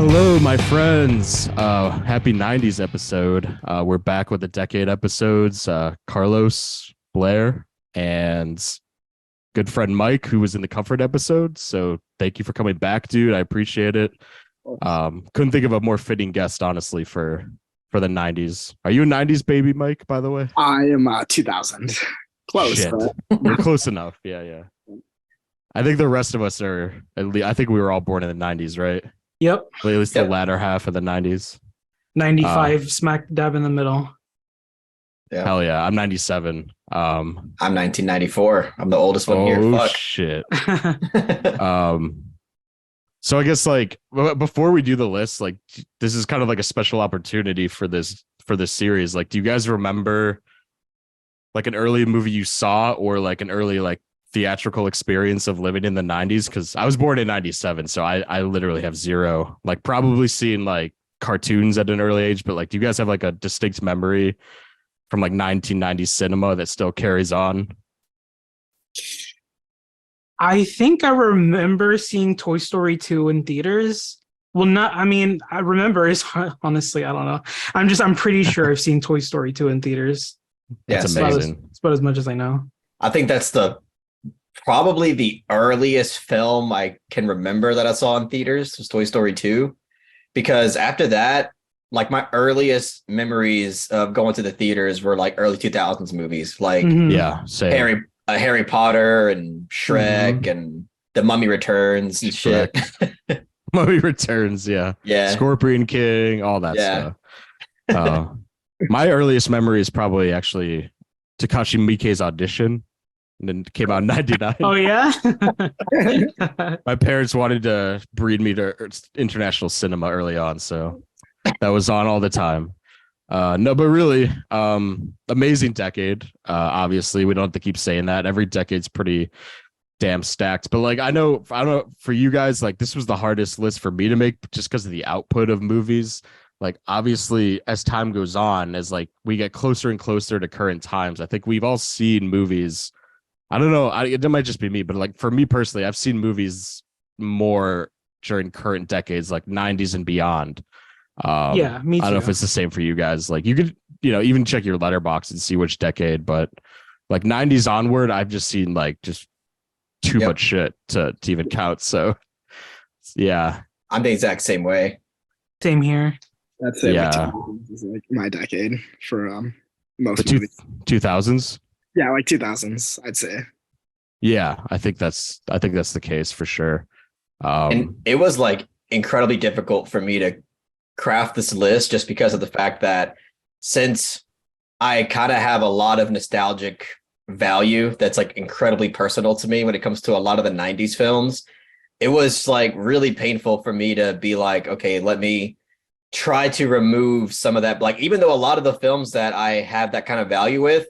Hello, my friends. Happy 90s episode. We're back with the decade episodes. Carlos, Blaire, and good friend Mike, who was in the comfort episode. So thank you for coming back, dude. I appreciate it. Couldn't think of a more fitting guest, honestly, for the 90s. Are you a 90s baby, Mike, by the way? I am 2000. Close. Shit. But You're close enough. Yeah. I think the rest of us are, at least, I think we were all born in the 90s, right? Yep. At least the latter half of the 90s. 95, smack dab in the middle. Yeah. Hell yeah. I'm 97. I'm 1994. I'm the oldest one here. Oh, Fuck. shit. So I guess like before we do the list, like this is kind of like a special opportunity for this series. Like, do you guys remember like an early movie you saw or like an early like theatrical experience of living in the 90s? Because I was born in 97, so I literally have zero, like probably seen like cartoons at an early age, but like do you guys have like a distinct memory from like 1990s cinema that still carries on? I think I remember seeing Toy Story 2 in theaters. Well, I remember is honestly, I don't know. I'm pretty sure I've seen Toy Story 2 in theaters. Yeah, That's same. amazing. It's about as much as I know. I think that's probably the earliest film I can remember that I saw in theaters was Toy Story 2. Because after that, like my earliest memories of going to the theaters were like early 2000s movies, like Yeah, same. Harry Potter and Shrek and The Mummy Returns and shit. Mummy Returns, yeah. Yeah. Scorpion King, all that stuff. My earliest memory is probably actually Takashi Miike's Audition, and then it came out in 99. Oh, yeah? My parents wanted to breed me to international cinema early on, so that was on all the time. No, but really, amazing decade. Obviously, we don't have to keep saying that. Every decade's pretty damn stacked. But like, I don't know for you guys, like this was the hardest list for me to make just because of the output of movies. Like, obviously, as time goes on, as like we get closer and closer to current times, I think we've all seen movies. I don't know. It might just be me, but like for me personally, I've seen movies more during current decades, like 90s and beyond. Yeah, me too. I don't know if it's the same for you guys. Like you could, even check your Letterboxd and see which decade, but like 90s onward, I've just seen like just too much shit to even count. So yeah. I'm the exact same way. Same here. that's it. Yeah. Is like my decade for most The movies. 2000s. Yeah, like 2000s, I'd say. Yeah, I think that's the case for sure. And it was like incredibly difficult for me to craft this list just because of the fact that since I kind of have a lot of nostalgic value that's like incredibly personal to me when it comes to a lot of the 90s films, it was like really painful for me to be like, okay, let me try to remove some of that. Like, even though a lot of the films that I have that kind of value with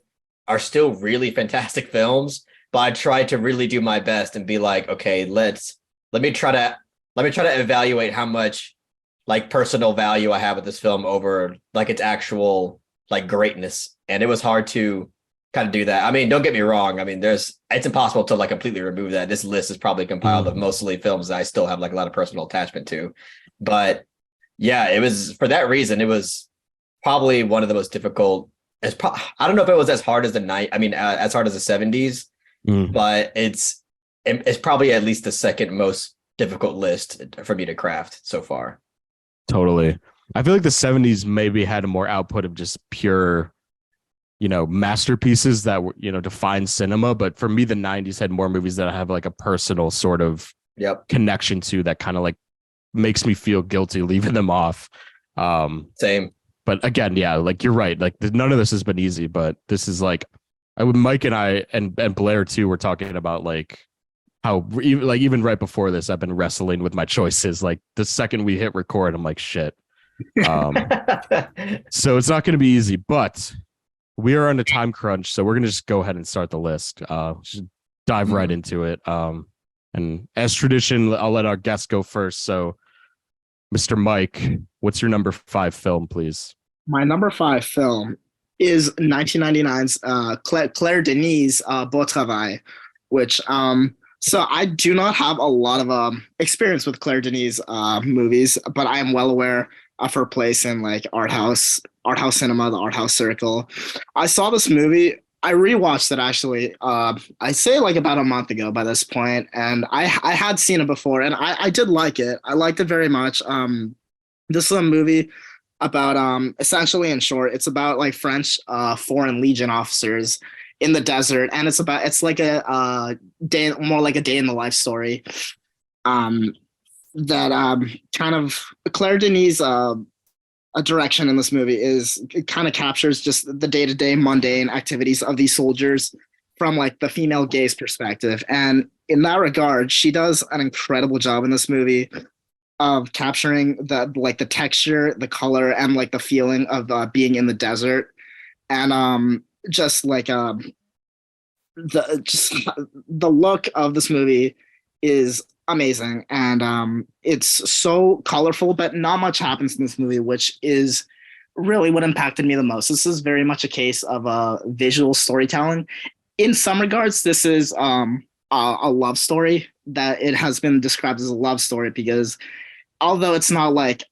are still really fantastic films, but I tried to really do my best and be like, okay, let me try to evaluate how much like personal value I have with this film over like its actual like greatness. And it was hard to kind of do that. I mean, don't get me wrong. I mean, it's impossible to like completely remove that. This list is probably compiled of mostly films that I still have like a lot of personal attachment to. But yeah, it was for that reason, it was probably one of the most difficult. I don't know if it was as hard as as hard as the 70s, but it's probably at least the second most difficult list for me to craft so far. Totally. I feel like the 70s maybe had a more output of just pure, masterpieces that were, define cinema. But for me, the 90s had more movies that I have like a personal sort of connection to that kind of like makes me feel guilty leaving them off. Same. But again, yeah, like you're right. Like none of this has been easy, but this is like, Mike and I and Blaire too were talking about like how even right before this, I've been wrestling with my choices. Like the second we hit record, I'm like, shit. So it's not going to be easy, but we are on a time crunch. So we're going to just go ahead and start the list. Just dive right into it. And as tradition, I'll let our guests go first. So Mr. Mike, what's your number 5 film, please? My number 5 film is 1999's Claire Denis' Beau Travail, which So I do not have a lot of experience with Claire Denis movies, but I am well aware of her place in like art house cinema, the art house circle. I saw this movie. I rewatched it actually. I say like about a month ago by this point, and I had seen it before, and I did like it. I liked it very much. This is a movie about essentially, in short, it's about like French foreign legion officers in the desert, and it's like a day, more like a day in the life story. Um, that kind of Claire Denis' a direction in this movie is it kind of captures just the day-to-day mundane activities of these soldiers from like the female gaze perspective, and in that regard she does an incredible job in this movie of capturing the texture, the color, and like the feeling of being in the desert, and just like the look of this movie is amazing, and it's so colorful, but not much happens in this movie, which is really what impacted me the most. This is very much a case of visual storytelling. In some regards, this is a love story, that it has been described as a love story because although it's not like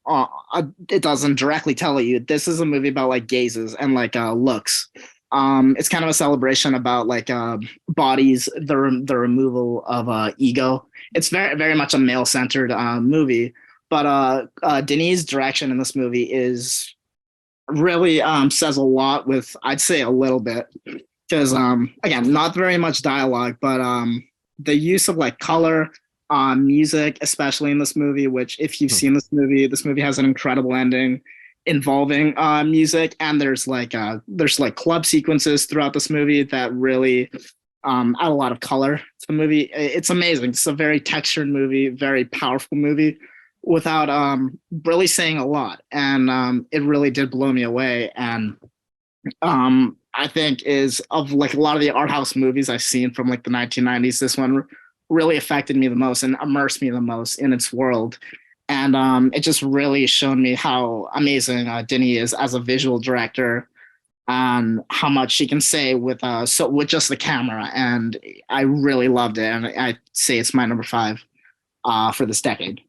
it doesn't directly tell you, this is a movie about like gazes and like looks. It's kind of a celebration about like bodies, the removal of ego. It's very much a male centered movie, but Denis' direction in this movie is really says a lot with, I'd say, a little bit, because again, not very much dialogue, but the use of like color, music, especially in this movie, which if you've seen this movie has an incredible ending involving music, and there's like club sequences throughout this movie that really add a lot of color to the movie. It's amazing. It's a very textured movie, very powerful movie without really saying a lot, and it really did blow me away. And I think is of like a lot of the art house movies I've seen from like the 1990s, this one really affected me the most and immersed me the most in its world. And it just really showed me how amazing Denis is as a visual director, and how much she can say with with just the camera. And I really loved it, and I say it's my number 5 for this decade.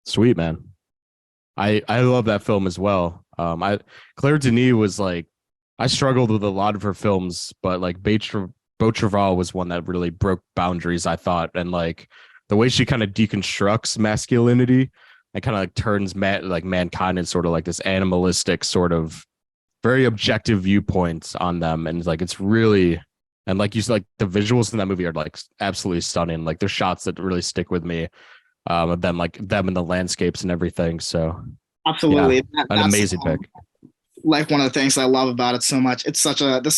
Sweet, man. I love that film as well. Claire Denis was like, I struggled with a lot of her films, but like Beau Travail was one that really broke boundaries, I thought. And like the way she kind of deconstructs masculinity and kind of like turns mankind in sort of like this animalistic sort of very objective viewpoints on them. And like, it's really, and like you said, like the visuals in that movie are like absolutely stunning. Like there's shots that really stick with me of them, like them in the landscapes and everything. So absolutely, yeah, an amazing pick. Like one of the things I love about it so much, this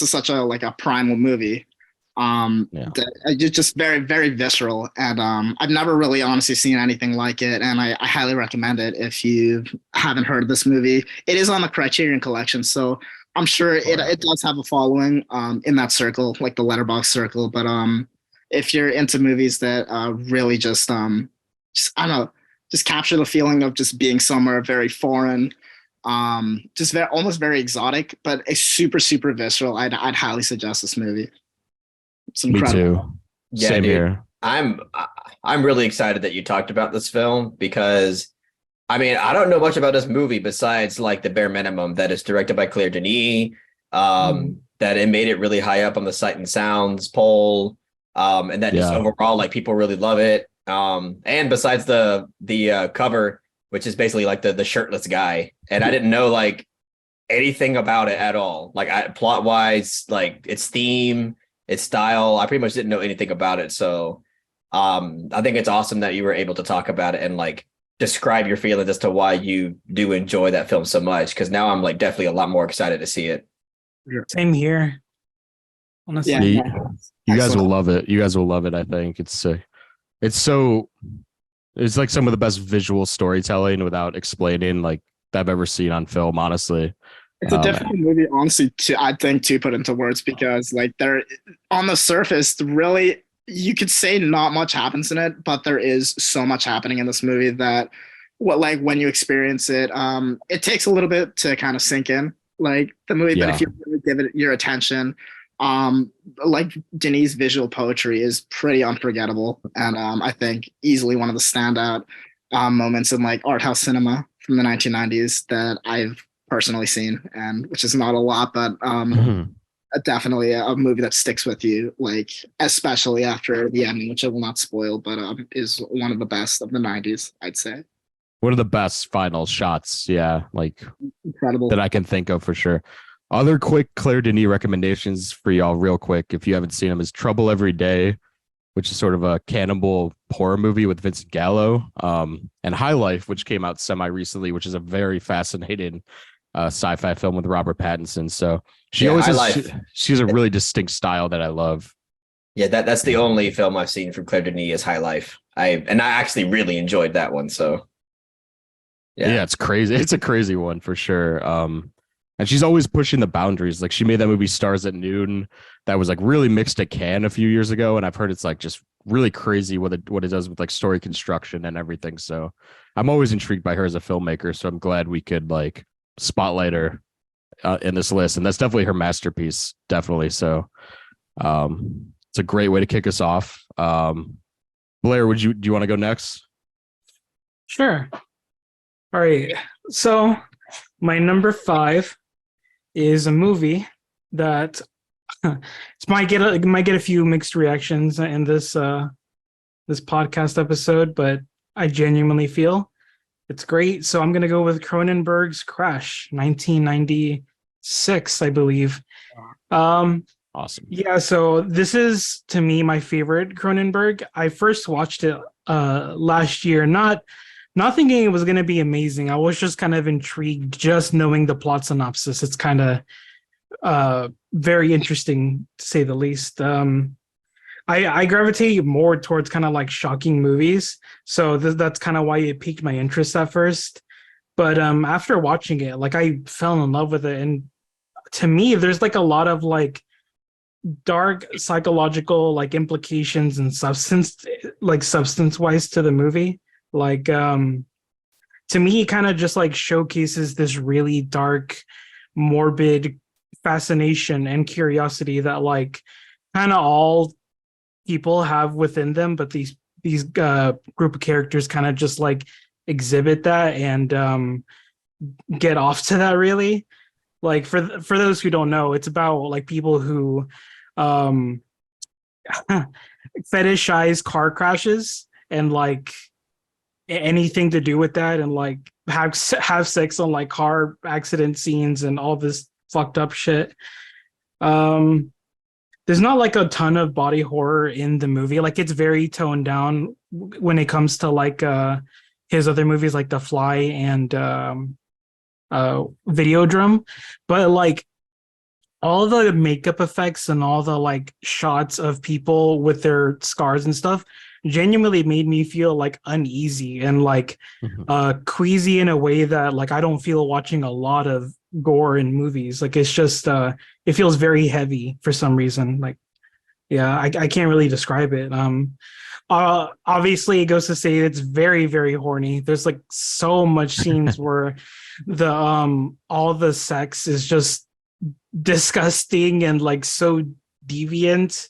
is such a like a primal movie. It's just very, very visceral, and I've never really honestly seen anything like it, and I highly recommend it if you haven't heard of this movie. It is on the Criterion Collection, so I'm sure it does have a following in that circle, like the Letterboxd circle. But if you're into movies that really just I don't know, just capture the feeling of just being somewhere very foreign, just almost very exotic, but it's super, super visceral, I'd highly suggest this movie. It's incredible. Me too. Yeah, Same dude. here. I'm really excited that you talked about this film, because I mean, I don't know much about this movie besides like the bare minimum that it's directed by Claire Denis, that it made it really high up on the Sight and Sounds poll, and that just overall like people really love it. And besides the cover, which is basically like the shirtless guy, and I didn't know like anything about it at all. Like plot wise, like its theme, its style, I pretty much didn't know anything about it. So I think it's awesome that you were able to talk about it and like describe your feelings as to why you do enjoy that film so much, because now I'm like definitely a lot more excited to see it. Same here. Honestly. Yeah, you guys will love it. You guys will love it. I think it's like some of the best visual storytelling without explaining like that I've ever seen on film, honestly. It's a difficult movie, honestly, I think, to put into words, because like they're on the surface, really, you could say not much happens in it, but there is so much happening in this movie that when you experience it, it takes a little bit to kind of sink in, like the movie. But if you really give it your attention, Like Denis' visual poetry is pretty unforgettable, and I think easily one of the standout moments in like art house cinema from the 1990s that I've personally seen, and which is not a lot, but definitely a movie that sticks with you, like especially after the ending, which I will not spoil, but is one of the best of the 90s, I'd say. One of the best final shots, yeah, like Incredible. that I can think of for sure. Other quick Claire Denis recommendations for y'all, real quick, if you haven't seen them, is Trouble Every Day, which is sort of a cannibal horror movie with Vincent Gallo, and High Life, which came out semi recently, which is a very fascinating sci-fi film with Robert Pattinson. So she always has a really distinct style that I love. Yeah, that's the only film I've seen from Claire Denis is High Life. I actually really enjoyed that one. So yeah, it's crazy. It's a crazy one for sure. And she's always pushing the boundaries. Like she made that movie Stars at Noon that was like really mixed at Cannes a few years ago, and I've heard it's like just really crazy what it does with like story construction and everything. So I'm always intrigued by her as a filmmaker. So I'm glad we could like spotlight her in this list, and that's definitely her masterpiece, definitely. So it's a great way to kick us off. Blaire, do you want to go next? Sure. All right. So my number 5 is a movie that it might get a few mixed reactions in this podcast episode, but I genuinely feel it's great. So I'm gonna go with Cronenberg's Crash, 1996, I believe. Awesome. Yeah, so this is to me my favorite Cronenberg. I first watched it last year, not thinking it was going to be amazing. I was just kind of intrigued just knowing the plot synopsis. It's kind of very interesting to say the least. I gravitate more towards kind of like shocking movies, so that's kind of why it piqued my interest at first. But after watching it, like I fell in love with it, and to me, there's like a lot of like dark psychological like implications and substance wise to the movie. Like to me, it kind of just like showcases this really dark, morbid fascination and curiosity that like kind of all people have within them, but these group of characters kind of just like exhibit that and get off to that really. Like for those who don't know, it's about like people who fetishize car crashes and like anything to do with that, and like have sex on like car accident scenes and all this fucked up shit. There's not like a ton of body horror in the movie. Like it's very toned down when it comes to like his other movies like The Fly and Videodrome, but like all the makeup effects and all the like shots of people with their scars and stuff genuinely made me feel like uneasy and like queasy in a way that like I don't feel watching a lot of gore in movies. Like it's just it feels very heavy for some reason. Like yeah, I can't really describe it. Obviously it goes to say it's very, very horny. There's like so much scenes where the all the sex is just disgusting and like so deviant,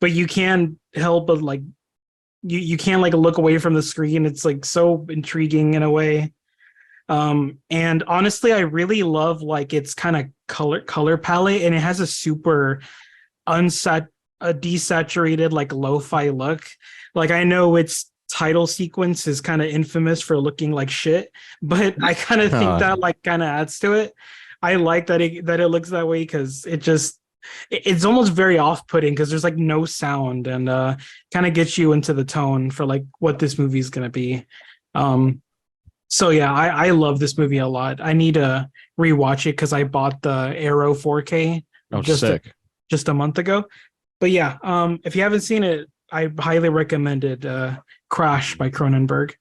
but you can't help but like you can't like look away from the screen. It's like so intriguing in a way. And honestly, I really love like its kind of color palette, and it has a super desaturated like lo-fi look. Like I know its title sequence is kind of infamous for looking like shit, but I kind of think that like kind of adds to it. I like that it looks that way because it's almost very off-putting because there's like no sound, and kind of gets you into the tone for like what this movie is going to be. So yeah, I love this movie a lot. I need to rewatch it because I bought the Arrow 4K just a month ago. But yeah, if you haven't seen it, I highly recommend it. Crash by Cronenberg.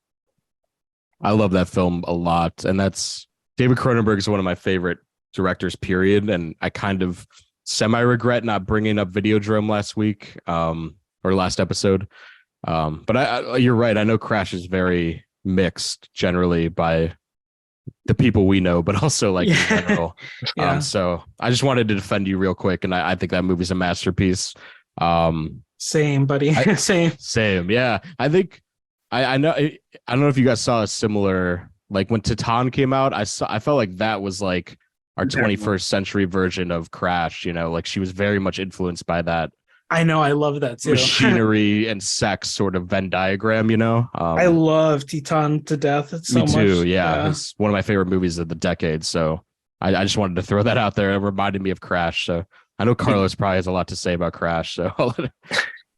I love that film a lot, and that's David Cronenberg is one of my favorite directors, period. And I kind of semi-regret not bringing up Videodrome last week or last episode. But you're right. I know Crash is very mixed generally by the people we know, but also like in Yeah. general. Yeah. So I just wanted to defend you real quick, and I think that movie's a masterpiece. Same, buddy. Same. Same, yeah. I think I know I don't know if you guys saw a similar, like when Titan came out. I felt like that was like our 21st century version of Crash. You know, like she was very much influenced by that I know. I love that too. machinery and sex sort of Venn diagram. You know, I love Titan to death. It's so me too. much. Yeah, it's one of my favorite movies of the decade. So I just wanted to throw that out there. It reminded me of Crash. So I know Carlos probably has a lot to say about Crash. So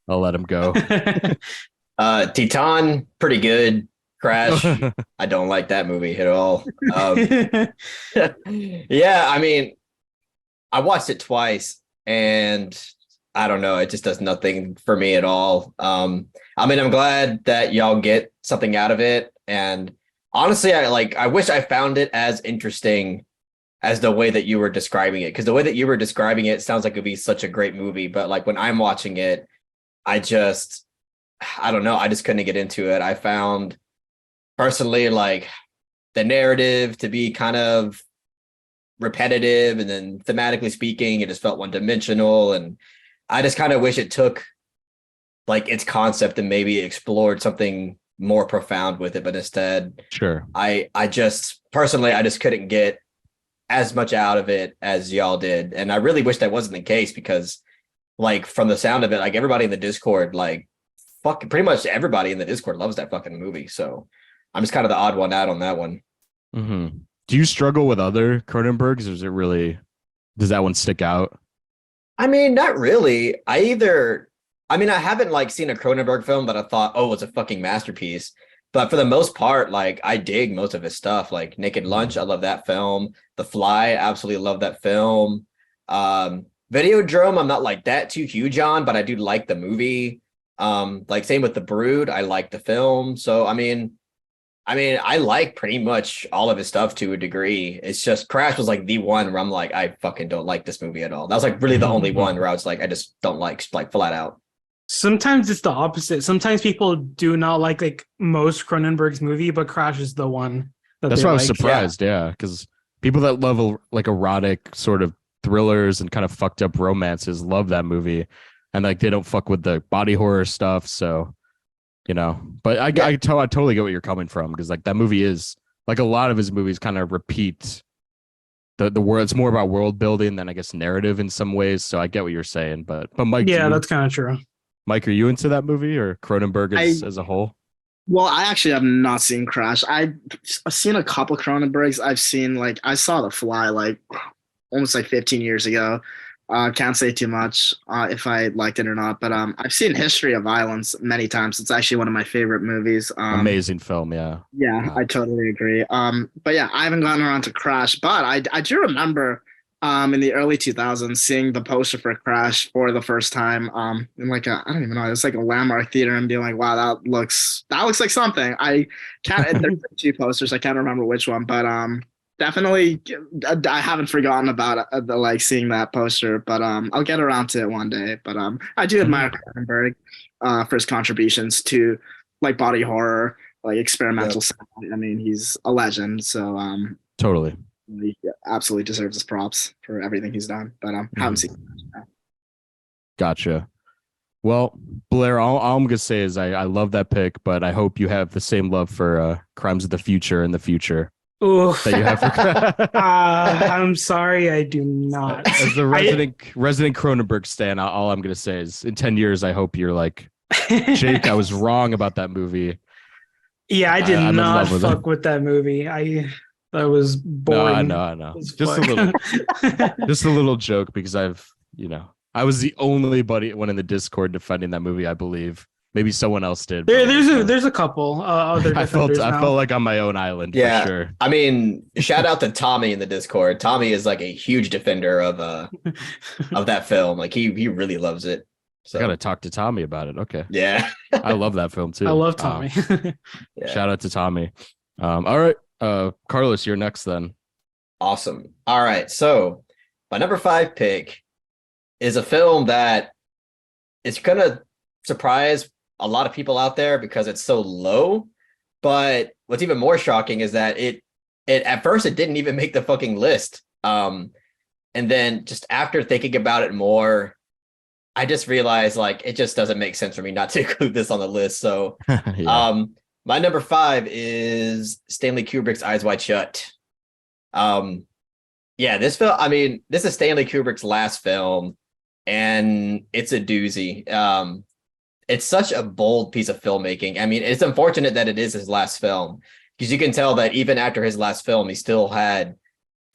I'll let him go. Titan, pretty good. Crash, I don't like that movie at all. Yeah, I mean, I watched it twice, and I don't know, it just does nothing for me at all. I mean, I'm glad that y'all get something out of it, and honestly, I wish I found it as interesting as the way that you were describing it, because the way that you were describing it sounds like it'd be such a great movie, but like when I'm watching it, I don't know, I just couldn't get into it. I found personally like the narrative to be kind of repetitive, and then thematically speaking, it just felt one-dimensional, and I just kind of wish it took like its concept and maybe explored something more profound with it, but instead, Sure. I just personally, I just couldn't get as much out of it as y'all did, and I really wish that wasn't the case, because like from the sound of it, like everybody in the Discord, like fucking pretty much everybody in the Discord loves that fucking movie. So I'm just kind of the odd one out on that one. Mm-hmm. Do you struggle with other Cronenbergs, or does that one stick out? I mean, not really. I haven't like seen a Cronenberg film that I thought, oh, it's a fucking masterpiece. But for the most part, like I dig most of his stuff. Like Naked Lunch, I love that film. The Fly, absolutely love that film. Videodrome, I'm not like that too huge on, but I do like the movie. Like same with The Brood, I like the film. So I like pretty much all of his stuff to a degree. It's just Crash was like the one where I'm like, I fucking don't like this movie at all. That was like really the only one where I was like, I just don't like flat out. Sometimes it's the opposite. Sometimes people do not like most Cronenberg's movie, but Crash is the one That's they why I was like. surprised. Yeah, because people that love like erotic sort of thrillers and kind of fucked up romances love that movie, and like they don't fuck with the body horror stuff. So, you know, but I totally get what you're coming from, because like that movie is like a lot of his movies kind of repeat the world. It's more about world building than I guess narrative in some ways. So I get what you're saying, but Mike, Yeah, that's kind of true. Mike, are you into that movie or Cronenberg as a whole? Well, I actually have not seen Crash. I've seen a couple Cronenbergs. I saw The Fly like almost like 15 years ago. Can't say too much if I liked it or not, but I've seen History of Violence many times. It's actually one of my favorite movies. Amazing film, yeah. Yeah, I totally agree. But yeah, I haven't gotten around to Crash, but I do remember in the early 2000s seeing the poster for Crash for the first time in like I don't even know, it's like a landmark theater, and being like, wow, that looks like something. I can't there's two posters, I can't remember which one, but definitely I haven't forgotten about the like seeing that poster, but I'll get around to it one day. But I do admire Cronenberg for his contributions to like body horror, like experimental stuff. I mean, he's a legend, so Totally. he absolutely deserves his props for everything he's done. But haven't seen it. Gotcha. Well, Blair, all I'm gonna say is I love that pick, but I hope you have the same love for Crimes of the Future in the future. Oof. That you have for I'm sorry, I do not. As the resident Cronenberg stan, all I'm gonna say is in 10 years, I hope you're like, Jake, I was wrong about that movie. Yeah, I did not fuck with that movie. That was boring. No, I know. Just a little joke, because I was the only one in the Discord defending that movie, I believe. Maybe someone else did. There's a couple other I felt like on my own island. Yeah, for sure. I mean, shout out to Tommy in the Discord. Tommy is like a huge defender of that film. Like he really loves it. So I gotta talk to Tommy about it. Okay. Yeah. I love that film too. I love Tommy. Yeah. Shout out to Tommy. All right. Carlos, you're next then. Awesome. All right. So my number 5 pick is a film that is gonna surprise a lot of people out there because it's so low. But what's even more shocking is that it at first it didn't even make the fucking list. And then just after thinking about it more, I just realized like it just doesn't make sense for me not to include this on the list. So Yeah. my number 5 is Stanley Kubrick's Eyes Wide Shut. Yeah, this film, I mean, this is Stanley Kubrick's last film, and it's a doozy. It's such a bold piece of filmmaking. I mean, it's unfortunate that it is his last film, because you can tell that even after his last film, he still had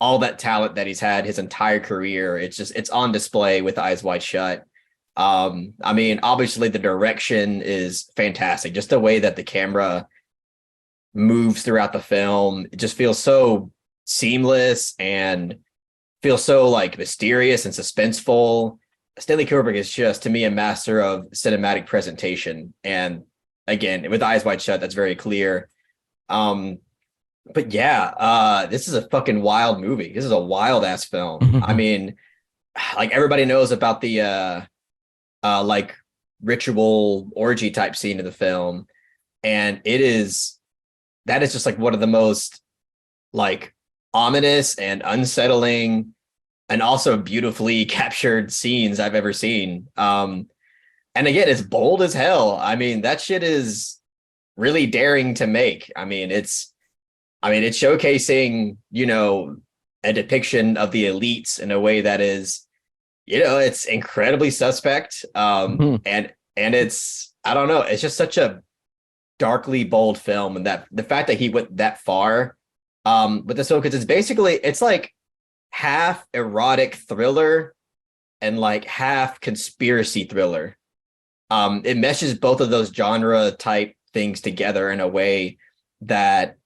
all that talent that he's had his entire career. It's on display with Eyes Wide Shut. I mean, obviously the direction is fantastic. Just the way that the camera moves throughout the film, it just feels so seamless and feels so like mysterious and suspenseful. Stanley Kubrick is just, to me, a master of cinematic presentation. And again, with Eyes Wide Shut, that's very clear. But yeah, this is a fucking wild movie. This is a wild ass film. I mean, like everybody knows about the like ritual orgy type scene of the film, and that is just like one of the most like ominous and unsettling and also beautifully captured scenes I've ever seen. And again, it's bold as hell. I mean, that shit is really daring to make. I mean, it's showcasing, you know, a depiction of the elites in a way that is, you know, it's incredibly suspect. And it's, I don't know, it's just such a darkly bold film. And that the fact that he went that far with this film, because it's like half erotic thriller and like half conspiracy thriller. It meshes both of those genre type things together in a way that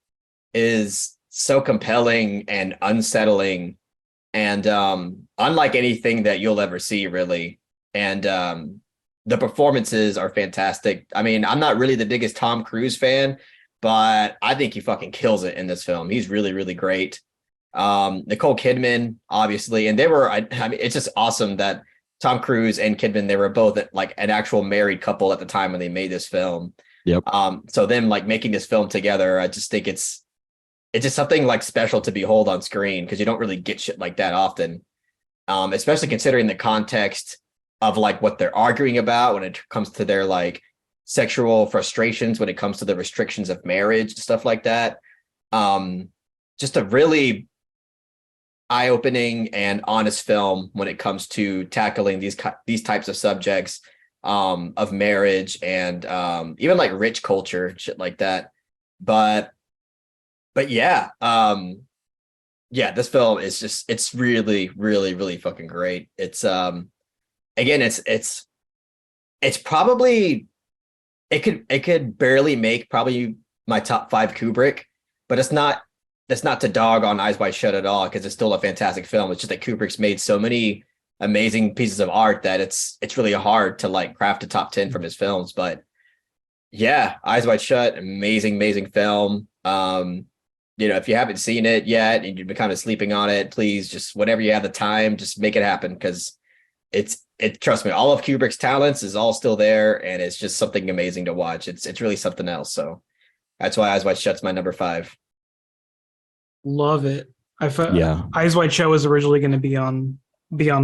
is so compelling and unsettling and unlike anything that you'll ever see, really. And the performances are fantastic. I mean, I'm not really the biggest Tom Cruise fan, but I think he fucking kills it in this film. He's really, really great. Nicole Kidman, obviously, and I mean, it's just awesome that Tom Cruise and Kidman, they were both like an actual married couple at the time when they made this film. Yep. So them like making this film together, I just think it's just something like special to behold on screen, because you don't really get shit like that often. Especially considering the context of like what they're arguing about when it comes to their like sexual frustrations, when it comes to the restrictions of marriage, stuff like that. Just a really eye-opening and honest film when it comes to tackling these types of subjects of marriage and even like rich culture, shit like that. But yeah, this film is just, it's really, really, really fucking great. It's again, it's probably, it could barely make probably my top 5 Kubrick, but that's not to dog on Eyes Wide Shut at all, because it's still a fantastic film. It's just that Kubrick's made so many amazing pieces of art that it's really hard to like craft a top 10 from his films. But yeah, Eyes Wide Shut, amazing film. You know, if you haven't seen it yet and you've been kind of sleeping on it, please just, whenever you have the time, just make it happen, because trust me, all of Kubrick's talents is all still there, and it's just something amazing to watch. It's really something else. So that's why Eyes Wide Shut's my number 5. Love it. Yeah. Eyes Wide Shut was originally going to be on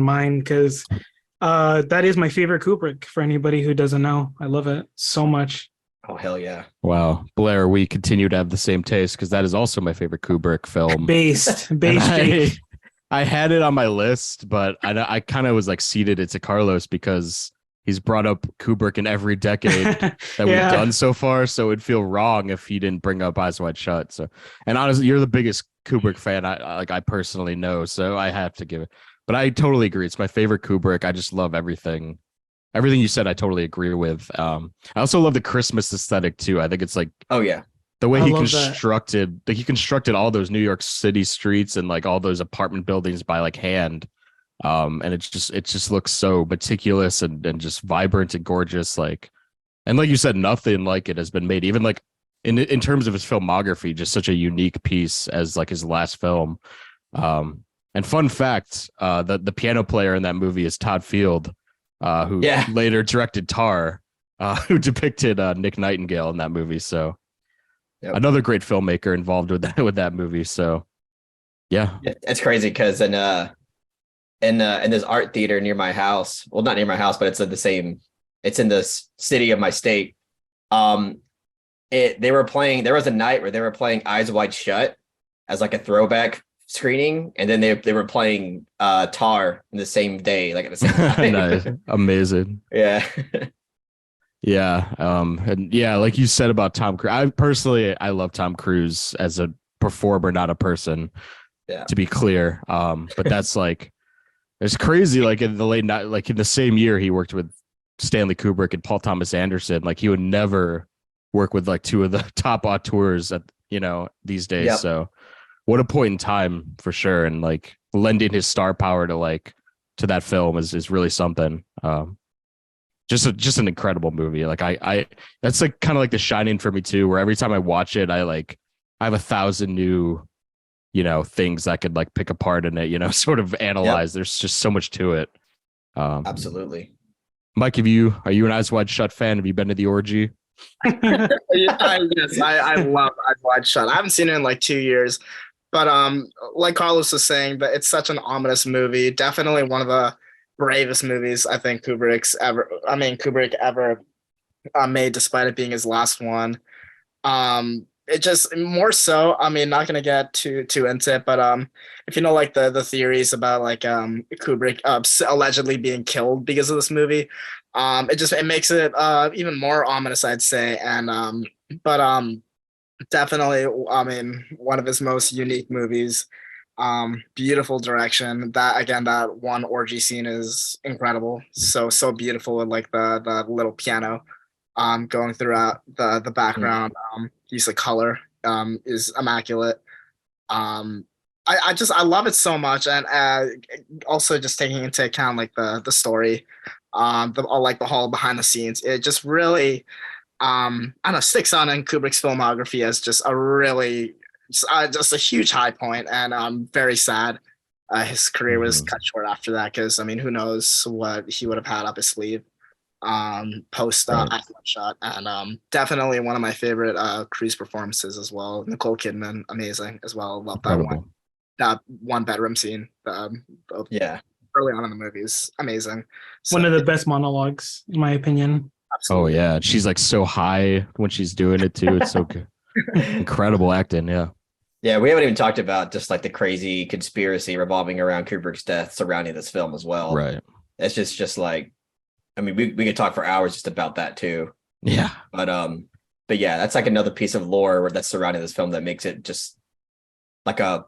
mine, because that is my favorite Kubrick. For anybody who doesn't know, I love it so much. Oh, hell yeah. Wow. Blair, we continue to have the same taste, because that is also my favorite Kubrick film. Based Jake. I had it on my list, but I kind of was like ceded it to Carlos, because he's brought up Kubrick in every decade that we've done so far. So it'd feel wrong if he didn't bring up Eyes Wide Shut. So, and honestly, you're the biggest Kubrick fan I personally know, so I have to give it. But I totally agree. It's my favorite Kubrick. I just love everything. Everything you said, I totally agree with. I also love the Christmas aesthetic too. I think it's like, oh yeah, the way he constructed all those New York City streets and like all those apartment buildings by like hand. And it just looks so meticulous and just vibrant and gorgeous. Like, and like you said, nothing like it has been made. Even like in terms of his filmography, just such a unique piece as like his last film. And fun fact, the piano player in that movie is Todd Field, who later directed Tar, who depicted Nick Nightingale in that movie. So Yep. another great filmmaker involved with that movie. So yeah. It's crazy because in this art theater near my house, well, not near my house, but it's in the city of my state. They were playing. There was a night where they were playing Eyes Wide Shut as like a throwback screening, and then they were playing Tar in the same day, like at the same time. Nice. Amazing. Yeah. Yeah. And yeah, like you said about Tom Cruise, I love Tom Cruise as a performer, not a person, Yeah. to be clear. But that's like, it's crazy. Like in the late night, like in the same year, he worked with Stanley Kubrick and Paul Thomas Anderson. Like he would never work with like two of the top auteurs at, these days. Yep. So what a point in time for sure. And like lending his star power to that film is really something. Just an incredible movie. Like I that's like kind of like The Shining for me too, where every time I watch it, I have 1,000 new, things I could like pick apart in it, sort of analyze. Yep. There's just so much to it. Absolutely. Mike, are you an Eyes Wide Shut fan? Have you been to the orgy? Yes, I love Eyes Wide Shut. I haven't seen it in like 2 years, but like Carlos was saying, that it's such an ominous movie. Definitely one of the bravest movies I think Kubrick ever made, despite it being his last one. It just more so, not gonna get too into it, but if you know like the theories about like Kubrick allegedly being killed because of this movie, it makes it even more ominous, I'd say. And but definitely, one of his most unique movies. Beautiful direction. That one orgy scene is incredible. So beautiful with like the little piano going throughout the background. Use of color is immaculate. I love it so much, and also just taking into account like the story, like the whole behind the scenes. It just really I don't know, sticks on in Kubrick's filmography as just a huge high point, and I'm very sad his career was cut short after that, because who knows what he would have had up his sleeve post Eyes Wide Shut. And definitely one of my favorite Cruise performances as well. Nicole Kidman, amazing as well. Love that one bedroom scene. Early on in the movie is amazing. So, one of the best monologues, in my opinion. Absolutely. Oh yeah, she's like so high when she's doing it too. It's so good. Incredible acting. Yeah, we haven't even talked about just like the crazy conspiracy revolving around Kubrick's death surrounding this film as well. Right. It's just like, we could talk for hours just about that too. Yeah. But yeah, that's like another piece of lore that's surrounding this film that makes it just like a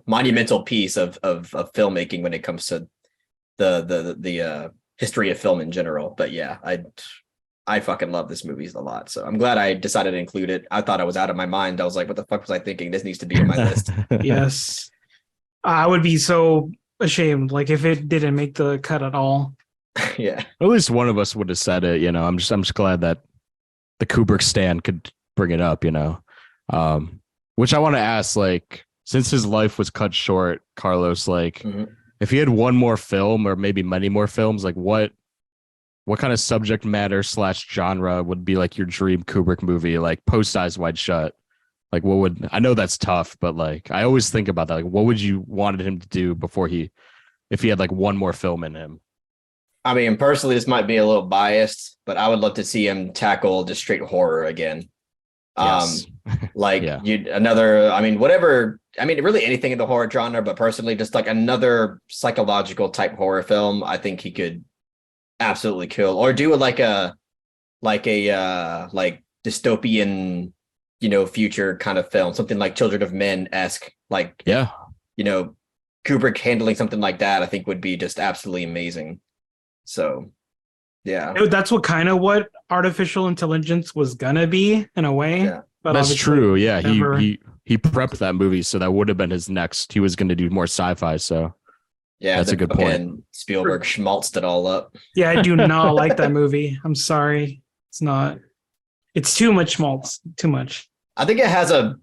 monumental piece of filmmaking when it comes to the history of film in general. But yeah, I fucking love this movie a lot. So I'm glad I decided to include it. I thought I was out of my mind. I was like, what the fuck was I thinking? This needs to be in my list. Yes. I would be so ashamed, like if it didn't make the cut at all. Yeah. At least one of us would have said it, I'm just glad that the Kubrick stan could bring it up, which I want to ask, like, since his life was cut short, Carlos, like, if he had one more film or maybe many more films, like what kind of subject matter / genre would be like your dream Kubrick movie, like post Eyes Wide Shut? Like I know that's tough, but like, I always think about that. Like, what would you wanted him to do if he had like one more film in him? Personally, this might be a little biased, but I would love to see him tackle just straight horror again. Yes. Really anything in the horror genre, but personally, just like another psychological type horror film, I think he could absolutely kill. Or do like a dystopian, future kind of film, something like Children of Men-esque, like, Kubrick handling something like that, I think would be just absolutely amazing. So, yeah, that's what artificial intelligence was gonna be in a way. Yeah. But that's true. Yeah, he prepped that movie, so that would have been his next. He was going to do more sci-fi. So, yeah, that's a good point. Spielberg schmaltzed it all up. Yeah, I do not like that movie. I'm sorry, it's not. It's too much schmaltz. Too much. I think it has a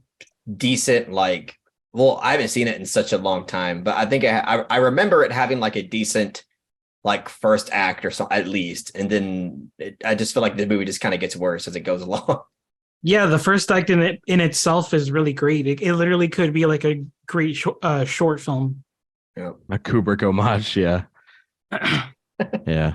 decent I haven't seen it in such a long time, but I think I remember it having like a decent like first act or so at least, and then I just feel like the movie just kind of gets worse as it goes along. Yeah, the first act in itself is really great. It literally could be like a great short film. Yeah. A Kubrick homage, yeah. Yeah.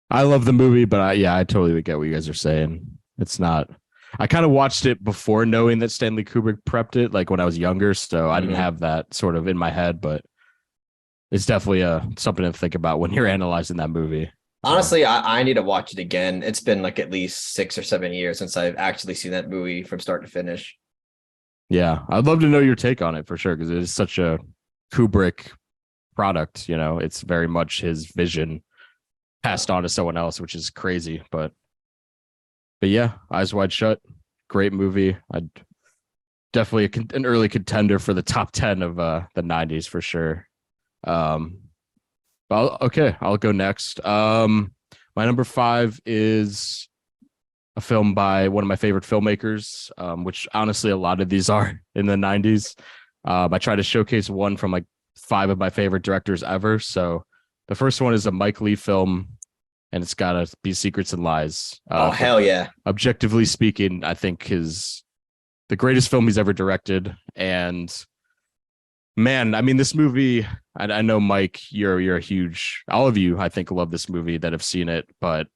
I love the movie, but I totally get what you guys are saying. It's not. I kind of watched it before knowing that Stanley Kubrick prepped it, like when I was younger, so I didn't have that sort of in my head. But it's definitely something to think about when you're analyzing that movie. Honestly, I need to watch it again. It's been like at least 6 or 7 years since I've actually seen that movie from start to finish. Yeah, I'd love to know your take on it for sure because it is such a Kubrick product. You know, it's very much his vision passed on to someone else, which is crazy. But yeah, Eyes Wide Shut, great movie. I'd definitely an early contender for the top 10 of the 90s for sure. I'll go next. My number 5 is a film by one of my favorite filmmakers, which honestly a lot of these are in the 90s. I try to showcase one from like 5 of my favorite directors ever. So the first one is a Mike Leigh film, and it's got to be Secrets and Lies. Hell yeah. Objectively speaking, I think is the greatest film he's ever directed. And man, I mean, this movie, I know, Mike, you're a huge, all of you, I think, love this movie that have seen it, but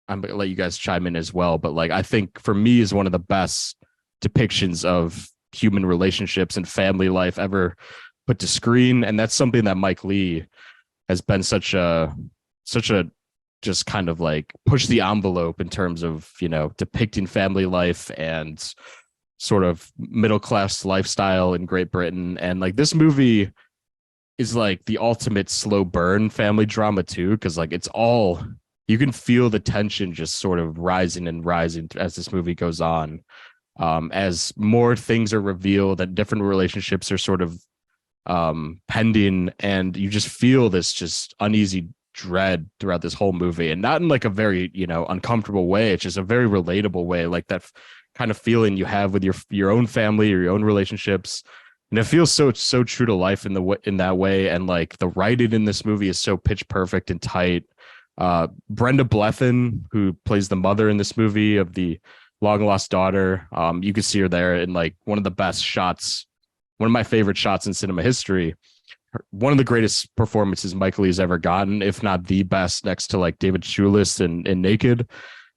I'm going to let you guys chime in as well. But like, I think for me is one of the best depictions of human relationships and family life ever put to screen. And that's something that Mike Leigh has been such a just kind of like push the envelope in terms of, you know, depicting family life and sort of middle class lifestyle in Great Britain. And like this movie is like the ultimate slow burn family drama too, because like it's all, you can feel the tension just sort of rising and rising as this movie goes on. As more things are revealed, that different relationships are sort of pending, and you just feel this just uneasy dread throughout this whole movie, and not in like a very, you know, uncomfortable way. It's just a very relatable way, like that kind of feeling you have with your own family or your own relationships, and it feels so true to life in that way. And like the writing in this movie is so pitch perfect and tight. Brenda Blethyn, who plays the mother in this movie of the long lost daughter, you can see her there in like one of the best shots, one of my favorite shots in cinema history. One of the greatest performances Mike Leigh's ever gotten, if not the best, next to like David Choulis in Naked.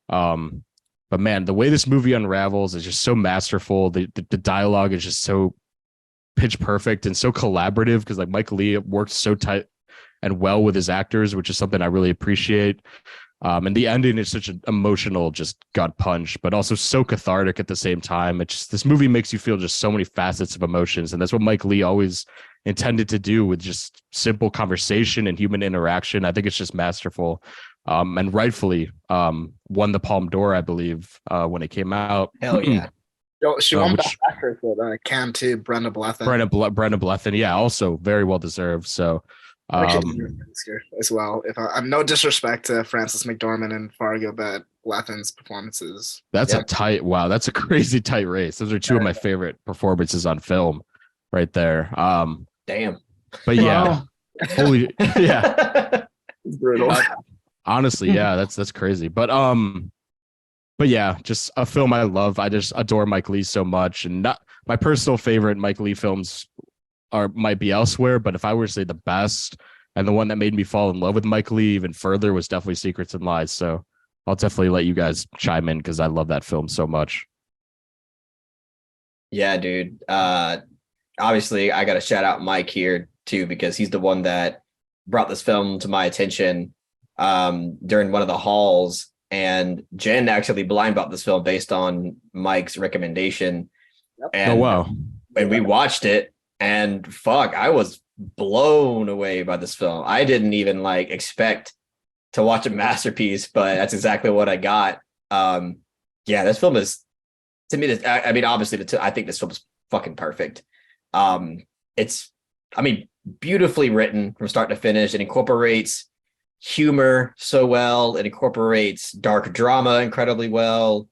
But man, the way this movie unravels is just so masterful. The dialogue is just so pitch perfect and so collaborative, because like Mike Leigh works so tight and well with his actors, which is something I really appreciate. And the ending is such an emotional, just gut punch, but also so cathartic at the same time. It's just, this movie makes you feel just so many facets of emotions, and that's what Mike Leigh always intended to do with just simple conversation and human interaction. I think it's just masterful, and rightfully won the Palme d'Or, I believe, when it came out. Hell yeah. She won Best Actress for Cannes too, Brenda Blethyn. Brenda Blethyn, yeah, also very well deserved. So as well. If I'm no disrespect to Frances McDormand and Fargo, but Blethyn's performances. That's that's a crazy tight race. Those are two of my favorite performances on film, right there. Damn. But yeah, holy yeah, it's brutal. Honestly, yeah, that's crazy. But yeah, just a film I love. I just adore Mike Leigh so much, and not my personal favorite Mike Leigh films might be elsewhere, but if I were to say the best and the one that made me fall in love with Mike Leigh even further was definitely Secrets and Lies. So I'll definitely let you guys chime in because I love that film so much. Yeah, dude. Obviously, I got to shout out Mike here too, because he's the one that brought this film to my attention during one of the hauls. And Jen actually blind bought this film based on Mike's recommendation. Yep. And oh wow! When we watched it, and fuck, I was blown away by this film. I didn't even like expect to watch a masterpiece, but that's exactly what I got. Yeah, this film is, to me, I mean, obviously, I think this film is fucking perfect. It's, I mean, beautifully written from start to finish. It incorporates humor so well. It incorporates dark drama incredibly well.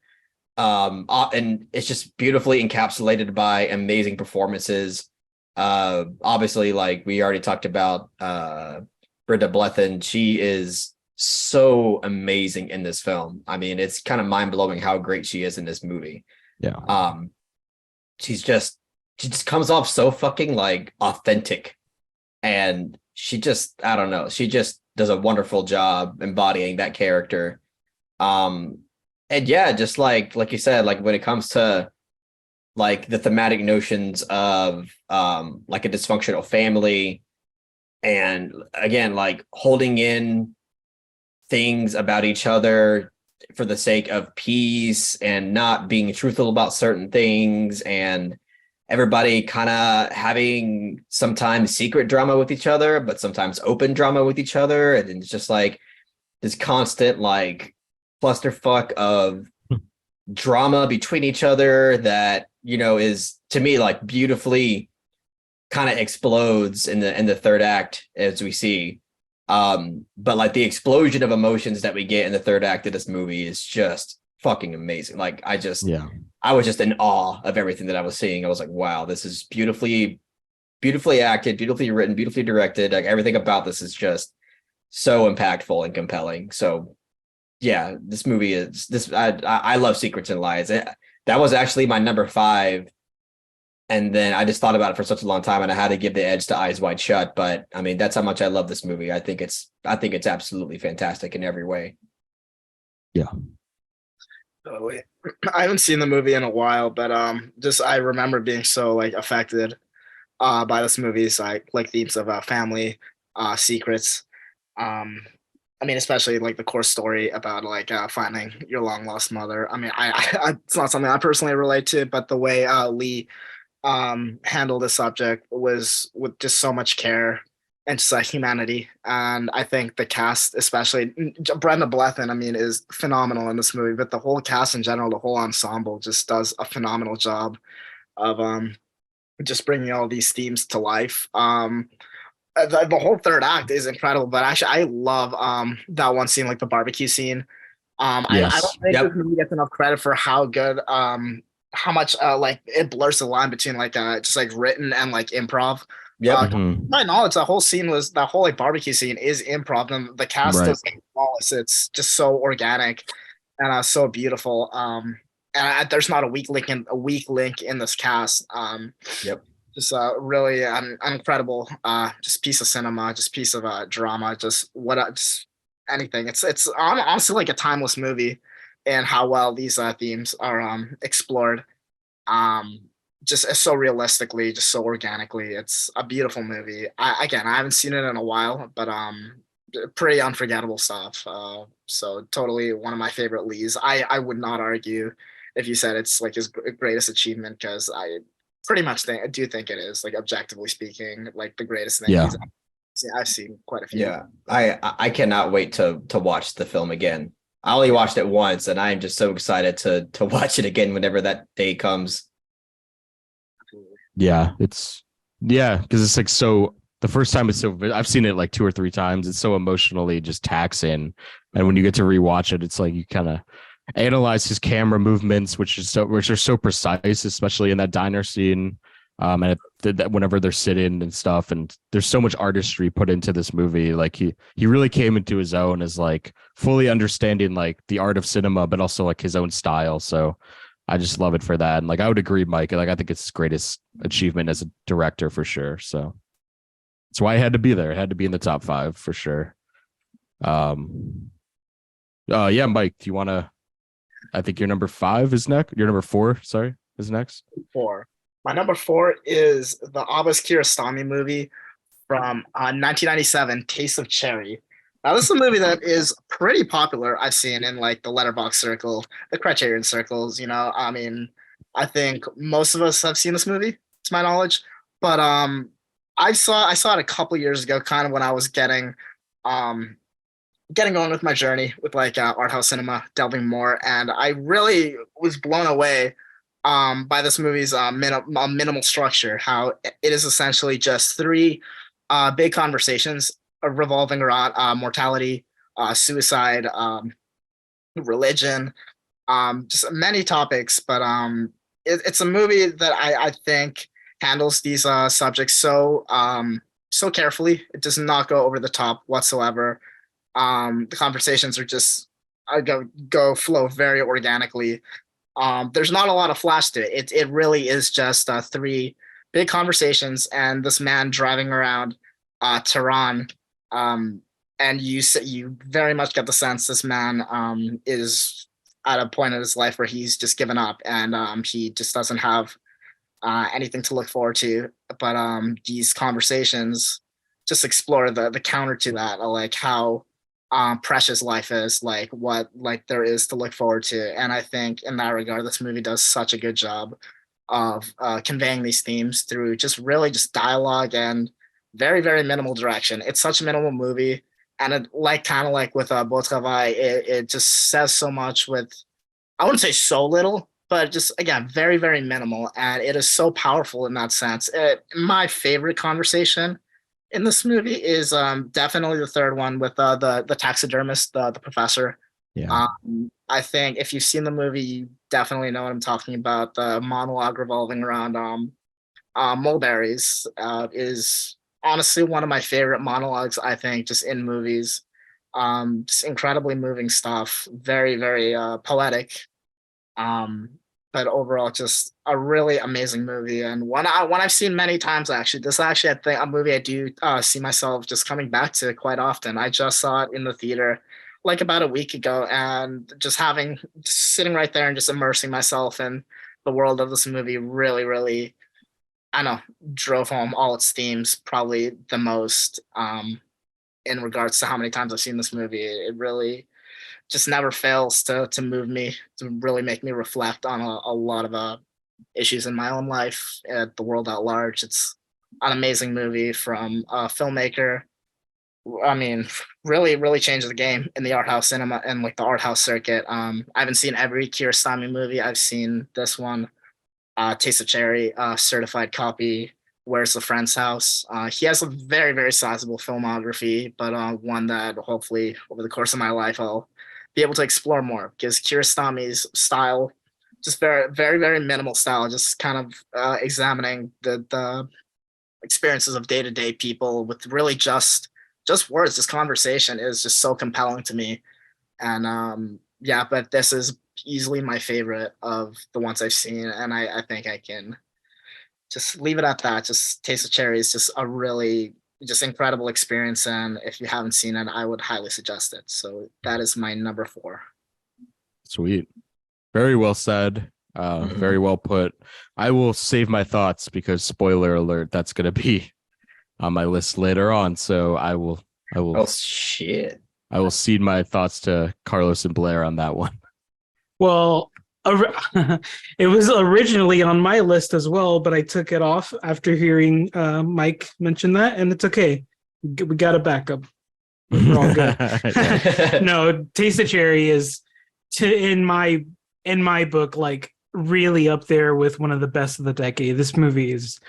And it's just beautifully encapsulated by amazing performances. Obviously, like we already talked about, Brenda Blethyn, she is so amazing in this film. I mean, it's kind of mind-blowing how great she is in this movie. Yeah. She just comes off so fucking like authentic, and she just, I don't know, she just does a wonderful job embodying that character. And yeah, just like you said, like when it comes to like the thematic notions of like a dysfunctional family, and again like holding in things about each other for the sake of peace and not being truthful about certain things, and everybody kind of having sometimes secret drama with each other but sometimes open drama with each other, and it's just like this constant like clusterfuck of drama between each other that, you know, is to me like beautifully kind of explodes in the third act, as we see. But like the explosion of emotions that we get in the third act of this movie is just fucking amazing. Like I was just in awe of everything that I was seeing. I was like, wow, this is beautifully acted, beautifully written, beautifully directed. Like everything about this is just so impactful and compelling. So yeah, this movie is this. I love Secrets and Lies. That was actually my number 5, and then I just thought about it for such a long time, and I had to give the edge to Eyes Wide Shut. But I mean, that's how much I love this movie. I think it's absolutely fantastic in every way. Yeah. Totally. I haven't seen the movie in a while, but just I remember being so like affected by this movie's like themes of family, secrets. I mean, especially like the core story about like finding your long lost mother. I mean, it's not something I personally relate to, but the way Lee handled the subject was with just so much care and just humanity. And I think the cast, especially Brenda Blethyn, I mean, is phenomenal in this movie. But the whole cast in general, the whole ensemble, just does a phenomenal job of just bringing all these themes to life. The whole third act is incredible, but actually I love that one scene, like the barbecue scene. I don't think this movie gets enough credit for how good how much like it blurs the line between like just like written and like improv. To my knowledge, that whole like barbecue scene is improv, and the cast does it flawless. It's just so organic and so beautiful. And there's not a weak link in this cast. Just really an incredible just piece of cinema, just piece of drama, just anything. It's honestly like a timeless movie, and how well these themes are explored. Just so realistically, just so organically. It's a beautiful movie. I haven't seen it in a while, but pretty unforgettable stuff. So totally one of my favorite Lees. I would not argue if you said it's like his greatest achievement, because I pretty much I do think it is, like objectively speaking, like the greatest thing I've seen quite a few. Yeah, I cannot wait to watch the film again. I only watched it once, and I am just so excited to watch it again whenever that day comes. Yeah, because it's like so. The first time it's so. I've seen it like 2 or 3 times. It's so emotionally just taxing, and when you get to rewatch it, it's like you kind of analyze his camera movements, which are so precise, especially in that diner scene. And whenever they're sitting and stuff, and there's so much artistry put into this movie. Like he really came into his own as like fully understanding like the art of cinema, but also like his own style. So I just love it for that. And like I would agree, Mike. Like I think it's his greatest achievement as a director for sure. So that's why it had to be there. It had to be in the top 5 for sure. Yeah, Mike, do you want to? I think your number 5 is next. Your number 4, sorry, is next. 4. My number 4 is the Abbas Kiarostami movie from 1997, Taste of Cherry. Now, this is a movie that is pretty popular. I've seen in like the Letterboxd circle, the Criterion circles. You know, I mean, I think most of us have seen this movie, to my knowledge. But I saw it a couple years ago, kind of when I was getting on with my journey with like art house cinema, delving more, and I really was blown away by this movie's minimal structure. How it is essentially just 3 big conversations revolving around mortality, suicide, religion, just many topics. But it's a movie that I think handles these subjects so carefully. It does not go over the top whatsoever. The conversations are just flow very organically. There's not a lot of flash to it. It really is just three big conversations and this man driving around Tehran. And you very much get the sense this man is at a point in his life where he's just given up and he just doesn't have anything to look forward to. But these conversations just explore the counter to that, like how precious life is, like what like there is to look forward to. And I think in that regard, this movie does such a good job of conveying these themes through just really just dialogue and very, very minimal direction. It's such a minimal movie. And it, like kind of like with Beau Travail, it just says so much with, I wouldn't say so little, but just again, very, very minimal. And it is so powerful in that sense. My favorite conversation in this movie is definitely the third one with the taxidermist, the professor. Yeah. I think if you've seen the movie, you definitely know what I'm talking about. The monologue revolving around mulberries is honestly one of my favorite monologues, I think, just in movies. Just incredibly moving stuff, very, very poetic. But overall, just a really amazing movie, and one I've seen many times actually. This actually, I think, a movie I do see myself just coming back to quite often. I just saw it in the theater like about a week ago, and just sitting right there and just immersing myself in the world of this movie really, really, I don't know, drove home all its themes probably the most in regards to how many times I've seen this movie. It really just never fails to move me, to really make me reflect on a lot of issues in my own life, the world at large. It's an amazing movie from a filmmaker. I mean, really, really changed the game in the art house cinema and like the art house circuit. I haven't seen every Kiarostami movie. I've seen this one, Taste of Cherry, Certified Copy, Where's the Friend's House. He has a very, very sizable filmography, but one that hopefully over the course of my life I'll be able to explore more, because Kiarostami's style, just very, very, very minimal style, just kind of examining the experiences of day-to-day people with really just words. This conversation is just so compelling to me. And yeah, but this is easily my favorite of the ones I've seen, and I think I can just leave it at that. Just Taste of Cherry is just a really just incredible experience, and if you haven't seen it, I would highly suggest it. So that is my number 4. Sweet. Very well said. Very well put. I will save my thoughts because spoiler alert, that's going to be on my list later on. So I will. Oh shit! I will cede my thoughts to Carlos and Blaire on that one. Well, it was originally on my list as well, but I took it off after hearing Mike mention that, and it's okay. We got a backup. We're all good. No, Taste of Cherry is, in my book, like really up there with one of the best of the decade. This movie is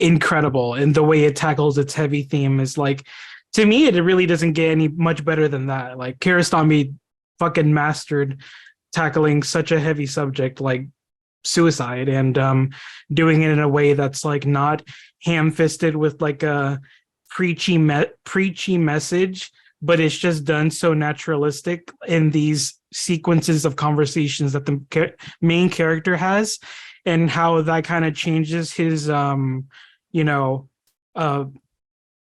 incredible, and the way it tackles its heavy theme is like, to me, it really doesn't get any much better than that. Like Kiarostami fucking mastered tackling such a heavy subject like suicide, and doing it in a way that's like not ham-fisted with like a preachy message, but it's just done so naturalistic in these sequences of conversations that the main character has, and how that kind of changes his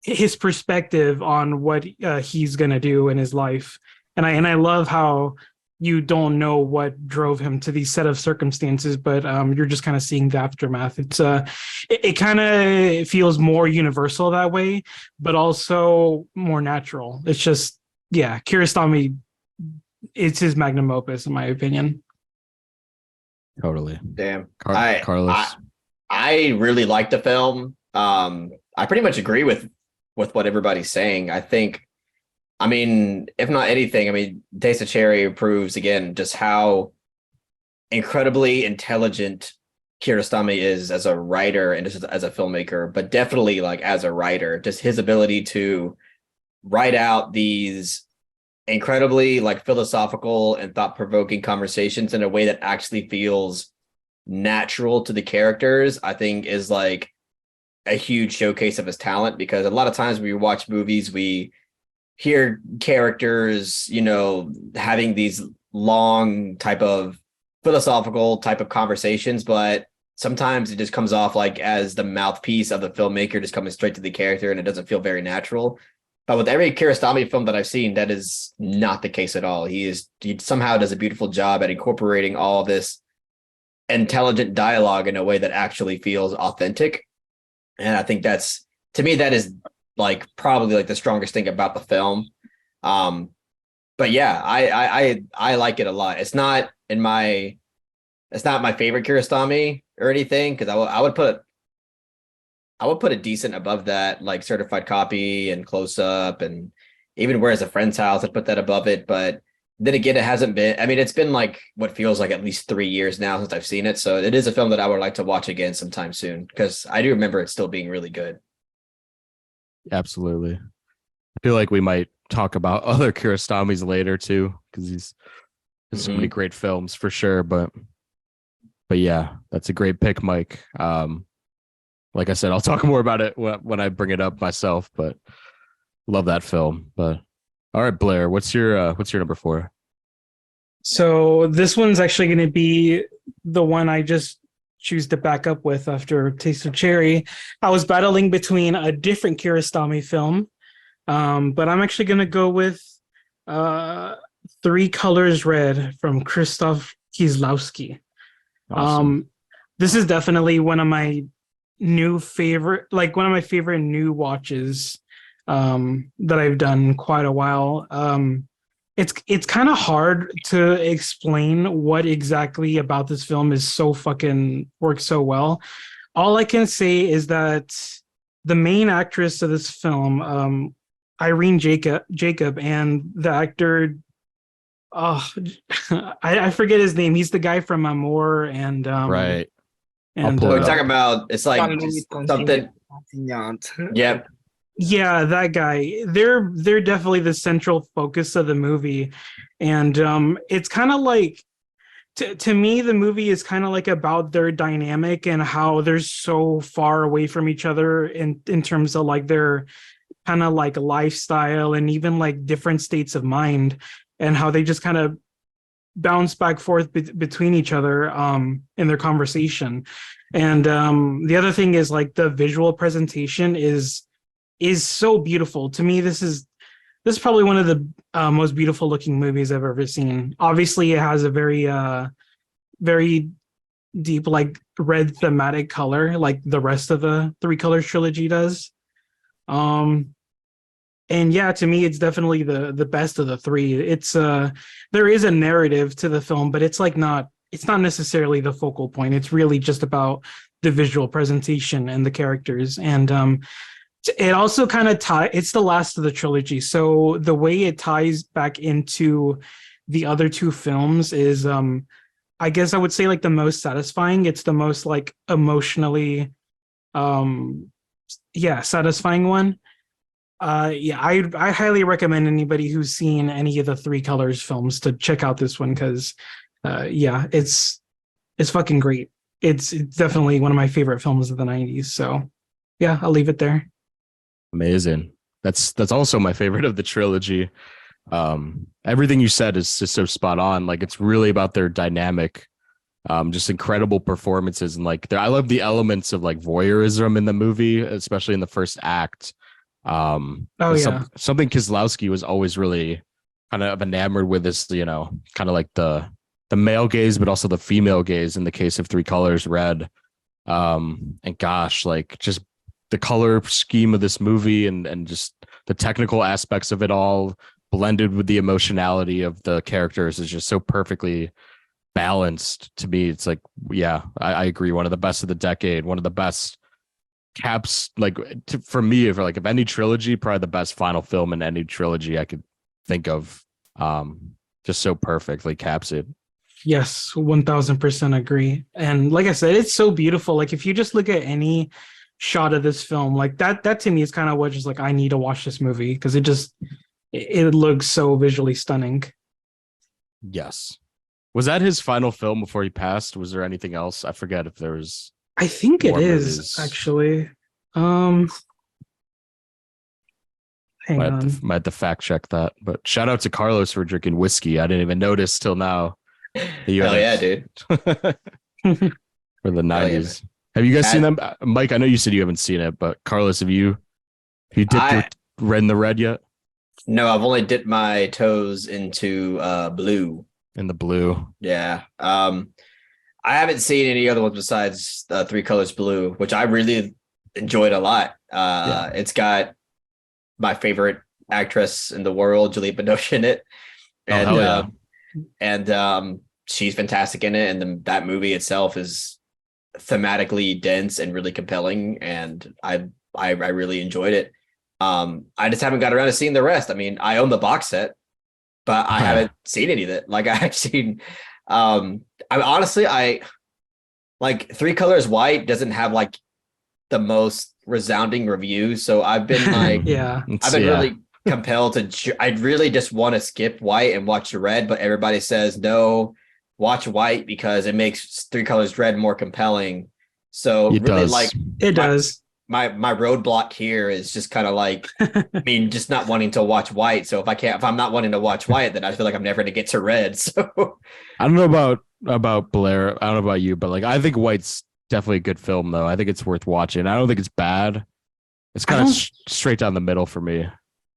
his perspective on what he's gonna do in his life. And I love how you don't know what drove him to these set of circumstances, but you're just kind of seeing the aftermath. It's it kind of feels more universal that way, but also more natural. It's just, yeah, Kiarostami, it's his magnum opus in my opinion. Totally. Damn. Carlos. I really like the film. I pretty much agree with what everybody's saying. I think, I mean, if not anything, I mean, Taste of Cherry proves again just how incredibly intelligent Kiarostami is as a writer and just as a filmmaker, but definitely like as a writer, just his ability to write out these incredibly like philosophical and thought-provoking conversations in a way that actually feels natural to the characters, I think is like a huge showcase of his talent. Because a lot of times when we watch movies, we hear characters, having these long type of philosophical type of conversations, but sometimes it just comes off like as the mouthpiece of the filmmaker, just coming straight to the character, and it doesn't feel very natural. But with every Kiarostami film that I've seen, that is not the case at all. He somehow does a beautiful job at incorporating all this intelligent dialogue in a way that actually feels authentic. And I think that's, to me, that is like probably like the strongest thing about the film. But yeah, I like it a lot. It's not my favorite Kiarostami or anything, because I would put a decent above that, like Certified Copy and Close Up, and even Where's a Friend's House. I'd put that above it. But then again, it hasn't been. I mean, it's been like what feels like at least 3 years now since I've seen it. So it is a film that I would like to watch again sometime soon, because I do remember it still being really good. Absolutely. I feel like we might talk about other Kiarostamis later too, because he's so many great films for sure. But yeah, that's a great pick, Mike. Like I said, I'll talk more about it when I bring it up myself, but love that film. But all right, Blair, what's your number 4? So this one's actually going to be the one I just choose to back up with after Taste of Cherry. I was battling between a different Kiarostami film, but I'm actually going to go with Three Colors Red from Krzysztof Kieslowski. Awesome. This is definitely one of my favorite new watches that I've done in quite a while. It's kind of hard to explain what exactly about this film is so fucking works so well. All I can say is that the main actress of this film, Irene Jacob, and the actor, I forget his name. He's the guy from Amour and right. And We're talking about, it's like something. Yep. Yeah, that guy. They're definitely the central focus of the movie, and it's kind of like, to me, the movie is kind of like about their dynamic and how they're so far away from each other in terms of like their kind of like lifestyle and even like different states of mind, and how they just kind of bounce back forth between each other in their conversation. And the other thing is like the visual presentation is so beautiful. To me, this is probably one of the most beautiful looking movies I've ever seen. Obviously, it has a very deep like red thematic color, like the rest of the Three Colors trilogy does. And yeah, to me, it's definitely the best of the three. It's there is a narrative to the film, but it's not necessarily the focal point. It's really just about the visual presentation and the characters. And it also kind of it's the last of the trilogy. So the way it ties back into the other two films is I guess I would say like the most satisfying. It's the most like emotionally satisfying one. I highly recommend anybody who's seen any of the Three Colors films to check out this one, because it's fucking great. It's definitely one of my favorite films of the 90s. So yeah, I'll leave it there. Amazing. That's also my favorite of the trilogy. Everything you said is just so spot on. Like, it's really about their dynamic, just incredible performances. And like, I love the elements of like voyeurism in the movie, especially in the first act. Something Kieslowski was always really kind of enamored with, this, kind of like the male gaze, but also the female gaze in the case of Three Colors Red. And gosh, like, just the color scheme of this movie and just the technical aspects of it all blended with the emotionality of the characters is just so perfectly balanced. To me, it's like, yeah, I agree. One of the best of the decade, one of the best caps, like, for me, for like, if any trilogy, probably the best final film in any trilogy I could think of. Just so perfectly caps it. Yes, 1000% agree. And like I said, it's so beautiful. Like, if you just look at any shot of this film, like that to me is kind of what just like, I need to watch this movie, because it looks so visually stunning. Yes. Was that his final film before he passed? Was there anything else? I forget if there was. I think it is movies. Actually. Hang on. Might have to fact check that. But shout out to Carlos for drinking whiskey. I didn't even notice till now. The Hell yeah, others dude. for the Hell yeah, 90s. Have you guys seen man. them? Mike, I know you said you haven't seen it, but Carlos, have you dipped your I red in the red yet? no, I've only dipped my toes into blue. In the blue. Yeah. I haven't seen any other ones besides Three Colors Blue, which I really enjoyed a lot. Yeah. It's got my favorite actress in the world, Juliette Binoche, in it, Oh, and hell yeah. she's fantastic in it. And that movie itself is thematically dense and really compelling, and I really enjoyed it. I just haven't got around to seeing the rest. I mean, I own the box set, but I haven't seen any of it. Like I've seen, I like Three Colors White doesn't have like the most resounding reviews, so I've been like, Yeah. I've been really compelled to. I really just want to skip White and watch Red, but everybody says no, watch White because it makes Three Colors Red more compelling. So It really, does. like It does. my roadblock here is just kind of like, I mean, just not wanting to watch White. So if I'm not wanting to watch White, then I feel like I'm never going to get to Red. So I don't know about Blair. I don't know about you, but like I think White's definitely a good film though. I think it's worth watching. I don't think it's bad. It's kind of straight down the middle for me.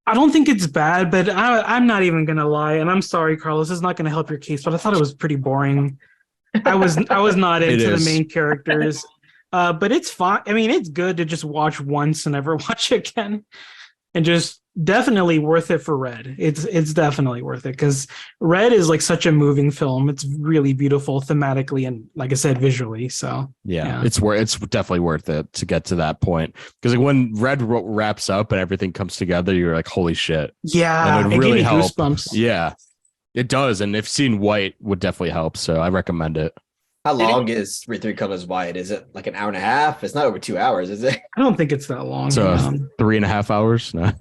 I don't think it's bad, but I'm not even gonna lie, and I'm sorry, Carlos. It's not gonna help your case, but I thought it was pretty boring. I was not into the main characters, but it's fine. I mean, it's good to just watch once and never watch again, and just definitely worth it for Red. It's definitely worth it because Red is like such a moving film. It's really beautiful thematically and, like I said, visually. So yeah. It's definitely worth it to get to that point because like when Red wraps up and everything comes together, you're like, holy shit. Yeah, and it really gave me help. goosebumps. Yeah, it does. And if seeing White would definitely help, so I recommend it. how long is Three Colors White? Is it like an hour and a half? It's not over 2 hours, is it? I don't think it's that long. So 3.5 hours. No.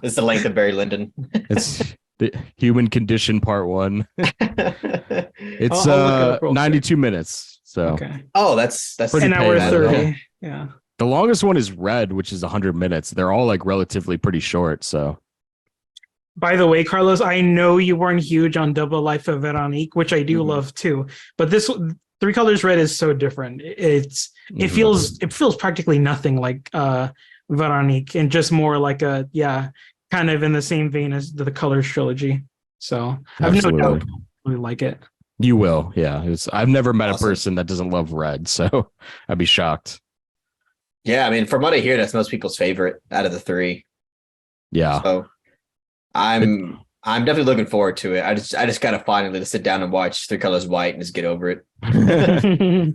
It's the length of Barry Lyndon. It's the Human Condition Part 1. It's I'll look it up real 92 minutes. So okay, Oh, that's Pretty an hour bad, 30. Yeah. the longest one is Red, which is 100 minutes. They're all like relatively pretty short. So By the way, Carlos, I know you weren't huge on Double Life of Veronique, which I do Mhm. love too. But this Three Colors Red is so different. It feels practically nothing like Veronique, and just more like kind of in the same vein as the Colors trilogy. So I've no Absolutely. doubt you really like it. You will. Yeah. I've never met Awesome. a person that doesn't love Red. So I'd be shocked. Yeah, I mean, from what I hear, that's most people's favorite out of the three. Yeah. So I'm definitely looking forward to it. I just gotta finally sit down and watch Three Colors White and just get over it.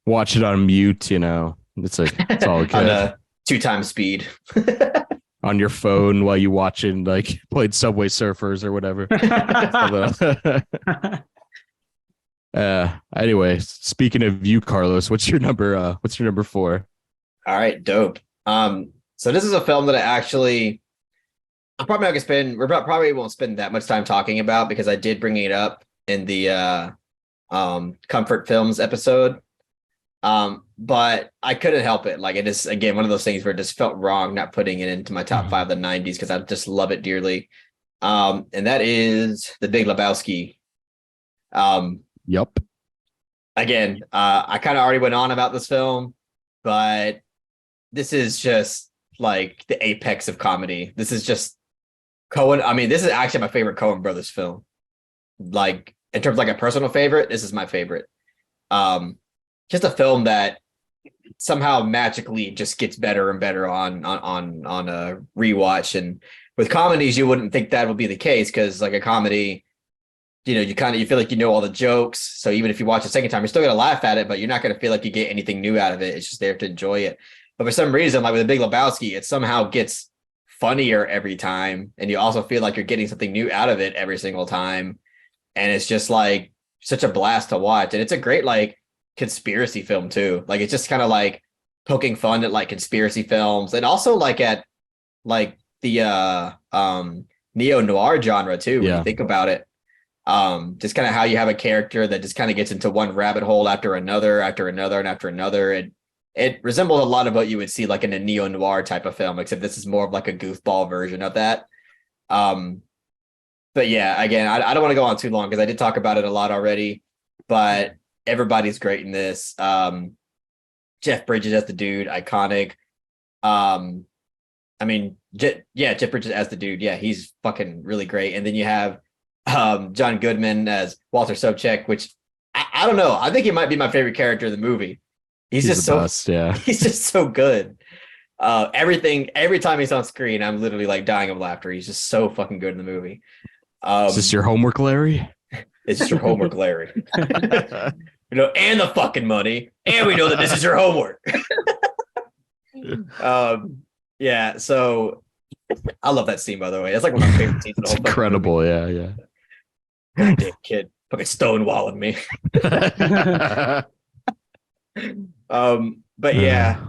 Watch it on mute, It's all On good. a 2x speed. On your phone while you watching like played Subway Surfers or whatever. Anyway, speaking of you, Carlos, what's your number 4? All right, dope. So this is a film that I'm probably not gonna spend. Probably won't spend that much time talking about because I did bring it up in the comfort films episode. But I couldn't help it. Like it is again one of those things where it just felt wrong not putting it into my top 5 of the 90s because I just love it dearly. And that is The Big Lebowski. Yep. Again, I kind of already went on about this film, but this is just like the apex of comedy. This is just Coen. I mean, this is actually my favorite Coen Brothers film. Like in terms of like a personal favorite, this is my favorite. Just a film that somehow magically just gets better and better on a rewatch. And with comedies, you wouldn't think that would be the case because like a comedy, you feel like you know all the jokes. So even if you watch a second time, you're still gonna laugh at it, but you're not gonna feel like you get anything new out of it. It's just there to enjoy it. But for some reason, like with The Big Lebowski, it somehow gets funnier every time, and you also feel like you're getting something new out of it every single time. And it's just like such a blast to watch. And it's a great like conspiracy film too. Like it's just kind of like poking fun at like conspiracy films and also like at like the neo-noir genre too, when you think about it. Just kind of how you have a character that just kind of gets into one rabbit hole after another, and after another. And it resembles a lot of what you would see like in a neo-noir type of film, except this is more of like a goofball version of that. But yeah, again, I don't want to go on too long because I did talk about it a lot already. But everybody's great in this. Jeff Bridges as the dude, iconic. I mean, Jeff Bridges as the dude. Yeah, he's fucking really great. And then you have John Goodman as Walter Sobchak, which I don't know. I think he might be my favorite character in the movie. He's just so best, yeah. He's just so good. Every time he's on screen, I'm literally like dying of laughter. He's just so fucking good in the movie. Is this your homework, Larry? It's just your homework, Larry. And the fucking money, and we know that this is your homework. Yeah. So I love that scene, by the way. It's like one of my favorite scenes. It's incredible. Yeah. Goddamn kid, fucking stonewalling me. But yeah,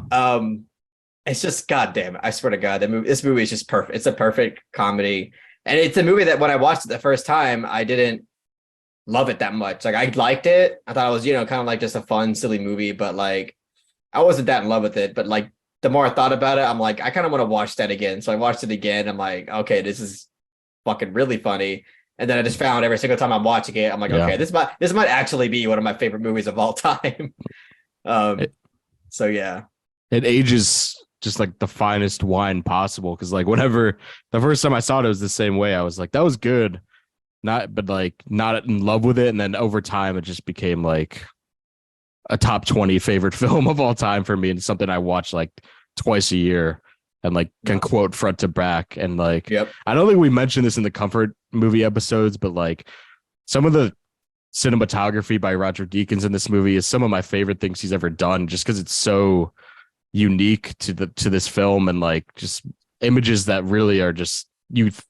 it's just goddamn. I swear to God, this movie is just perfect. It's a perfect comedy, and it's a movie that when I watched it the first time, I didn't love it that much. Like I liked it. I thought it was, kind of like just a fun, silly movie, but like I wasn't that in love with it. But like the more I thought about it, I'm like, I kind of want to watch that again. So I watched it again. I'm like, okay, this is fucking really funny. And then I just found every single time I'm watching it, I'm like, okay, this might actually be one of my favorite movies of all time. So yeah, it ages just like the finest wine possible. Because like whenever the first time I saw it was the same way. I was like, that was good, not in love with it. And then over time, it just became like a top 20 favorite film of all time for me, and something I watch like twice a year and like can quote front to back. And like, I don't think we mentioned this in the comfort movie episodes, but like some of the cinematography by Roger Deakins in this movie is some of my favorite things he's ever done, just because it's so unique to this film, and like just images that really are just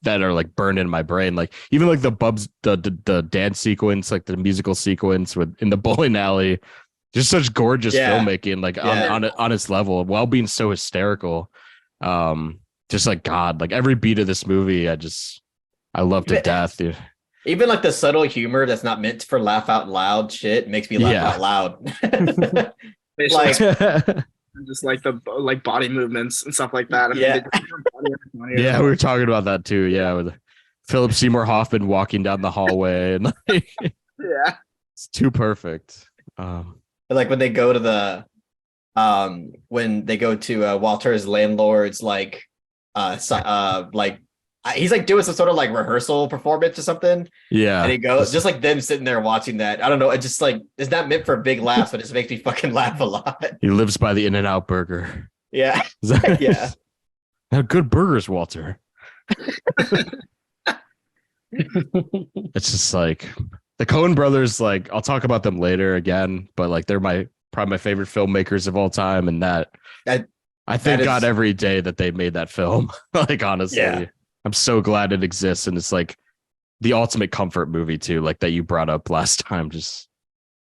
that are like burned in my brain. Like even like the dance sequence, like the musical sequence in the bowling alley, just such gorgeous filmmaking, like on its level, while being so hysterical. Just like God, like every beat of this movie, I love to death, dude. Even like the subtle humor that's not meant for laugh out loud shit makes me laugh out loud. Like just like the body movements and stuff like that. Yeah, we were talking about that too. Yeah, with Philip Seymour Hoffman walking down the hallway, and like, it's too perfect. Like when they go to Walter's landlord's he's like doing some sort of like rehearsal performance or something. Yeah. And he goes, just like them sitting there watching that. I don't know. It just like, it's not meant for big laughs, but it just makes me fucking laugh a lot. He lives by the In-N-Out burger. Yeah. Yeah. Now, good burgers, Walter. It's just like the Coen brothers, like I'll talk about them later again, but like they're probably my favorite filmmakers of all time. And I thank God every day that they made that film. Like, honestly, I'm so glad it exists. And it's like the ultimate comfort movie too, like that you brought up last time. Just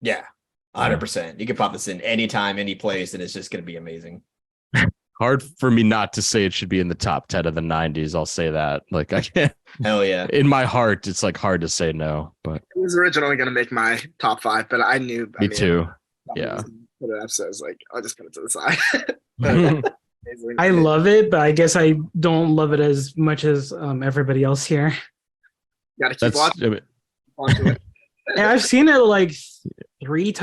100%. You can pop this in anytime, any place, and it's just going to be amazing. Hard for me not to say it should be in the top 10 of the 90s. I'll say that. Like I can't. Hell yeah. In my heart, it's like hard to say no, but it was originally going to make my top 5, but I knew. Me too. Yeah. Put it up, so I was like, I'll just put it to the side. I love it, but I guess I don't love it as much as everybody else here. Gotta keep watching it. Yeah, I've seen it like 3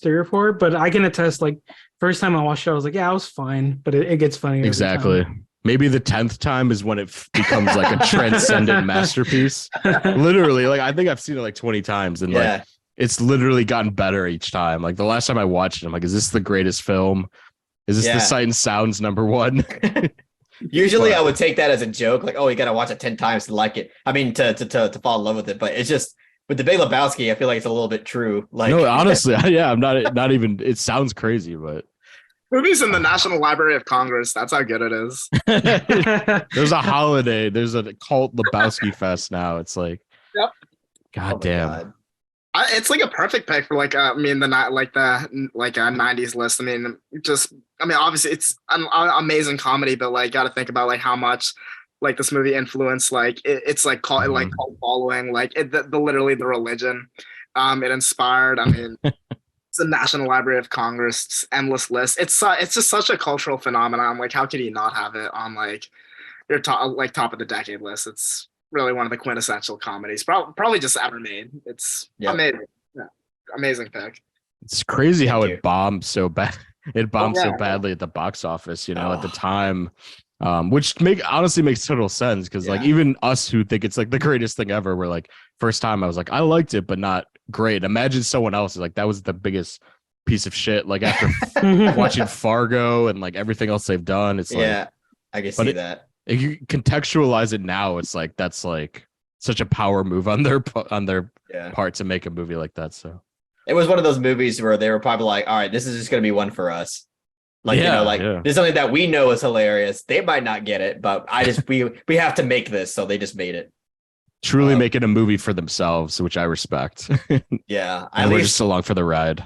or 4, but I can attest, like first time I watched it, I was like, yeah, I was fine, but it gets funny. Exactly. Maybe the 10th time is when it becomes like a transcendent masterpiece. Literally, like I think I've seen it like 20 times, and like it's literally gotten better each time. Like the last time I watched it, I'm like, is this the greatest film? Is this the Sight and Sound's number one? Usually I would take that as a joke, like, oh, you got to watch it 10 times to like it. I mean, to fall in love with it. But it's just with the Big Lebowski, I feel like it's a little bit true. Like, no, honestly, I'm not even. It sounds crazy, but movies in the National Library of Congress. That's how good it is. There's a holiday. There's a cult Lebowski fest now. It's like, God damn. God. It's like a perfect pick for like the 90s list. Obviously it's an amazing comedy, but like got to think about like how much like this movie influenced it's like cult following, like literally the religion it inspired. I mean, it's the National Library of Congress, endless list. It's just such a cultural phenomenon. Like how could you not have it on like your top of the decade list? It's really one of the quintessential comedies, probably just ever made. It's amazing. Yeah. Amazing pick. It's crazy how you. it bombed so bad. It bombed yeah. so badly at the box office, at the time. Which honestly makes total sense because like even us who think it's like the greatest thing ever, we're like, first time I was like, I liked it, but not great. Imagine someone else is like, that was the biggest piece of shit. Like after watching Fargo and like everything else they've done, it's like, I can see that. If you contextualize it now, it's like that's like such a power move on their part to make a movie like that. So it was one of those movies where they were probably like, all right, this is just gonna be one for us. Like, there's something that we know is hilarious. They might not get it, but we have to make this. So they just made it. Truly making a movie for themselves, which I respect. Yeah. We're just along for the ride.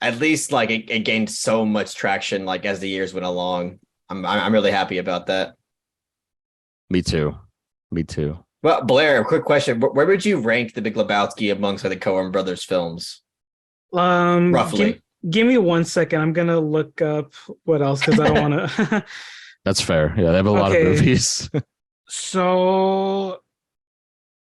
At least like it gained so much traction, like as the years went along. I'm really happy about that. Me too. Well, Blair, a quick question. Where would you rank The Big Lebowski amongst the Coen brothers films? Roughly. Give me 1 second. I'm gonna look up what else because I don't want to. That's fair. Yeah, they have a lot of movies. So,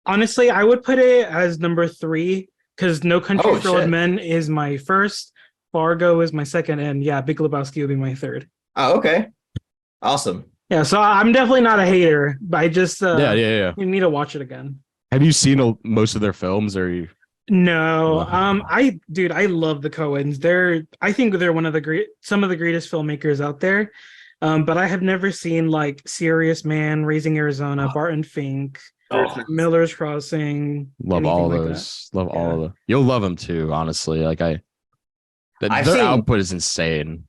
honestly, I would put it as number 3 because No Country for Old Men is my first, Fargo is my second, and Big Lebowski will be my third. Oh, okay, awesome. Yeah, so I'm definitely not a hater, but I just You need to watch it again. Have you seen most of their films, or are you? No, I love the Coens. I think they're some of the greatest filmmakers out there. But I have never seen like Serious Man, Raising Arizona, Barton Fink, Miller's Crossing. Love all those. Love all of them. You'll love them too, honestly. Like their output is insane.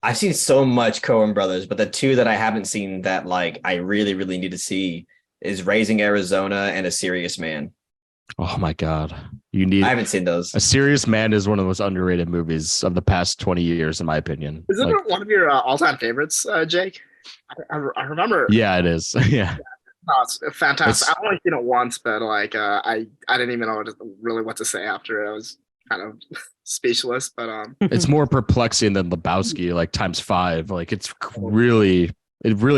I've seen so much Coen brothers, but the two that I haven't seen that like I really, really need to see is Raising Arizona and A Serious Man. Oh my God. I haven't seen those. A Serious Man is one of the most underrated movies of the past 20 years, in my opinion. Is it one of your all-time favorites, Jake? I remember. Yeah, it is. Yeah. No, it's fantastic. I've only seen it once, but like I didn't even know what to say after it. I was kind of speechless, but it's more perplexing than Lebowski, like times 5. Like it really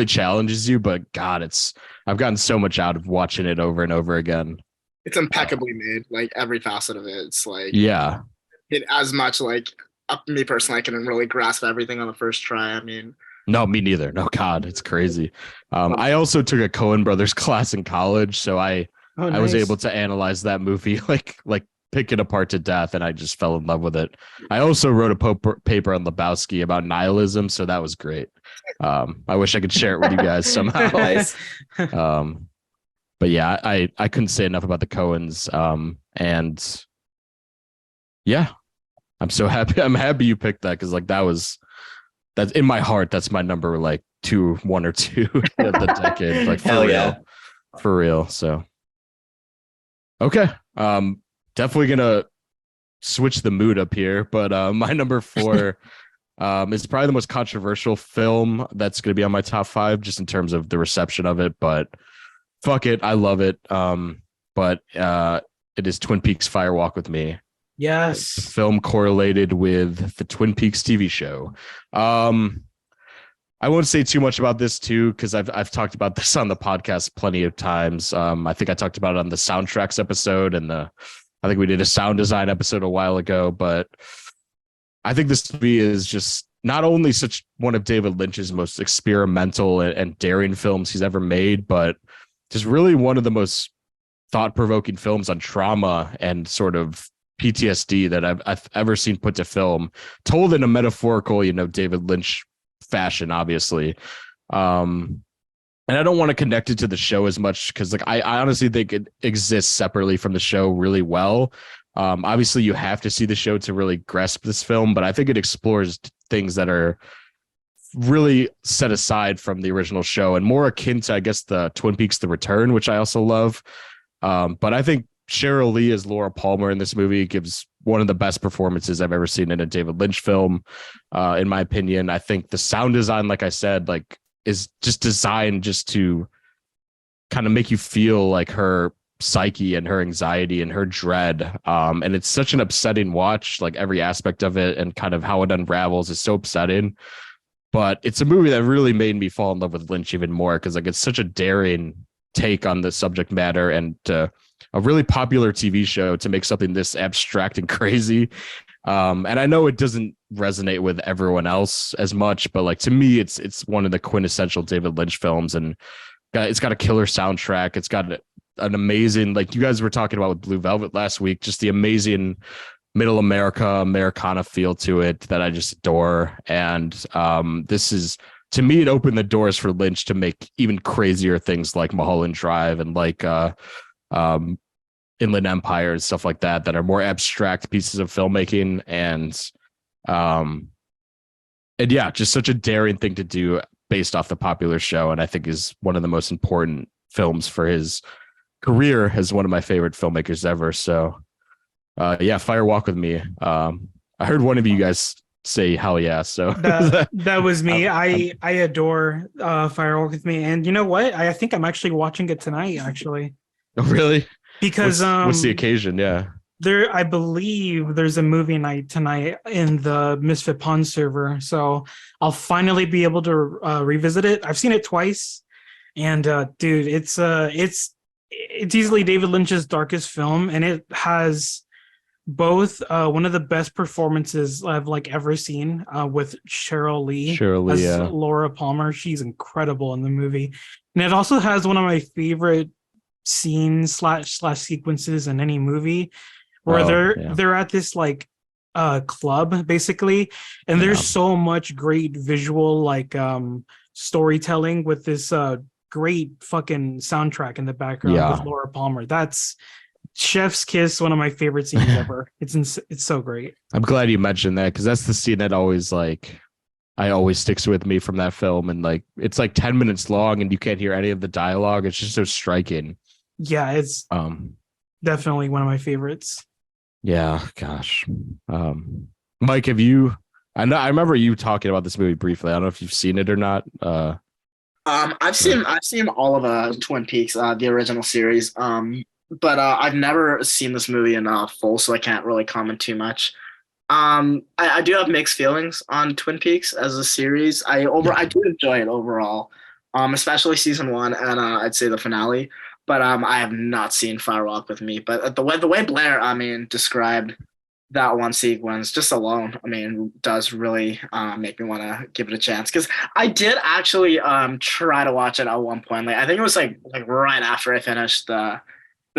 challenges you, but God, I've gotten so much out of watching it over and over again. It's impeccably made, like every facet of it. It's like it as much like me personally, I couldn't really grasp everything on the first try. I mean, no, me neither. No, God, it's crazy. I also took a Coen Brothers class in college, so I was able to analyze that movie, like pick it apart to death, and I just fell in love with it. I also wrote a paper on Lebowski about nihilism, so that was great. I wish I could share it with you guys somehow. But yeah, I couldn't say enough about the Coens. And yeah, I'm so happy. I'm happy you picked that because like that's in my heart. That's my number like 1 or 2 of the decade. Like for real. So okay, definitely gonna switch the mood up here. But my number 4 is probably the most controversial film that's gonna be on my top 5 just in terms of the reception of it. But fuck it, I love it. But it is Twin Peaks Fire Walk with Me. Yes. Film correlated with the Twin Peaks TV show. I won't say too much about this too, because I've talked about this on the podcast plenty of times. I think I talked about it on the soundtracks episode, and I think we did a sound design episode a while ago. But I think this movie is just not only such one of David Lynch's most experimental and daring films he's ever made, but just really one of the most thought-provoking films on trauma and sort of PTSD that I've ever seen put to film, told in a metaphorical, David Lynch fashion, obviously. And I don't want to connect it to the show as much because like I honestly think it exists separately from the show really well. Obviously you have to see the show to really grasp this film, but I think it explores things that are really set aside from the original show and more akin to, I guess, the Twin Peaks The Return, which I also love. But I think Cheryl Lee as Laura Palmer in this movie gives one of the best performances I've ever seen in a David Lynch film. In my opinion, I think the sound design, like I said, like is just designed just to kind of make you feel like her psyche and her anxiety and her dread. And it's such an upsetting watch, like every aspect of it and kind of how it unravels is so upsetting. But it's a movie that really made me fall in love with Lynch even more because like it's such a daring take on the subject matter, and a really popular TV show to make something this abstract and crazy. And I know it doesn't resonate with everyone else as much, but like to me, it's one of the quintessential David Lynch films, and it's got a killer soundtrack. It's got an amazing, like you guys were talking about with Blue Velvet last week, just the amazing middle Americana feel to it that I just adore. And this is, to me, it opened the doors for Lynch to make even crazier things like Mulholland Drive and like Inland Empire and stuff like that are more abstract pieces of filmmaking. And yeah, just such a daring thing to do based off the popular show, and I think is one of the most important films for his career as one of my favorite filmmakers ever. So yeah, Fire Walk with Me. I heard one of you guys say hell yeah, so that was me. I adore Fire Walk with Me, and you know what, I think I'm actually watching it tonight, actually. Oh really? Because what's the occasion? Yeah, I believe there's a movie night tonight in the Misfit Pond server, so I'll finally be able to revisit it. I've seen it twice, and dude, it's easily David Lynch's darkest film, and it has both one of the best performances I've like ever seen with Cheryl Lee as Laura Palmer. She's incredible in the movie, and it also has one of my favorite scenes slash sequences in any movie, where they're at this like club basically, and there's so much great visual like storytelling with this great fucking soundtrack in the background with Laura Palmer. That's chef's kiss, one of my favorite scenes ever. It's so great. I'm glad you mentioned that, because that's the scene that always sticks with me from that film. And like it's like 10 minutes long and you can't hear any of the dialogue. It's just so striking. Yeah, it's definitely one of my favorites. Yeah, gosh. Mike, have you? I remember you talking about this movie briefly. I don't know if you've seen it or not. I've seen all of Twin Peaks, the original series. But I've never seen this movie in full, so I can't really comment too much. I do have mixed feelings on Twin Peaks as a series. I do enjoy it overall, especially season 1 and I'd say the finale. But I have not seen Fire Walk with Me. But the way Blair, described that one sequence just alone, does really make me want to give it a chance. Because I did actually try to watch it at one point. Like I think it was like right after I finished the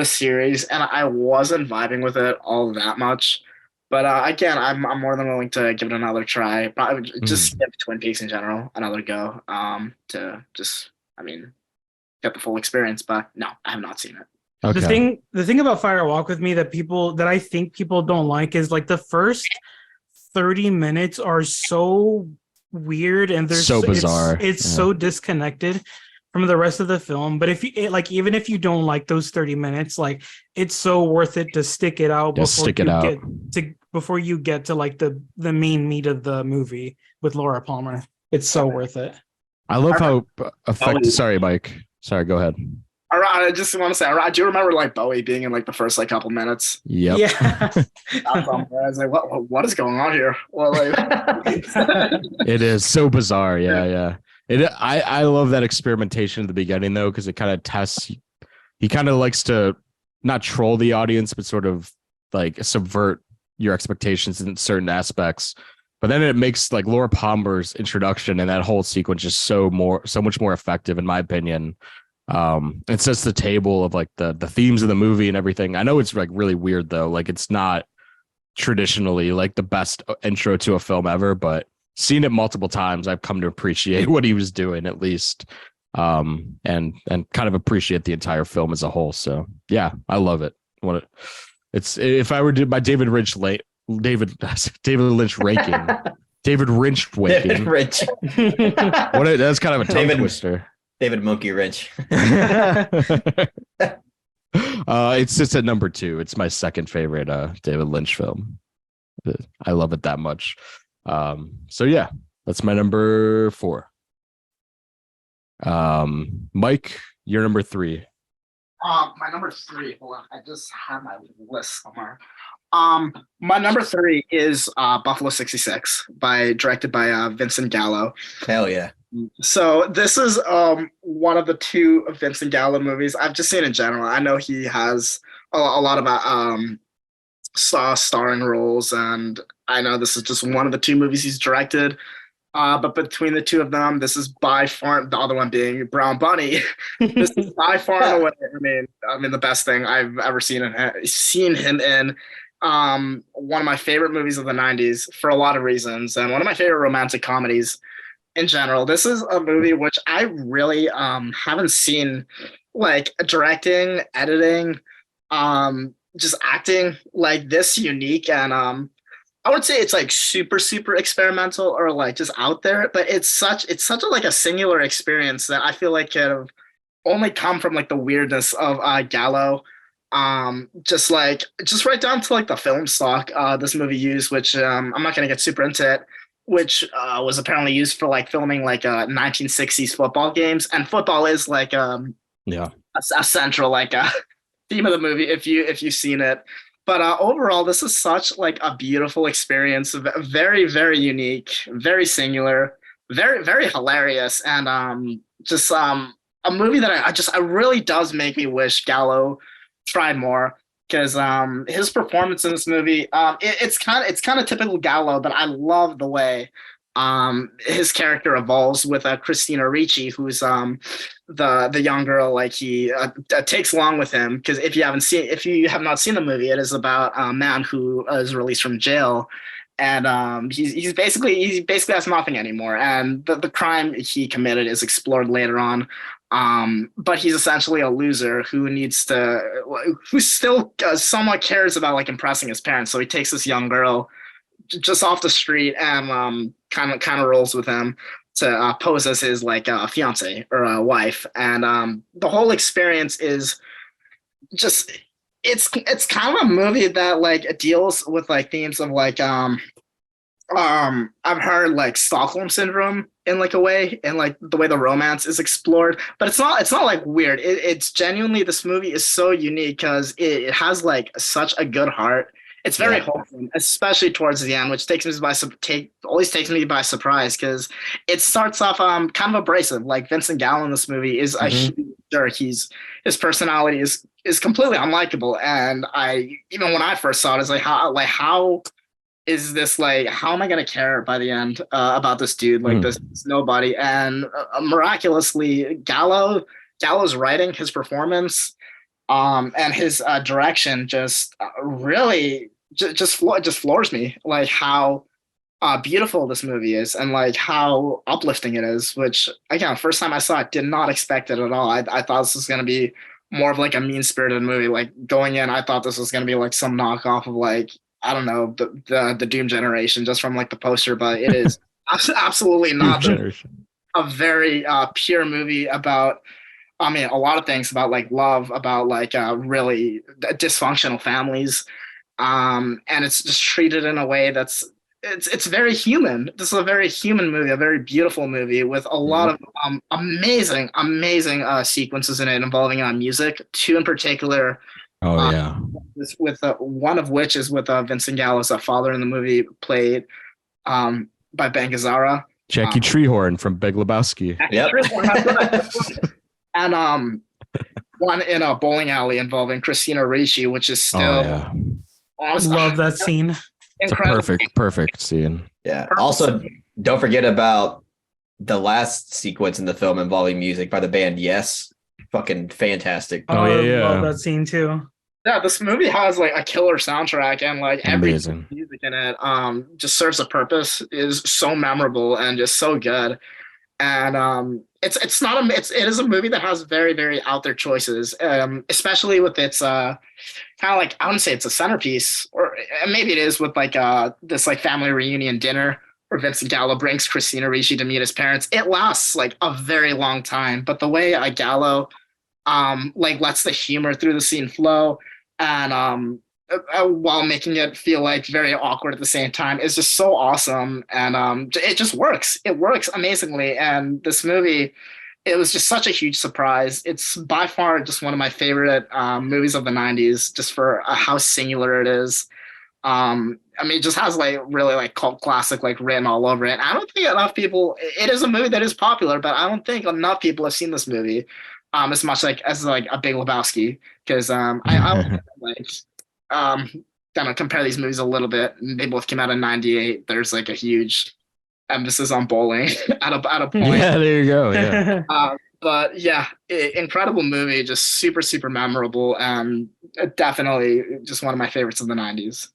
series, and I wasn't vibing with it all that much. But again, I'm more than willing to give it another try. Probably just give Twin Peaks in general another go to just get the full experience. But no, I have not seen it. Okay. The thing about Fire Walk with Me that I think people don't like is like the first 30 minutes are so weird, and they're so bizarre. It's so disconnected from the rest of the film. But if you even if you don't like those 30 minutes, like it's so worth it to stick it out before you get to like the main meat of the movie with Laura Palmer. It's so worth it. I love how effective. Sorry, Mike. Sorry, go ahead. I just want to say, do you remember like Bowie being in like the first like couple minutes? Yep. Yeah. I was like, what is going on here? Well, like, it is so bizarre. Yeah. I love that experimentation at the beginning though, because it kind of tests. He kind of likes to not troll the audience, but sort of like subvert your expectations in certain aspects. But then it makes like Laura Palmer's introduction and that whole sequence just so much more effective, in my opinion. It sets the table of like the themes of the movie and everything. I know it's like really weird though. Like it's not traditionally like the best intro to a film ever, but seeing it multiple times, I've come to appreciate what he was doing at least. And kind of appreciate the entire film as a whole. So yeah, I love it. It's if I were to my David Lynch ranking. David Lynch waking. David Lynch. That's kind of a tongue twister. David Monkey Rich. It's just at number 2. It's my second favorite David Lynch film. I love it that much. So yeah, that's my number 4. Mike, you're number 3. My number 3. Hold on, I just have my list somewhere. My number 3 is Buffalo 66 directed by Vincent Gallo. Hell yeah. So this is one of the two Vincent Gallo movies I've just seen in general. I know he has a lot of starring roles, and I know this is just one of the two movies he's directed. But between the two of them, this is by far, the other one being Brown Bunny. This is by far and away. I mean, the best thing I've ever seen him in. One of my favorite movies of the '90s for a lot of reasons, and one of my favorite romantic comedies in general. This is a movie which I really haven't seen, like directing, editing, just acting like this unique, and I would say it's like super experimental or like just out there, but it's such a like a singular experience that I feel like could have only come from like the weirdness of Gallo. Just right down to like the film stock this movie used, which I'm not gonna get super into it, which was apparently used for like filming like 1960s football games, and football is like Yeah. a central like theme of the movie if you've seen it. But overall, this is such like a beautiful experience, very unique, very singular, very hilarious, and just a movie that I really does make me wish Gallo tried more, because his performance in this movie, it's kind of typical Gallo, but I love the way his character evolves with Christina Ricci, who's the young girl like he takes along with him, because if you have not seen the movie, it is about a man who is released from jail, and he basically has nothing anymore, and the crime he committed is explored later on. But he's essentially a loser who still somewhat cares about like impressing his parents, so he takes this young girl just off the street and kind of rolls with him to pose as his like fiance or wife, and the whole experience is just it's kind of a movie that like deals with like themes of like I've heard like Stockholm syndrome in like a way, and like the way the romance is explored, but it's not like weird. It's genuinely, this movie is so unique because it has like such a good heart. It's very wholesome, especially towards the end, which always takes me by surprise, because it starts off kind of abrasive. Like Vincent Gallo in this movie is a huge jerk. His personality is completely unlikable, and I even when I first saw it, it's like how is this, like how am I gonna care by the end about this dude, like this nobody, and miraculously Gallo's writing, his performance, and his direction just really just floors me, like how beautiful this movie is, and like how uplifting it is, which again, first time I saw it, did not expect it at all. I thought this was going to be more of like a mean-spirited movie. Like going in, I thought this was going to be like some knockoff of like, I don't know, the Doom Generation, just from like the poster, but it is absolutely not. A very pure movie about, I mean, a lot of things about like love, about like really dysfunctional families, and it's just treated in a way that's it's very human. This is a very human movie, a very beautiful movie with a lot of amazing sequences in it involving music. Two in particular. Oh yeah. With one of which is with Vincent Gallo's father in the movie, played by Ben Gazzara. Jackie Treehorn from Big Lebowski. Yep. And one in a bowling alley involving Christina Ricci, which is still honestly, love that scene. Incredible. It's a perfect scene. Yeah. Also, don't forget about the last sequence in the film involving music by the band Yes. Fucking fantastic. Oh yeah. I love that scene too. Yeah, this movie has like a killer soundtrack, and like every Amazing. music in it just serves a purpose, is so memorable and just so good. And it is a movie that has very out there choices, especially with its kind of like, I wouldn't say it's a centerpiece, or maybe it is, with like this like family reunion dinner where Vincent Gallo brings Christina Ricci to meet his parents. It lasts like a very long time, but the way Gallo like lets the humor through the scene flow, and while making it feel like very awkward at the same time, is just so awesome. And it just works. It works amazingly. And this movie, it was just such a huge surprise. It's by far just one of my favorite movies of the '90s, just for how singular it is. I mean, it just has like really like cult classic like written all over it. I don't think enough people. It is a movie that is popular, but I don't think enough people have seen this movie. As much like as like a Big Lebowski, because I like kind of compare these movies a little bit. They both came out in '98. There's like a huge emphasis on bowling at a point. Yeah, there you go. Yeah. But yeah, incredible movie, just super, super memorable. Definitely just one of my favorites of the 90s.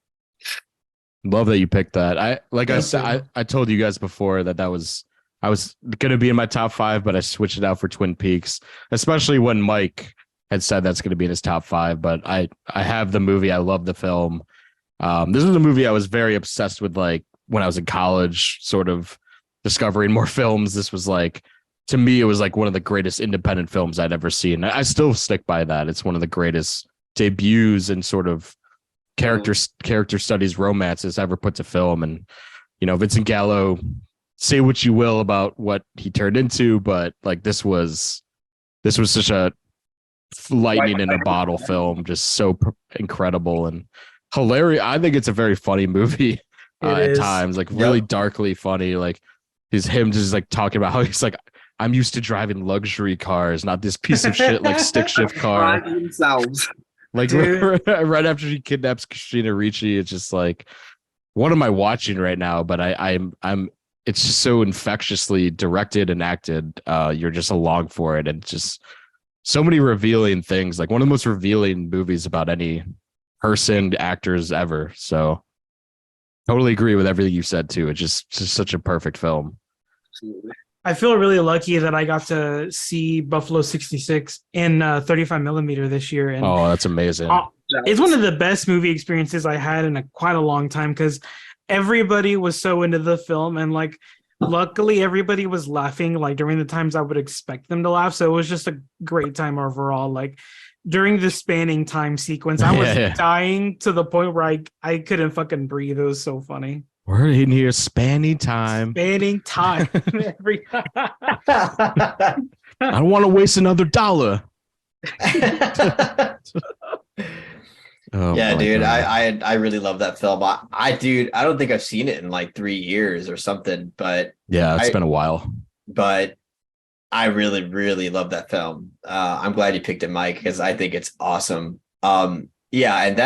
Love that you picked that. I said, I told you guys before that I was gonna be in my top 5, but I switched it out for Twin Peaks, especially when Mike had said that's gonna be in his top 5. But I have the movie. I love the film. This was a movie I was very obsessed with, like when I was in college, sort of discovering more films. This was like, to me, it was like one of the greatest independent films I'd ever seen. I still stick by that. It's one of the greatest debuts and sort of character studies romances ever put to film. And, you know, Vincent Gallo, say what you will about what he turned into, but like this was such a lightning in a bottle film, just so incredible and hilarious. I think it's a very funny movie at times, like really darkly funny. Like him just like talking about how he's like, I'm used to driving luxury cars, not this piece of shit like stick shift car. Themselves. Like right after she kidnaps Christina Ricci, it's just like, what am I watching right now? But I'm it's just so infectiously directed and acted. You're just along for it, and just so many revealing things. Like one of the most revealing movies about any person, actors ever. So totally agree with everything you said too. It's just such a perfect film. Absolutely. I feel really lucky that I got to see Buffalo 66 in 35 millimeter this year. And that's amazing. It's one of the best movie experiences I had in quite a long time, because everybody was so into the film, and like luckily everybody was laughing like during the times I would expect them to laugh. So it was just a great time overall. Like during the spanning time sequence, I was dying to the point where I couldn't fucking breathe. It was so funny. We're in here spanning time. Spanning time. I don't want to waste another $1. Yeah, dude, I really love that film. I don't think I've seen it in like 3 years or something, but yeah, it's been a while. But I really, really love that film. I'm glad you picked it, Mike, because I think it's awesome. Yeah, and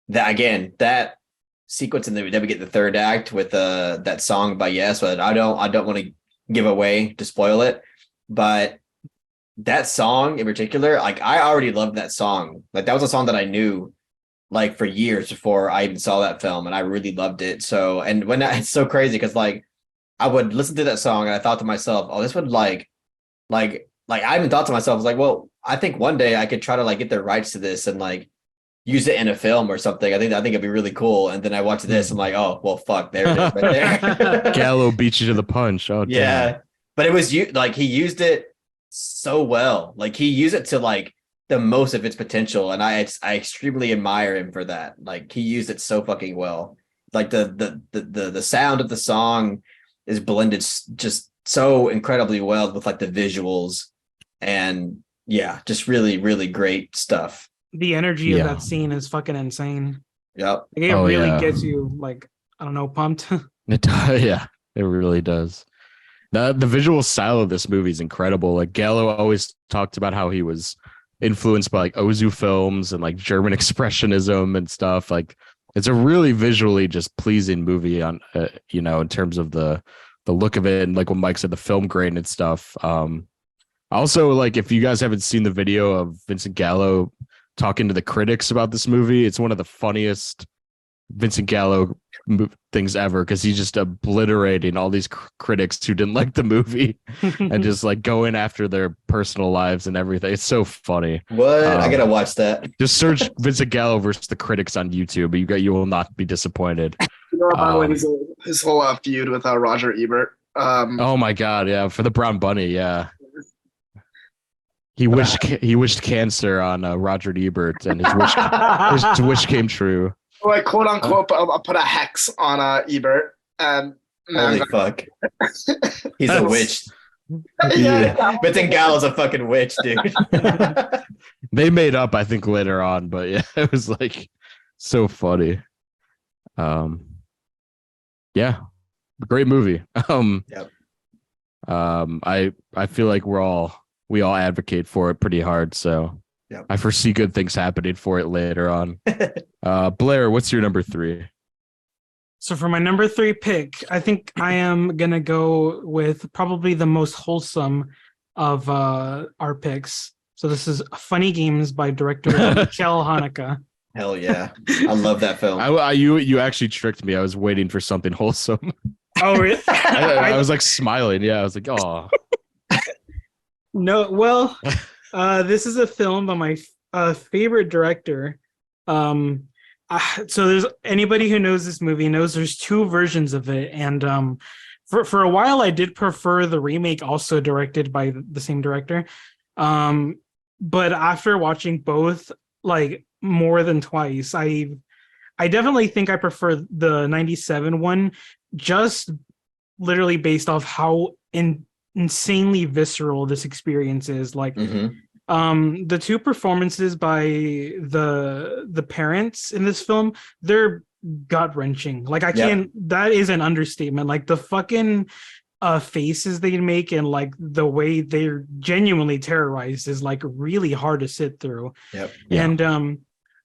that sequence, and then we get the third act with that song by Yes, but I don't want to give away to spoil it, but that song in particular, like I already loved that song. Like that was a song that I knew like for years before I even saw that film, and I really loved it. So, and it's so crazy because like I would listen to that song and I thought to myself, oh, this would like I even thought to myself, I was like, well, I think one day I could try to like get the rights to this and like use it in a film or something. I think it'd be really cool. And then I watched this, I'm like, oh well, fuck, there it is right there. Gallo beat you to the punch. Oh yeah, damn. But it was like he used it so well. Like he used it to like the most of its potential, and I extremely admire him for that. Like he used it so fucking well. Like the sound of the song is blended just so incredibly well with like the visuals, and yeah, just really, really great stuff. The energy of that scene is fucking insane. Yep. Like, it really gets you like, I don't know, pumped. Yeah, it really does. The visual style of this movie is incredible. Like Gallo always talked about how he was influenced by like Ozu films and like German expressionism and stuff. Like it's a really visually just pleasing movie on, in terms of the look of it, and like what Mike said, the film grain and stuff. Also, like if you guys haven't seen the video of Vincent Gallo talking to the critics about this movie, it's one of the funniest Vincent Gallo things ever, because he's just obliterating all these critics who didn't like the movie and just like going after their personal lives and everything. It's so funny. What? I gotta watch that. Just search Vincent Gallo versus the critics on YouTube. You will not be disappointed. By the way, his whole feud with Roger Ebert. Oh my god, yeah, for the Brown Bunny, yeah. He wished cancer on Roger Ebert, and his wish came true. Like quote unquote, put a hex on Ebert. Holy fuck, he's a witch. Yeah. Vincent Gallo's a fucking witch, dude. They made up, I think, later on, but yeah, it was like so funny. Um, yeah, great movie. Yep. I feel like we all advocate for it pretty hard, so Yep. I foresee good things happening for it later on. Blair, what's your number 3? So for my number 3 pick, I think I am gonna go with probably the most wholesome of our picks. So this is Funny Games by director Mikel Haneke. Hell yeah. I love that film. You actually tricked me. I was waiting for something wholesome. Oh, really? I was like smiling. Yeah, I was like, oh. No, well, this is a film by my favorite director. So there's anybody who knows this movie knows there's 2 versions of it, and for a while I did prefer the remake, also directed by the same director. But after watching both like more than twice, I definitely think I prefer the 97 one, just literally based off how insanely visceral this experience is. Like the 2 performances by the parents in this film, they're gut-wrenching. Like I can't, that is an understatement. Like the fucking faces they make and like the way they're genuinely terrorized is like really hard to sit through. And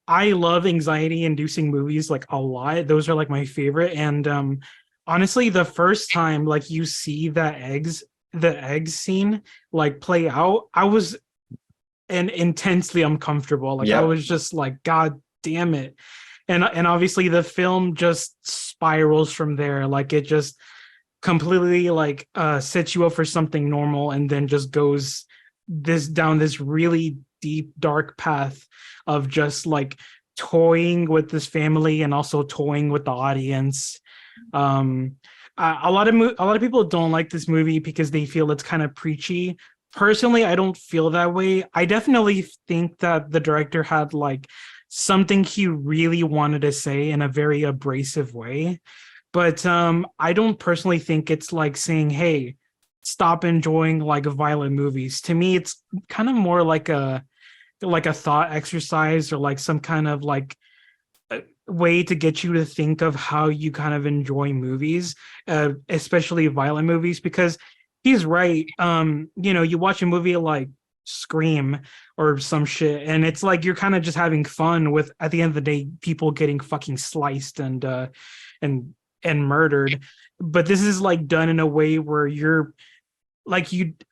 I love anxiety-inducing movies like a lot. Those are like my favorite. And honestly, the first time like you see the eggs scene like play out, I was intensely uncomfortable. Like I was just like, God damn it. And obviously the film just spirals from there. Like it just completely like sets you up for something normal and then just goes down this really deep dark path of just like toying with this family and also toying with the audience. A lot of people don't like this movie because they feel it's kind of preachy. Personally, I don't feel that way. I definitely think that the director had like something he really wanted to say in a very abrasive way. But I don't personally think it's like saying, hey, stop enjoying like violent movies. To me, it's kind of more like a thought exercise or like some kind of like way to get you to think of how you kind of enjoy movies, especially violent movies, because he's right. You watch a movie like Scream or some shit, and it's like you're kind of just having fun with, at the end of the day, people getting fucking sliced and murdered. But this is like done in a way where you're like,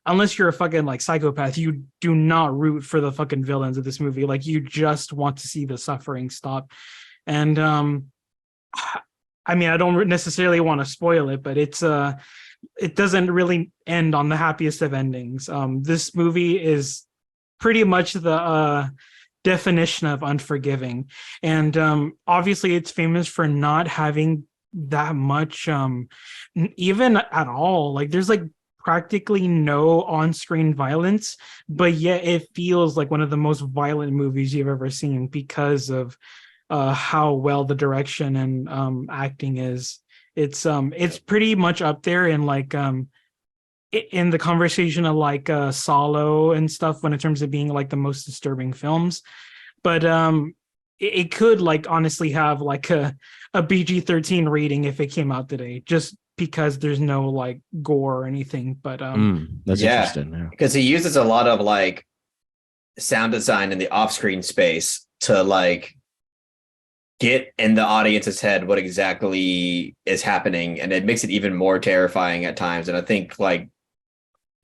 unless you're a fucking like psychopath, you do not root for the fucking villains of this movie. Like you just want to see the suffering stop. And I mean, I don't necessarily want to spoil it, but it doesn't really end on the happiest of endings. This movie is pretty much the definition of unforgiving. And obviously it's famous for not having that much even at all. Like there's like practically no on-screen violence, but yet it feels like one of the most violent movies you've ever seen because of how well the direction and acting is. It's pretty much up there in like in the conversation of like Solo and stuff, when in terms of being like the most disturbing films. But it could like honestly have like a PG-13 rating if it came out today, just because there's no like gore or anything. But that's interesting, because he uses a lot of like sound design in the off-screen space to like get in the audience's head what exactly is happening, and it makes it even more terrifying at times. And I think like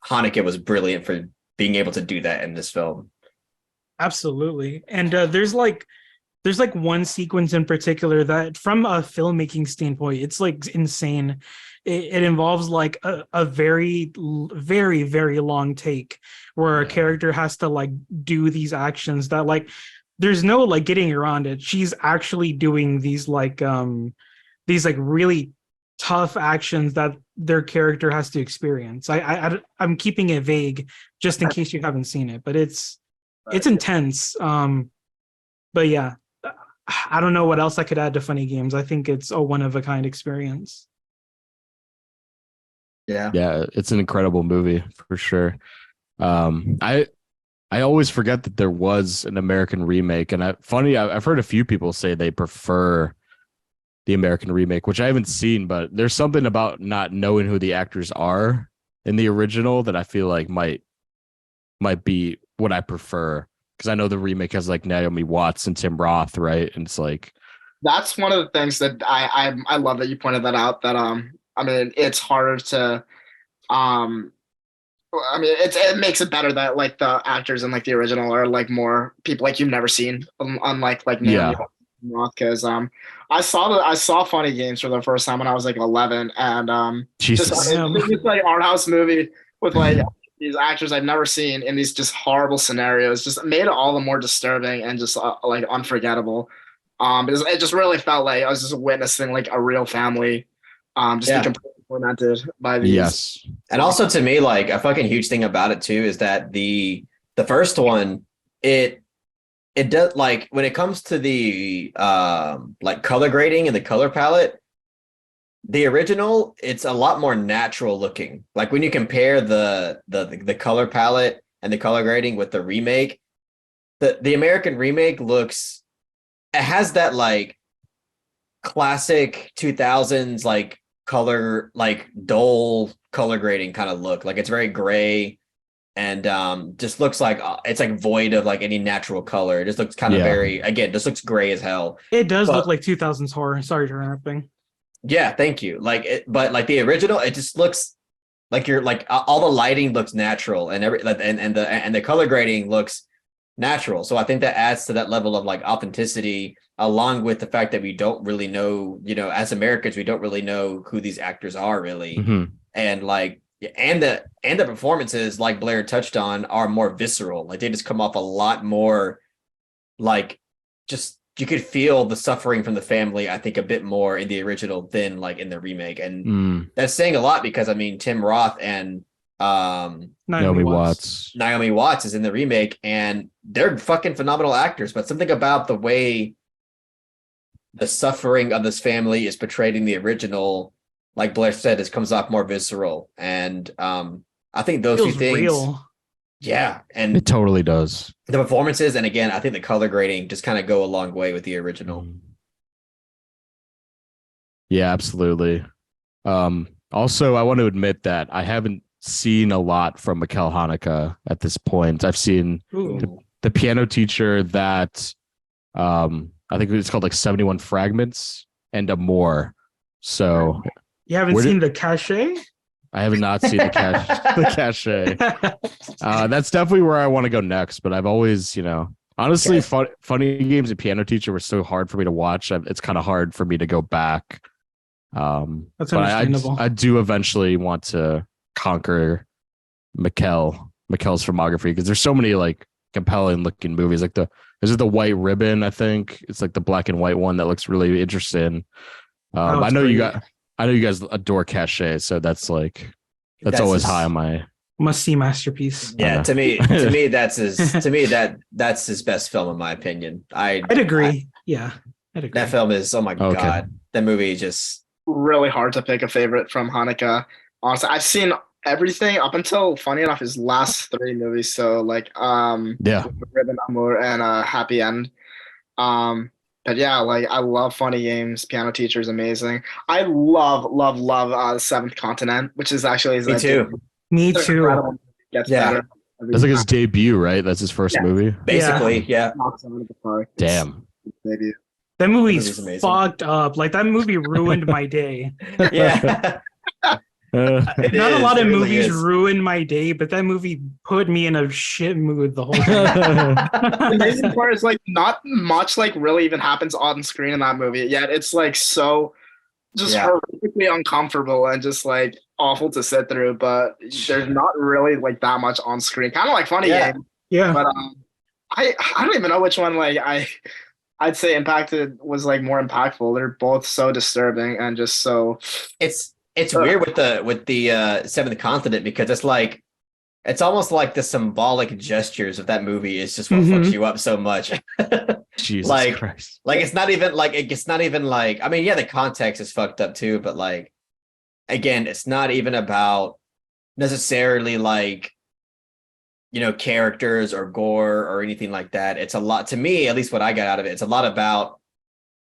Haneke was brilliant for being able to do that in this film. Absolutely. And there's like one sequence in particular that, from a filmmaking standpoint, it's like insane. It involves like a very, very, very long take where a character has to like do these actions that like there's no like getting around it. She's actually doing these like really tough actions that their character has to experience. I'm keeping it vague just in case you haven't seen it, but it's intense. But yeah, I don't know what else I could add to Funny Games. I think it's a one of a kind experience. Yeah, it's an incredible movie for sure. I always forget that there was an American remake, and I've heard a few people say they prefer the American remake, which I haven't seen, but there's something about not knowing who the actors are in the original that I feel like might be what I prefer, because I know the remake has like Naomi Watts and Tim Roth, right? And it's like That's one of the things that I love that you pointed that out. That I mean, it's harder to I mean, it makes it better that like the actors in like the original are like more people like you've never seen, unlike like Naomi yeah, Roth. Because I saw Funny Games for the first time when I was like 11, and just Jesus, it's like art house movie with like these actors I've never seen in these just horrible scenarios, just made it all the more disturbing and just like unforgettable. Because it just really felt like I was just witnessing like a real family, just be Yeah. completely tormented by these. yes, And also to me, like a fucking huge thing about it too is that the first one, it does, like when it comes to the like color grading and the color palette, the original, it's a lot more natural looking. Like when you compare the color palette and the color grading with the remake, the American remake looks, it has that like classic 2000s like color, like dull color grading kind of look. Like it's very gray and just looks like it's like void of like any natural color. It just looks kind of very, again, just looks gray as hell. It does But- look like 2000s horror. Sorry to interrupting. Yeah, thank you. Like it, but like the original, it just looks like you're like all the lighting looks natural and and the color grading looks natural. So I think that adds to that level of like authenticity, along with the fact that we don't really know, you know, as Americans, we don't really know who these actors are really. Mhm. And like and the performances, like Blair touched on, are more visceral. Like they just come off a lot more like just you could feel the suffering from the family, I think, a bit more in the original than like in the remake. And Mm. that's saying a lot because I mean Tim Roth and Naomi Watts. Naomi Watts is in the remake and they're fucking phenomenal actors, but something about the way the suffering of this family is portrayed in the original, like Blair said, it comes off more visceral. And I think those Feels two things, real. yeah, It and totally does. the performances, and again, I think the color grading just kind of go a long way with the original. Mm. Yeah, absolutely. Also, I want to admit that I haven't seen a lot from Mikkel Hanukkah at this point. I've seen Ooh. the piano teacher that I think it's called like 71 Fragments and a more. So You haven't Where did- seen the cachet? I have not seen the cachet. That's definitely where I want to go next. But I've always, you know, honestly, Okay. Funny Games and Piano Teacher were so hard for me to watch. It's kind of hard for me to go back. That's But understandable. I do eventually want to conquer Mikkel's filmography because there's so many like compelling looking movies. Like is it the White Ribbon? I think it's like the black and white one that looks really interesting. Oh, I it's know you great. guys adore Cachet, so that's always high on my. Must see masterpiece. Yeah, to me, that's his best film in my opinion. I'd agree. Yeah, I'd agree. That film is, oh my Okay. god, that movie just Really hard to pick a favorite from Hanukkah. Honestly, I've seen everything up until, funny enough, his last three movies. So like Yeah. Ribbon Amour and Happy End. But yeah, like I love Funny Games. Piano Teacher is amazing. I love The Seventh Continent, which is actually me too. Me It's too. incredible. Gets Yeah. better. every That's like his time. debut, right? That's his first Yeah. movie. Basically, yeah. Knocks it out of the park. It's Damn. his debut. That movie's movie's amazing. fucked up. Like that movie ruined my day. Yeah. It Not a is, lot it of really movies is. ruined my day, but that movie put me in a shit mood the whole time. The amazing part is like not much like really even happens on screen in that movie, yet it's like so just Yeah. horrifically uncomfortable and just like awful to sit through. But there's not really like that much on screen. Kind of like Funny Yeah. Game, Yeah. but I don't even know which one like I'd say was like more impactful. They're both so disturbing and just so It's weird with the Seventh Continent because it's almost like the symbolic gestures of that movie is just what fucks you up so much. Jesus Like- Christ. Like it's not even like I mean, yeah, the context is fucked up too, but like again, it's not even about necessarily like, you know, characters or gore or anything like that. It's a lot, to me, at least what I got out of it, it's a lot about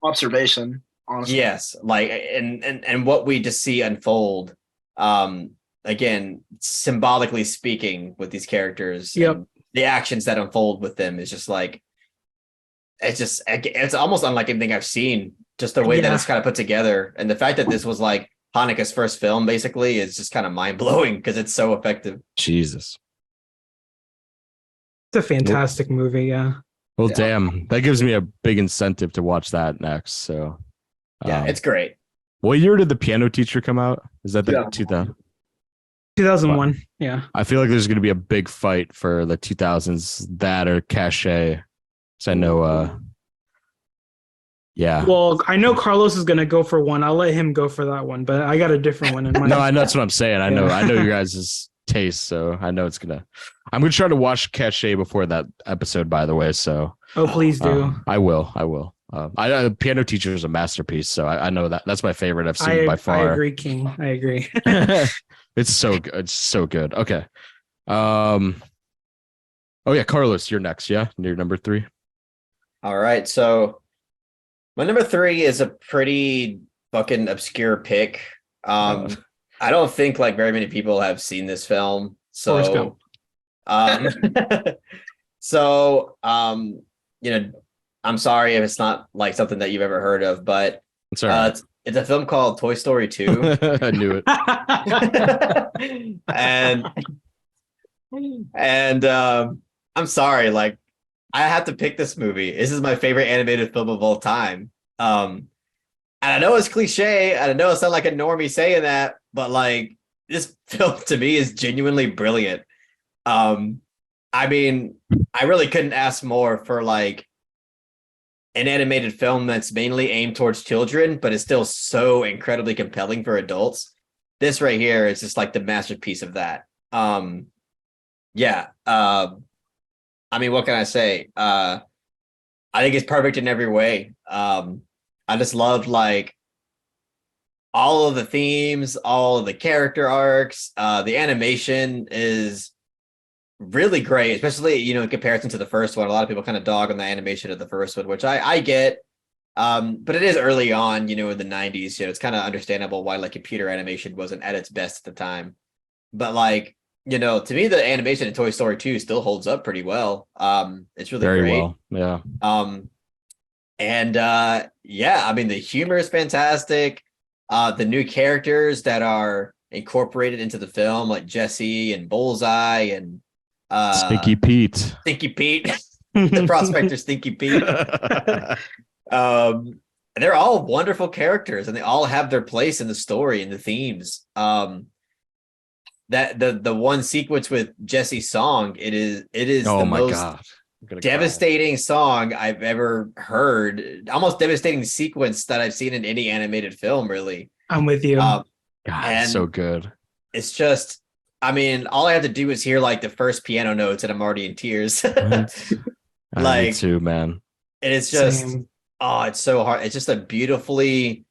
observation. honestly. Yes, like and what we just see unfold, again, symbolically speaking, with these characters, Yep. and the actions that unfold with them is just like it's almost unlike anything I've seen. Just the way that it's kind of put together, and the fact that this was like Haneke's first film, basically, is just kind of mind blowing because it's so effective. Jesus. It's a fantastic movie. Yeah. Well, Yeah. damn, that gives me a big incentive to watch that next. So, Yeah, it's great. what year did The Piano Teacher come out? Is that the Yeah. 2000? 2001. Yeah. I feel like there's going to be a big fight for the 2000s, that or Cachet. So I know, yeah. Well, I know Carlos is gonna go for one. I'll let him go for that one, but I got a different one in mind. No, I know that's what I'm saying. I know Yeah. your guys' taste, so I know I'm gonna try to watch Cachet before that episode, by the way. So Oh, please do. I will. Piano Teacher is a masterpiece, so I know that's my favorite I've seen by far. I agree, King. I agree. It's so good. It's so good. Okay. Oh yeah, Carlos, you're next. Yeah, you're number 3. All right, so my number 3 is a pretty fucking obscure pick. I don't think like very many people have seen this film. Forrest So, Gump. you know, I'm sorry if it's not like something that you've ever heard of, but It's all right. it's a film called Toy Story 2. I knew it. and I'm sorry, like I have to pick this movie. This is my favorite animated film of all time. And I know it's cliche, and I know it's not like a normie saying that, but like this film to me is genuinely brilliant. I mean, I really couldn't ask more for like an animated film that's mainly aimed towards children, but is still so incredibly compelling for adults. This right here is just like the masterpiece of that. I mean, what can I say? I think it's perfect in every way. I just love like all of the themes, all of the character arcs. The animation is really great, especially in comparison to the first one. A lot of people kind of dog on the animation of the first one, which I get. But it is early on, in the 90s. It's kind of understandable why like computer animation wasn't at its best at the time. But like, to me, the animation in Toy Story 2 still holds up pretty well. It's really Very great. well. Yeah. I mean, the humor is fantastic. The new characters that are incorporated into the film, like Jesse and Bullseye and Stinky Pete. The prospector Stinky Pete. They're all wonderful characters, and they all have their place in the story and the themes. That the one sequence with Jesse's song, it is Oh the my most God. devastating song I've ever heard. Almost devastating sequence that I've seen in any animated film, really. I'm with you. God, and so good. It's just, I mean, all I have to do is hear like the first piano notes, and I'm already in tears. Me Like, too, man. Same. it's just, it's so hard. It's just a beautifully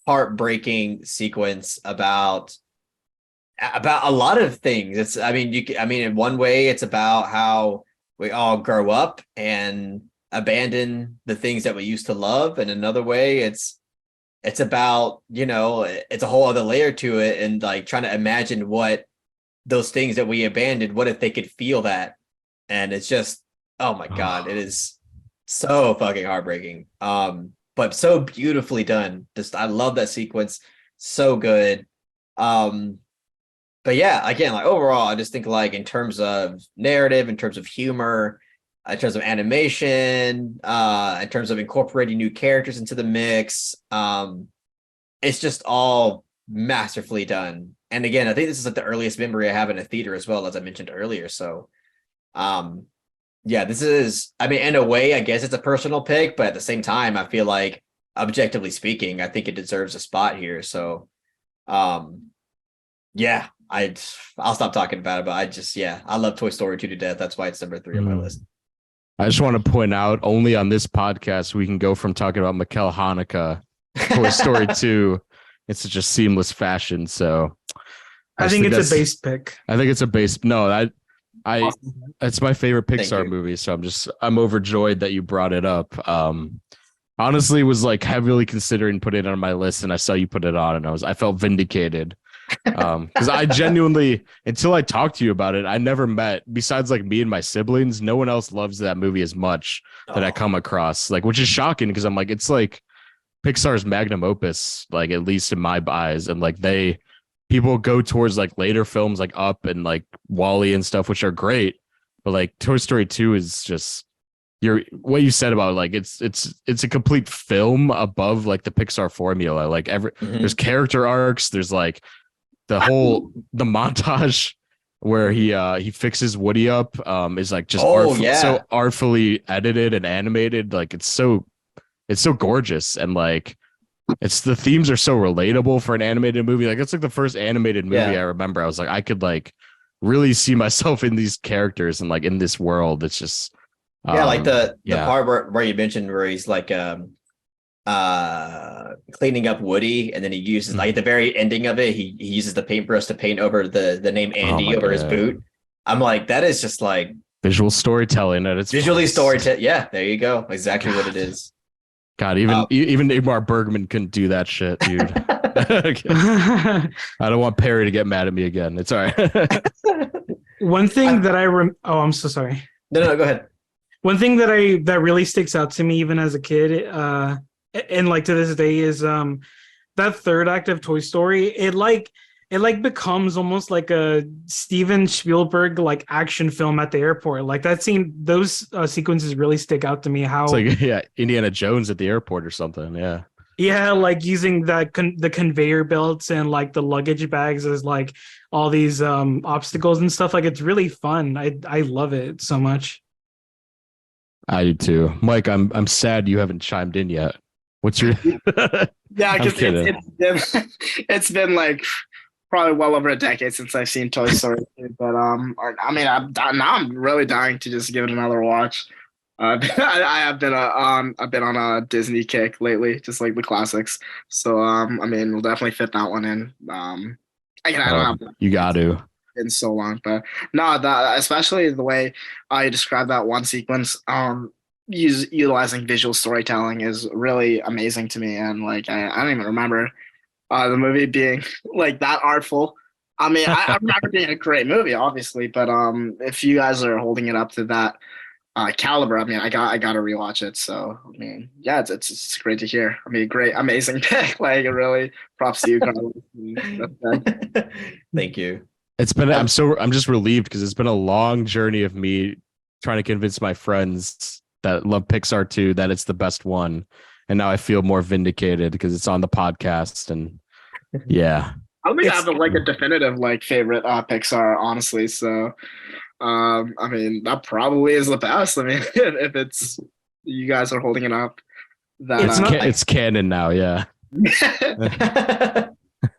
heartbreaking sequence about a lot of things. It's, I mean, in one way, it's about how we all grow up and abandon the things that we used to love, and another way, it's about, it's a whole other layer to it, and like trying to imagine what those things that we abandoned, what if they could feel that. And it's just, oh my God, it is so fucking heartbreaking. But so beautifully done. Just, I love that sequence. So good. But yeah, again, like overall, I just think like in terms of narrative, in terms of humor, in terms of animation, in terms of incorporating new characters into the mix, it's just all masterfully done. And again, I think this is like the earliest memory I have in a theater as well, as I mentioned earlier. So, this is, I mean, in a way, I guess it's a personal pick, but at the same time, I feel like objectively speaking, I think it deserves a spot here. So, I'll stop talking about it, but I love Toy Story 2 to death. That's why it's number 3 on my list. I just want to point out, only on this podcast we can go from talking about Mikkel Haneke, Toy Story 2, in such a seamless fashion. So I think it's a base pick. I think it's a base. No, it's my favorite Pixar movie. So I'm overjoyed that you brought it up. honestly was like heavily considering putting it on my list, and I saw you put it on, and I felt vindicated. Because I genuinely, until I talked to you about it, I never met, besides like me and my siblings, no one else loves that movie as much that I come across, like, which is shocking because I'm like, it's like Pixar's magnum opus, like at least in my eyes, and like people go towards like later films like Up and like Wall-E and stuff, which are great, but like Toy Story 2 is just what you said about like it's a complete film above like the Pixar formula. Like there's character arcs, there's like the montage where he fixes Woody up is like just so artfully edited and animated. Like it's so gorgeous, and like the themes are so relatable for an animated movie. Like it's like the first animated movie I remember. I was like, I could like really see myself in these characters and like in this world. It's just like the part where you mentioned where he's like cleaning up Woody, and then he uses like at the very ending of it, he uses the paintbrush to paint over the name Andy over his boot. I'm like, that is just like visual storytelling at its visually storytelling. Yeah, there you go. Exactly what it is. God, even Ingmar Bergman couldn't do that shit, dude. I don't want Perry to get mad at me again. It's all right. One thing that I'm so sorry. No, go ahead. One thing that really sticks out to me, even as a kid, and like to this day, is that third act of Toy Story. It becomes almost like a Steven Spielberg like action film at the airport. Like that scene, those sequences really stick out to me. How it's like Indiana Jones at the airport or something. Yeah, like using the conveyor belts and like the luggage bags as like all these obstacles and stuff. Like it's really fun. I love it so much. I do too, Mike. I'm sad you haven't chimed in yet. What's your yeah, because it's been like probably well over a decade since I've seen Toy Story 2, but I mean, I'm really dying to just give it another watch. I've been on a Disney kick lately, just like the classics. So I mean, we'll definitely fit that one in. I don't have you got to. Been so long, but no, that especially the way I described that one sequence, utilizing visual storytelling is really amazing to me, and like I don't even remember the movie being like that artful. I mean, I remember being a great movie, obviously, but if you guys are holding it up to that caliber, I mean, I got to rewatch it. So I mean, yeah, it's great to hear. I mean, great, amazing pick. Like, really, props to you, Carlos. Thank you. It's been I'm just relieved because it's been a long journey of me trying to convince my friends that love Pixar too that it's the best one, and now I feel more vindicated because it's on the podcast. And yeah, I don't think I have like a definitive like favorite Pixar, honestly. So I mean, that probably is the best. I mean, if it's you guys are holding it up, that it's canon now. Yeah.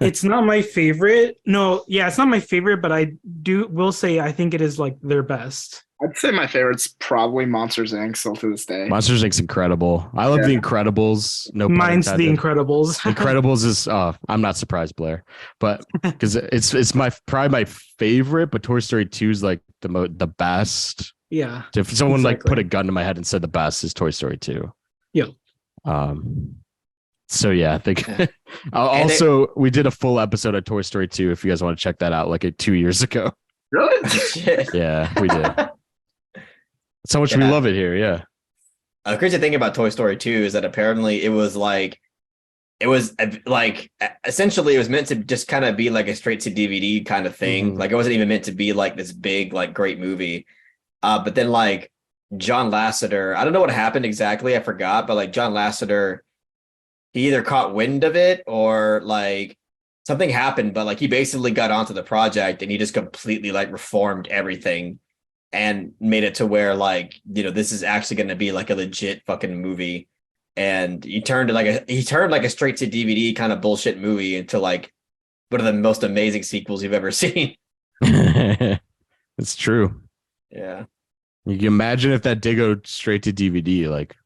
It's not my favorite. No, yeah, it's not my favorite, but I will say I think it is like their best. I'd say my favorite's probably Monsters Inc. still to this day. Monsters Inc.'s incredible. I love The Incredibles. No, mine's The Incredibles. Incredibles is I'm not surprised, Blair, but because it's probably my favorite. But Toy Story 2 is like the best. Yeah. If someone like put a gun to my head and said the best is Toy Story 2. Yeah. So yeah, I think also we did a full episode of Toy Story 2 if you guys want to check that out, like 2 years ago. Really? Yeah, we did. That's how much we love it here. Yeah. The crazy thing about Toy Story 2 is that apparently it was essentially it was meant to just kind of be like a straight to DVD kind of thing. Mm-hmm. Like it wasn't even meant to be like this big, like great movie. But then like John Lasseter, I don't know what happened exactly. I forgot, but like John Lasseter, he either caught wind of it or like something happened, but like he basically got onto the project and he just completely like reformed everything and made it to where like, you know, this is actually going to be like a legit fucking movie. And he turned like a straight to DVD kind of bullshit movie into like one of the most amazing sequels you've ever seen. It's true. Yeah. You can imagine if that did go straight to DVD, like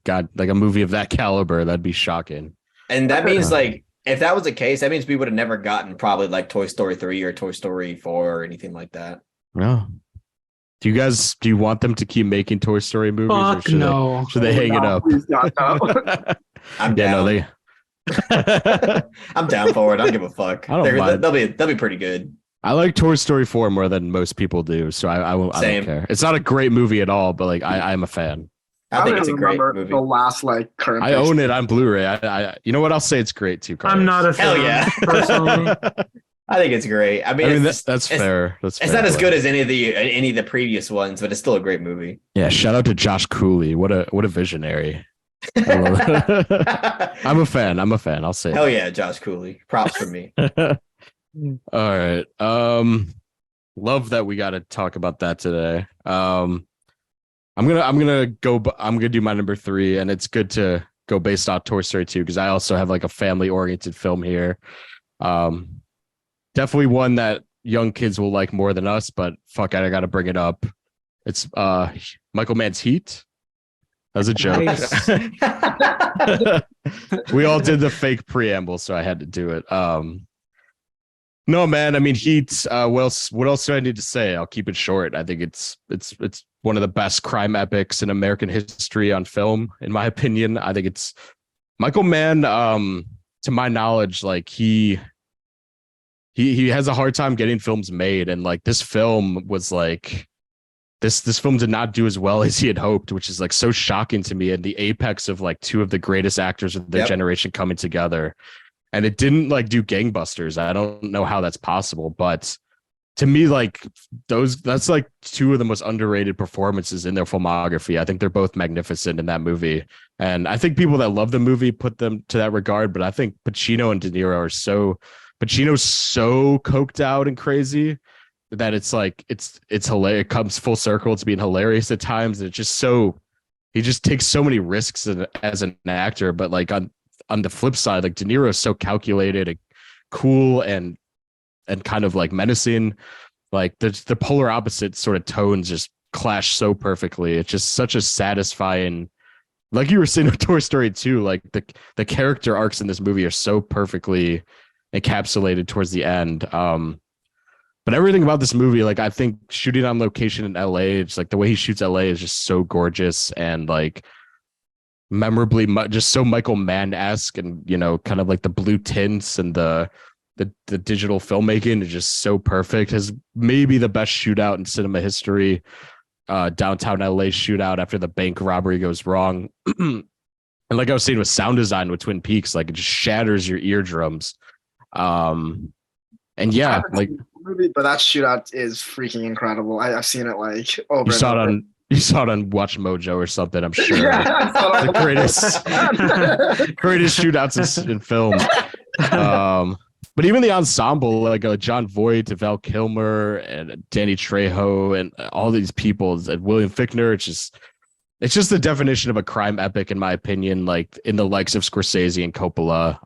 God, like a movie of that caliber, that'd be shocking. And that means like, if that was the case, that means we would have never gotten probably like Toy Story 3 or Toy Story 4 or anything like that. Yeah. Do you want them to keep making Toy Story movies? Or Fuck should no. should they hang it up? Please God, no. I'm Yeah, no, down. I'm down for it. I don't give a fuck. I don't mind. They'll be pretty good. I like Toy Story 4 more than most people do, so I don't Same. care. It's not a great movie at all, but like I'm a fan. I think don't it's a even great remember movie. the last like current. I own it on Blu-ray. I you know what? I'll say it's great too, Carlos. I'm not a Hell fan, yeah. personally. I think it's great. I mean, that's fair. It's not as good as any of the previous ones, but it's still a great movie. Yeah, shout out to Josh Cooley. What a visionary. I'm a fan. I'll say. Hell yeah, Josh Cooley. Props for me. All right. Love that we got to talk about that today. I'm gonna do my number 3, and it's good to go based off Toy Story 2 because I also have like a family oriented film here. Definitely one that young kids will like more than us, but fuck it, I gotta bring it up. It's Michael Mann's Heat. That was a joke. Nice. We all did the fake preamble, so I had to do it. No, man. I mean, Heat. What else do I need to say? I'll keep it short. I think it's one of the best crime epics in American history on film, in my opinion. I think it's Michael Mann. To my knowledge, like he has a hard time getting films made, and like this film was like this film did not do as well as he had hoped, which is like so shocking to me. And the apex of like two of the greatest actors of their generation coming together. And it didn't like do gangbusters. I don't know how that's possible, but to me, like that's like two of the most underrated performances in their filmography. I think they're both magnificent in that movie. And I think people that love the movie put them to that regard, but I think Pacino and De Niro Pacino's so coked out and crazy that it's like, it's hilarious. It comes full circle to being hilarious at times. And it's just he just takes so many risks as an actor, but like on the flip side, like De Niro is so calculated and cool and kind of like menacing. Like the polar opposite sort of tones just clash so perfectly. It's just such a satisfying, like you were saying with Toy Story 2, like the character arcs in this movie are so perfectly encapsulated towards the end. But everything about this movie, like I think shooting on location in LA, it's like the way he shoots LA is just so gorgeous and like memorably just so Michael Mann-esque, and you know, kind of like the blue tints and the digital filmmaking is just so perfect. Has maybe the best shootout in cinema history, downtown LA shootout after the bank robbery goes wrong. And like I was saying with sound design with Twin Peaks, like it just shatters your eardrums. And yeah, like movie, but that shootout is freaking incredible. I've seen it like over. You saw it on Watch Mojo or something, I'm sure. The greatest shootouts in film. But even the ensemble, like John Voight, Val Kilmer, and Danny Trejo, and all these people, and William Fichtner, it's just the definition of a crime epic, in my opinion, like in the likes of Scorsese and Coppola,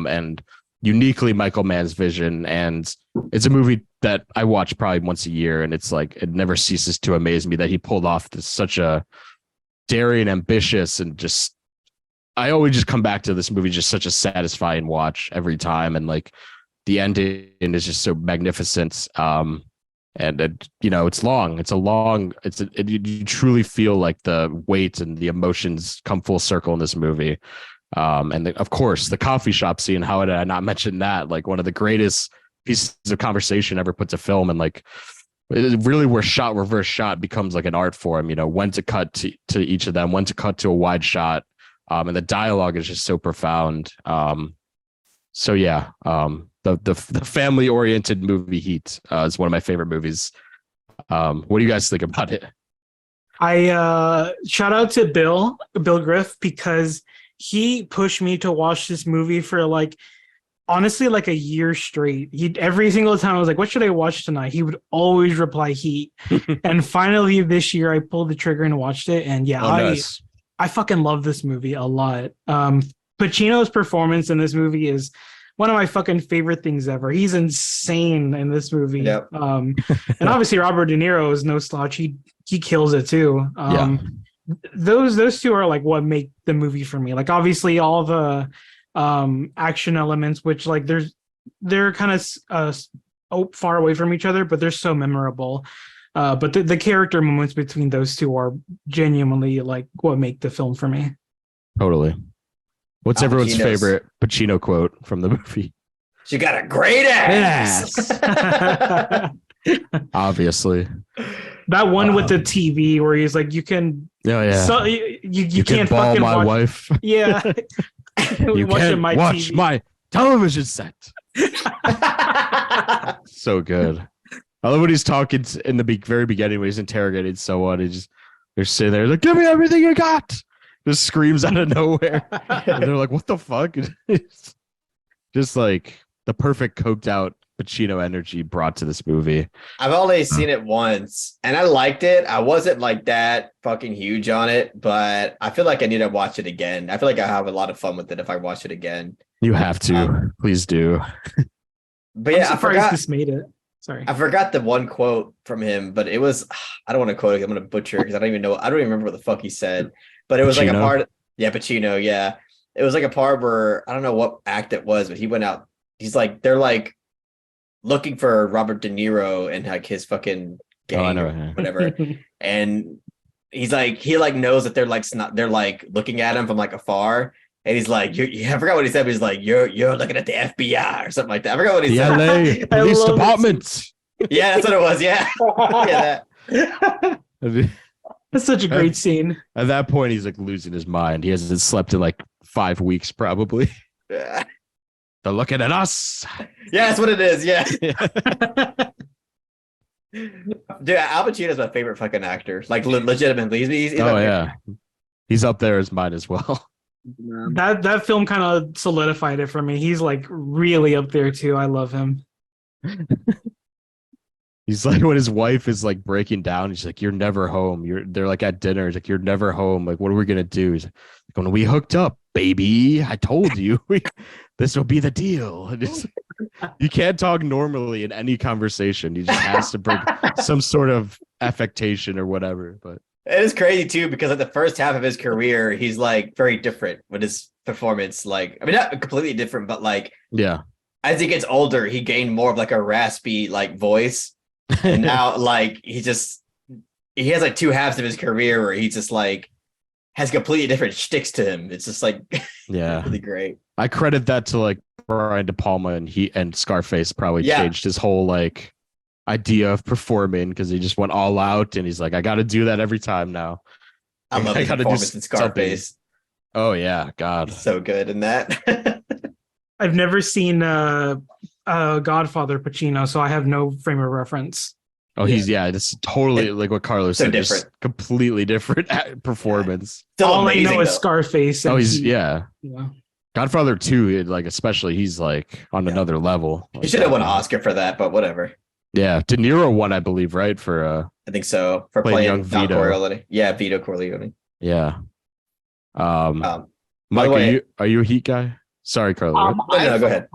and uniquely Michael Mann's vision. And it's a movie that I watch probably once a year, and it's like it never ceases to amaze me that he pulled off such a daring, ambitious, and just I always just come back to this movie, just such a satisfying watch every time. And like the ending is just so magnificent. And you know, it's long. You truly feel like the weight and the emotions come full circle in this movie. And of course, the coffee shop scene. How did I not mention that? Like one of the greatest pieces of conversation ever put to film, and like really where reverse shot becomes like an art form. You know, when to cut to each of them, when to cut to a wide shot, and the dialogue is just so profound. So yeah, the family oriented movie Heat is one of my favorite movies. What do you guys think about it? I shout out to Bill Griff, because he pushed me to watch this movie for honestly like a year straight. Every single time I was like, what should I watch tonight? He would always reply Heat. And finally this year I pulled the trigger and watched it. And yeah, nice. I fucking love this movie a lot. Pacino's performance in this movie is one of my fucking favorite things ever. He's insane in this movie. Yep. And obviously Robert De Niro is no slouch. He kills it too. Those two are like what make the movie for me. Like obviously all the action elements, which like they're kind of far away from each other, but they're so memorable. But the character moments between those two are genuinely like what make the film for me. Totally. What's Al everyone's Pacino's- favorite Pacino quote from the movie? She got a great ass. Obviously. That one with the TV where he's like, you can, Oh yeah. so, you can can't ball fucking my watch. wife. Yeah, You Watching can't watch TV. my television set. So good. I love when he's talking in the very beginning when he's interrogating someone. They're sitting there like, give me everything you got. Just screams out of nowhere. And they're like, what the fuck? It's just like the perfect coked out Pacino energy brought to this movie. I've only seen it once and I liked it. I wasn't like that fucking huge on it, but I feel like I need to watch it again. I feel like I have a lot of fun with it if I watch it again. You have to. Please do. But I'm yeah, surprised this made it. Sorry. I forgot the one quote from him, but it was, I don't want to quote it. I'm going to butcher it because I don't even remember what the fuck he said, but it was like a Pacino? part. Yeah, Pacino. Yeah. It was like a part where I don't know what act it was, but he went out. He's like, they're like looking for Robert De Niro and like his fucking gang I know, or yeah. whatever. And he's like, he like knows that they're like looking at him from like afar. And he's like, I forgot what he said, but he's like, you're looking at the FBI or something like that. I forgot what he The said. LA Police love Department. Yeah, that's what it was. Yeah. Yeah. That's such a great scene. At that point, he's like losing his mind. He hasn't slept in like 5 weeks, probably. Yeah, They're looking at us. that's what it is. Yeah. Dude, Al Pacino's my favorite fucking actor. Like legitimately. He's Oh up there. yeah, he's up there as mine as well. That film kind of solidified it for me. He's like really up there too. I love him. He's like when his wife is like breaking down. He's like, "You're never home." They're like at dinner. He's like, "You're never home." Like, what are we gonna do? He's like, "When we hooked up, baby, I told you this will be the deal." You can't talk normally in any conversation. He just has to bring some sort of affectation or whatever. But It is crazy too, because like the first half of his career, he's like very different with his performance. Like, I mean, not completely different, but like yeah, as he gets older, he gained more of like a raspy like voice. And now like he has like two halves of his career where he just like has completely different shticks to him. It's just like yeah. really great. I credit that to like Brian De Palma and Scarface probably Yeah. changed his whole like idea of performing because he just went all out and he's like, I got to do that every time now. I love I his gotta do performance in Scarface. Oh yeah, God. He's so good in that. I've never seen Godfather Pacino, so I have no frame of reference. Oh, he's it's totally like what Carlos So said. Just different. completely different performance. Still All amazing, I know is though. Scarface. And Oh, he's yeah. Godfather 2, like especially, he's like on another level. He Like, should have won an Oscar for that, but whatever. Yeah, De Niro won, I believe, right? For I think so. For Playing playing young Don Vito. Corleone. Yeah, Vito Corleone. yeah. By Mike, the way- are you a Heat guy? Sorry, Carlos. No, go ahead.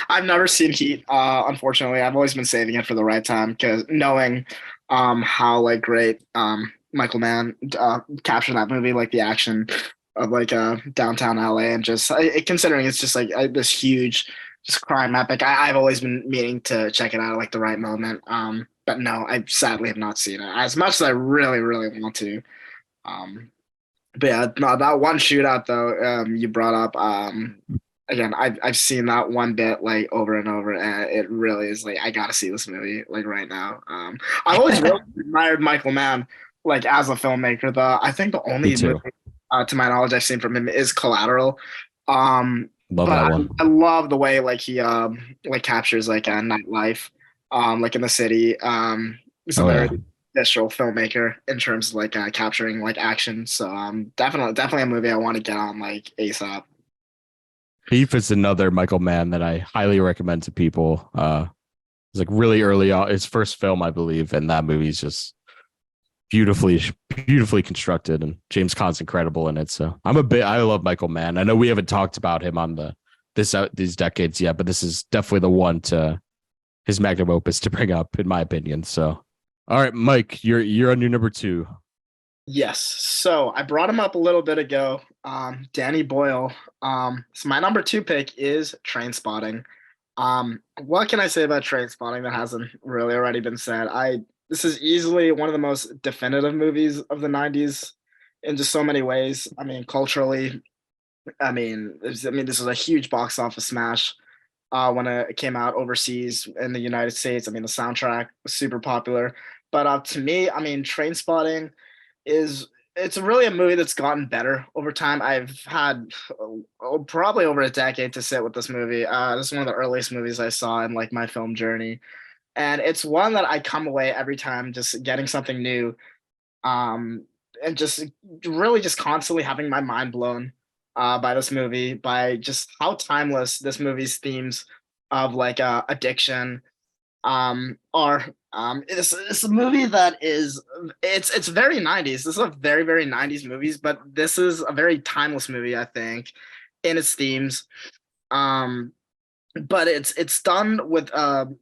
I've never seen Heat. Unfortunately, I've always been saving it for the right time because knowing how like great Michael Mann captured that movie, like the action of like downtown LA, and just considering it's just like this huge just crime epic. I've always been meaning to check it out at like the right moment. But no, I sadly have not seen it as much as I really, really want to. But yeah, no, that one shootout though, you brought up, again, I've seen that one bit like over and over, and it really is like I gotta see this movie like right now. I've always really admired Michael Mann like as a filmmaker. I think the only Me too. movie, to my knowledge, I've seen from him is Collateral. Love But that one. I love the way like he like captures like a nightlife, like in the city. He's a Oh, very visceral filmmaker in terms of like capturing like action. So definitely a movie I want to get on like ASAP. Thief is another Michael Mann that I highly recommend to people. It's like really early on, his first film, I believe, and that movie's just beautifully constructed, and James Caan's incredible in it. So I love Michael Mann. I know we haven't talked about him on these decades yet, but this is definitely the one to his magnum opus to bring up, in my opinion. So, all right, Mike, you're on your number 2. Yes. So I brought him up a little bit ago. Danny Boyle. So my number 2 pick is Trainspotting. What can I say about Trainspotting that hasn't really already been said? I this is easily one of the most definitive movies of the 90s in just so many ways. I mean, culturally, this was a huge box office smash when it came out overseas in the United States. I mean, the soundtrack was super popular. But to me, I mean, Trainspotting is it's really a movie that's gotten better over time. I've had probably over a decade to sit with this movie. This is one of the earliest movies I saw in like my film journey, and it's one that I come away every time just getting something new, um, and just really just constantly having my mind blown by this movie, by just how timeless this movie's themes of like addiction are. It's a movie that is it's very 90s. This is a very, very 90s movies, but this is a very timeless movie, I think, in its themes. Um, but it's done with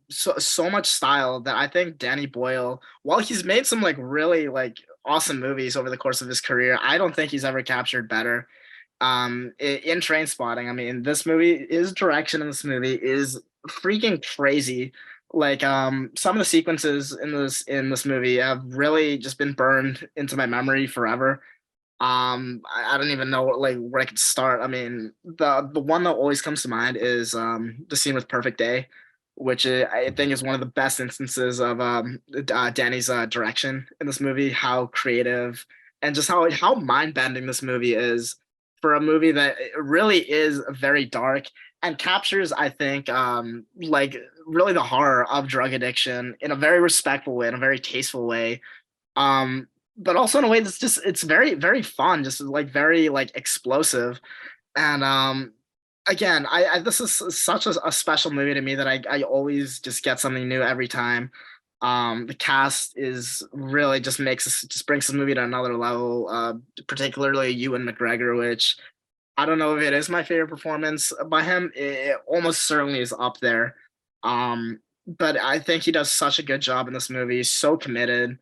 so much style that I think Danny Boyle, while he's made some like really like awesome movies over the course of his career, I don't think he's ever captured better. In Trainspotting, I mean, this movie, his direction in this movie is freaking crazy. Like some of the sequences in this movie have really just been burned into my memory forever. I don't even know like where I could start. I mean, the one that always comes to mind is the scene with Perfect Day, which I think is one of the best instances of Danny's direction in this movie. How creative and just how mind bending this movie is for a movie that really is very dark and captures, I think, like really the horror of drug addiction in a very respectful way, in a very tasteful way. Um, but also in a way that's just it's very, very fun, just like very like explosive. And again, I this is such a special movie to me that I always just get something new every time. The cast is really just brings this movie to another level, particularly Ewan McGregor, which I don't know if it is my favorite performance by him. It almost certainly is up there. But I think he does such a good job in this movie. He's so committed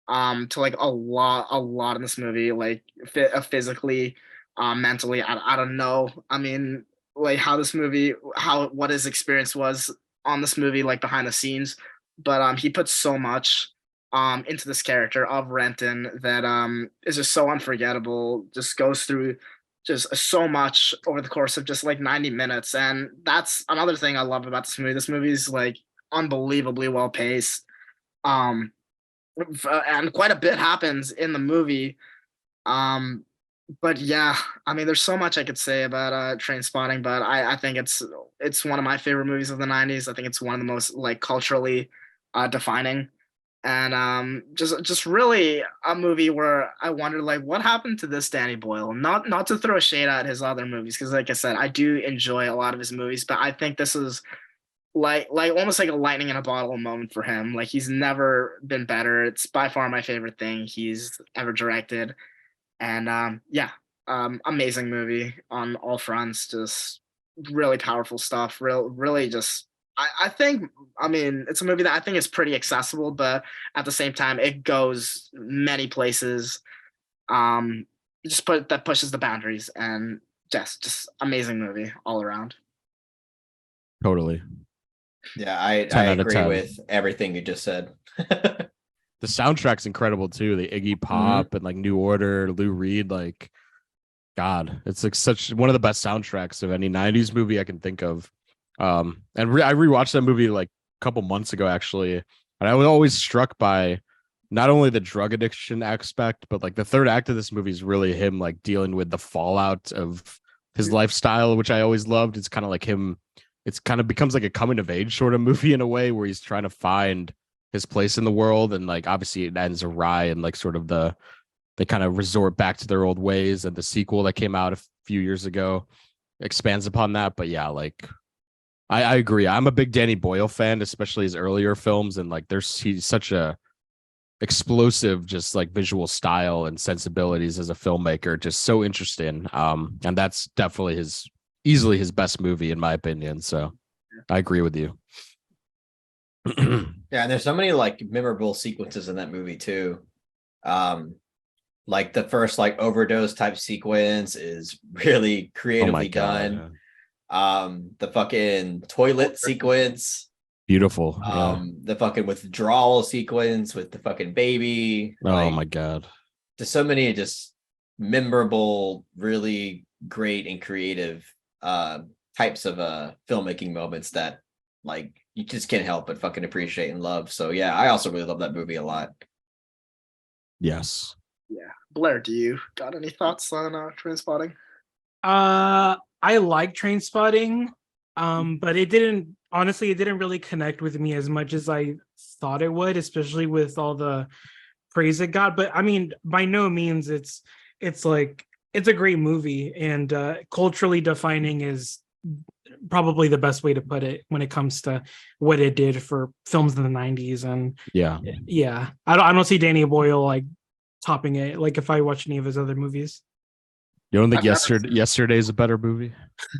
to like a lot in this movie, like physically, mentally. I don't know. I mean, like how this movie, how what his experience was on this movie, like behind the scenes. But he puts so much into this character of Renton that is just so unforgettable. Just goes through just so much over the course of just like 90 minutes. And that's another thing I love about this movie. This movie is like unbelievably well paced. Um, and quite a bit happens in the movie. Um, but yeah, I mean, there's so much I could say about Trainspotting, but I think it's one of my favorite movies of the 90s. I think it's one of the most like culturally defining, and just really a movie where I wonder like what happened to this Danny Boyle. Not to throw shade at his other movies, because like I said, I do enjoy a lot of his movies, but I think this is like almost like a lightning in a bottle moment for him. Like he's never been better. It's by far my favorite thing he's ever directed. And yeah, amazing movie on all fronts. Just really powerful stuff. Really just I think, I mean, it's a movie that I think is pretty accessible, but at the same time it goes many places. Um that pushes the boundaries, and just amazing movie all around. Totally. Yeah, I 10 out of agree 10. with everything you just said. The soundtrack's incredible too. The Iggy Pop and like New Order, Lou Reed, like God, it's like such one of the best soundtracks of any 90s movie I can think of. And I rewatched that movie like a couple months ago actually, and I was always struck by not only the drug addiction aspect, but like the third act of this movie is really him like dealing with the fallout of his lifestyle, which I always loved. It's kind of like him, it's kind of becomes like a coming of age sort of movie in a way where he's trying to find his place in the world, and like obviously it ends awry, and like sort of they kind of resort back to their old ways, and the sequel that came out a few years ago expands upon that. But yeah, like I agree. I'm a big Danny Boyle fan, especially his earlier films, and like he's such a explosive, just like visual style and sensibilities as a filmmaker, just so interesting. And that's definitely easily his best movie in my opinion. So I agree with you. Yeah, and there's so many like memorable sequences in that movie too. Like the first like overdose type sequence is really creatively done. Yeah. The fucking toilet sequence Beautiful. Yeah. The fucking withdrawal sequence with the fucking baby. Oh my god. Just so many just memorable, really great and creative types of filmmaking moments that like you just can't help but fucking appreciate and love. So yeah, I also really love that movie a lot. Yes. Yeah. Blair, do you got any thoughts on Trainspotting? I like Trainspotting, but it didn't really connect with me as much as I thought it would, especially with all the praise it got. But I mean, by no means it's like it's a great movie, and culturally defining is probably the best way to put it when it comes to what it did for films in the 90s. And yeah, I don't see Danny Boyle like topping it, like if I watch any of his other movies. You don't think Yesterday's a better movie?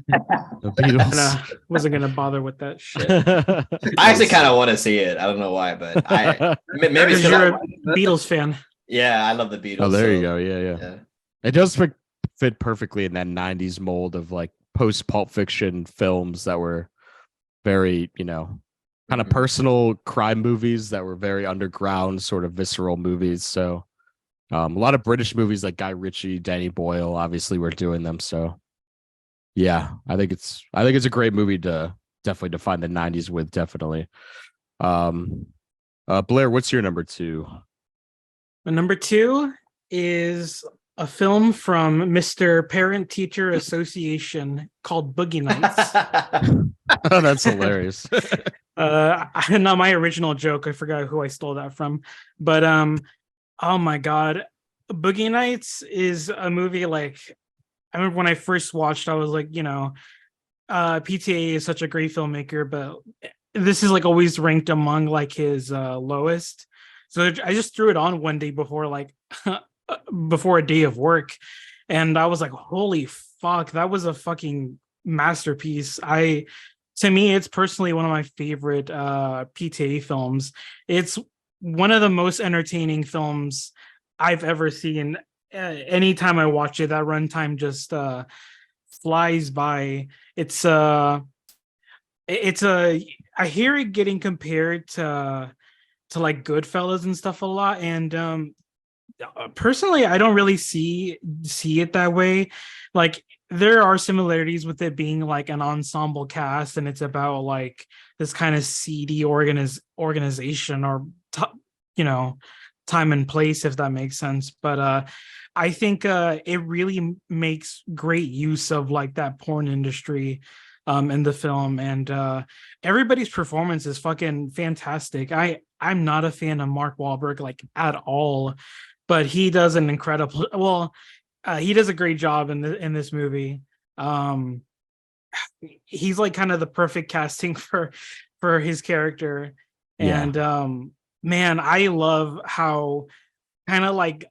The Beatles. Wasn't gonna bother with that shit. I actually kind of want to see it. I don't know why, but maybe because you're a Beatles fan. Yeah, I love the Beatles. Oh, there you go. Yeah. It does fit perfectly in that 90s mold of like post Pulp Fiction films that were very, kind of personal crime movies that were very underground, sort of visceral movies. So a lot of British movies like Guy Ritchie, Danny Boyle, obviously were doing them. So yeah, I think it's a great movie to definitely define the 90s with, definitely. Blair, what's your number 2? My number 2 is a film from Mr. Parent Teacher Association called Boogie Nights. Oh, that's hilarious. Not my original joke. I forgot who I stole that from. But oh my god, Boogie Nights is a movie like I remember when I first watched, I was like, PTA is such a great filmmaker, but this is like always ranked among like his lowest. So I just threw it on one day before before a day of work, and I was like, holy fuck, that was a fucking masterpiece. To me, it's personally one of my favorite PTA films. It's one of the most entertaining films I've ever seen. Anytime I watch it, that runtime just flies by. I hear it getting compared to like Goodfellas and stuff a lot, and personally, I don't really see it that way. Like there are similarities with it being like an ensemble cast, and it's about like this kind of seedy organization or time and place, if that makes sense. But I think it really makes great use of like that porn industry in the film, and everybody's performance is fucking fantastic. I'm not a fan of Mark Wahlberg like at all, but he does an incredible he does a great job in this movie. He's like kind of the perfect casting for his character. And man, I love how kind of like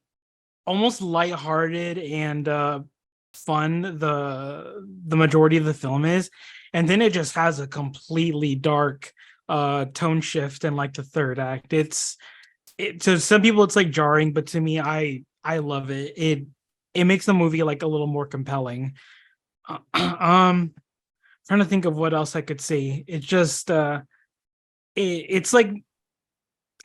almost lighthearted and fun the majority of the film is, and then it just has a completely dark tone shift in like the third act. To some people it's like jarring, but to me, I love it. It makes the movie like a little more compelling. Trying to think of what else I could say. It's just it's like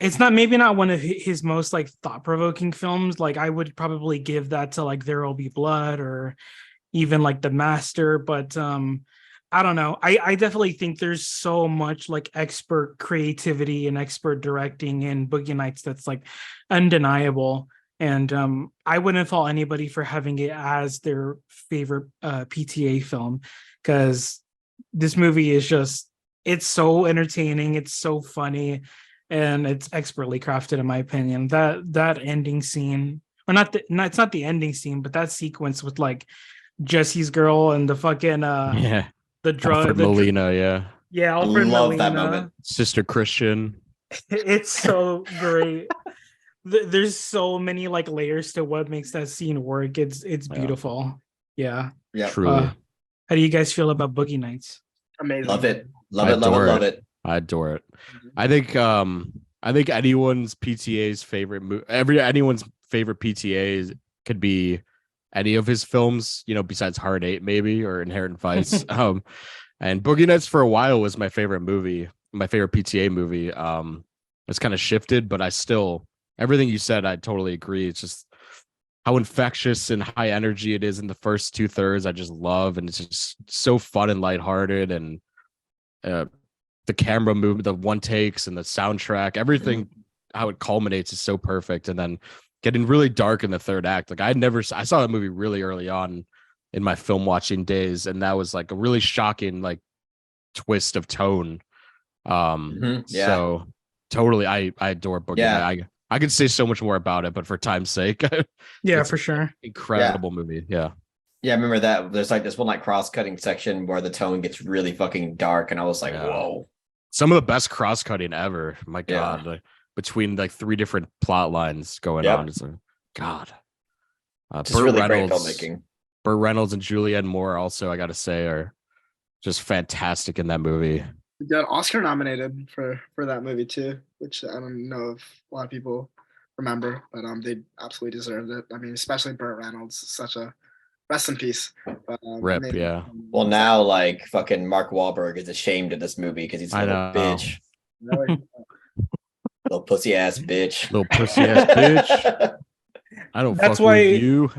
it's not one of his most like thought-provoking films. Like I would probably give that to like There Will Be Blood or even like The Master, but I don't know. I definitely think there's so much like expert creativity and expert directing in Boogie Nights that's like undeniable. And I wouldn't fault anybody for having it as their favorite PTA film, because this movie is it's so entertaining, it's so funny, and it's expertly crafted, in my opinion. That ending scene, or it's not the ending scene, but that sequence with like Jesse's girl and the fucking the drug Alfred Molina, Alfred love Molina. that moment. Sister Christian. It's so great. There's so many like layers to what makes that scene work. It's beautiful. Yeah. Truly. How do you guys feel about Boogie Nights? Amazing. Love it. Love it. I adore it. I think anyone's PTA's favorite anyone's favorite PTA could be any of his films, besides Hard 8 maybe, or Inherent Vice. And Boogie Nights for a while was my favorite movie. my favorite PTA movie. It's kind of shifted, but I still everything you said, I totally agree. It's just how infectious and high energy it is in the first 2/3. I just love, and it's just so fun and lighthearted, and uh, the camera movement, the one takes, and the soundtrack, everything, how it culminates is so perfect. And then getting really dark in the third act. Like I saw that movie really early on in my film watching days, and that was like a really shocking like twist of tone. Yeah. So totally, I adore Boogie. Yeah. I could say so much more about it, but for time's sake, Yeah, it's for sure. incredible movie. Yeah. Yeah, I remember that. There's like this one like cross-cutting section where the tone gets really fucking dark, and I was like, Yeah. whoa. Some of the best cross-cutting ever. My Yeah. God. Like, between like 3 different plot lines going Yep. on. It's like, God. Just really great filmmaking. Burt Reynolds and Julianne Moore also, I gotta say, are just fantastic in that movie. He got Oscar nominated for that movie too, which I don't know if a lot of people remember, but they absolutely deserved it. I mean, especially Burt Reynolds, such a rest in peace. But, Rip, yeah. Well, now like fucking Mark Wahlberg is ashamed of this movie because he's a little bitch, really, little pussy ass bitch, Little pussy ass bitch. I don't That's fuck why- with you.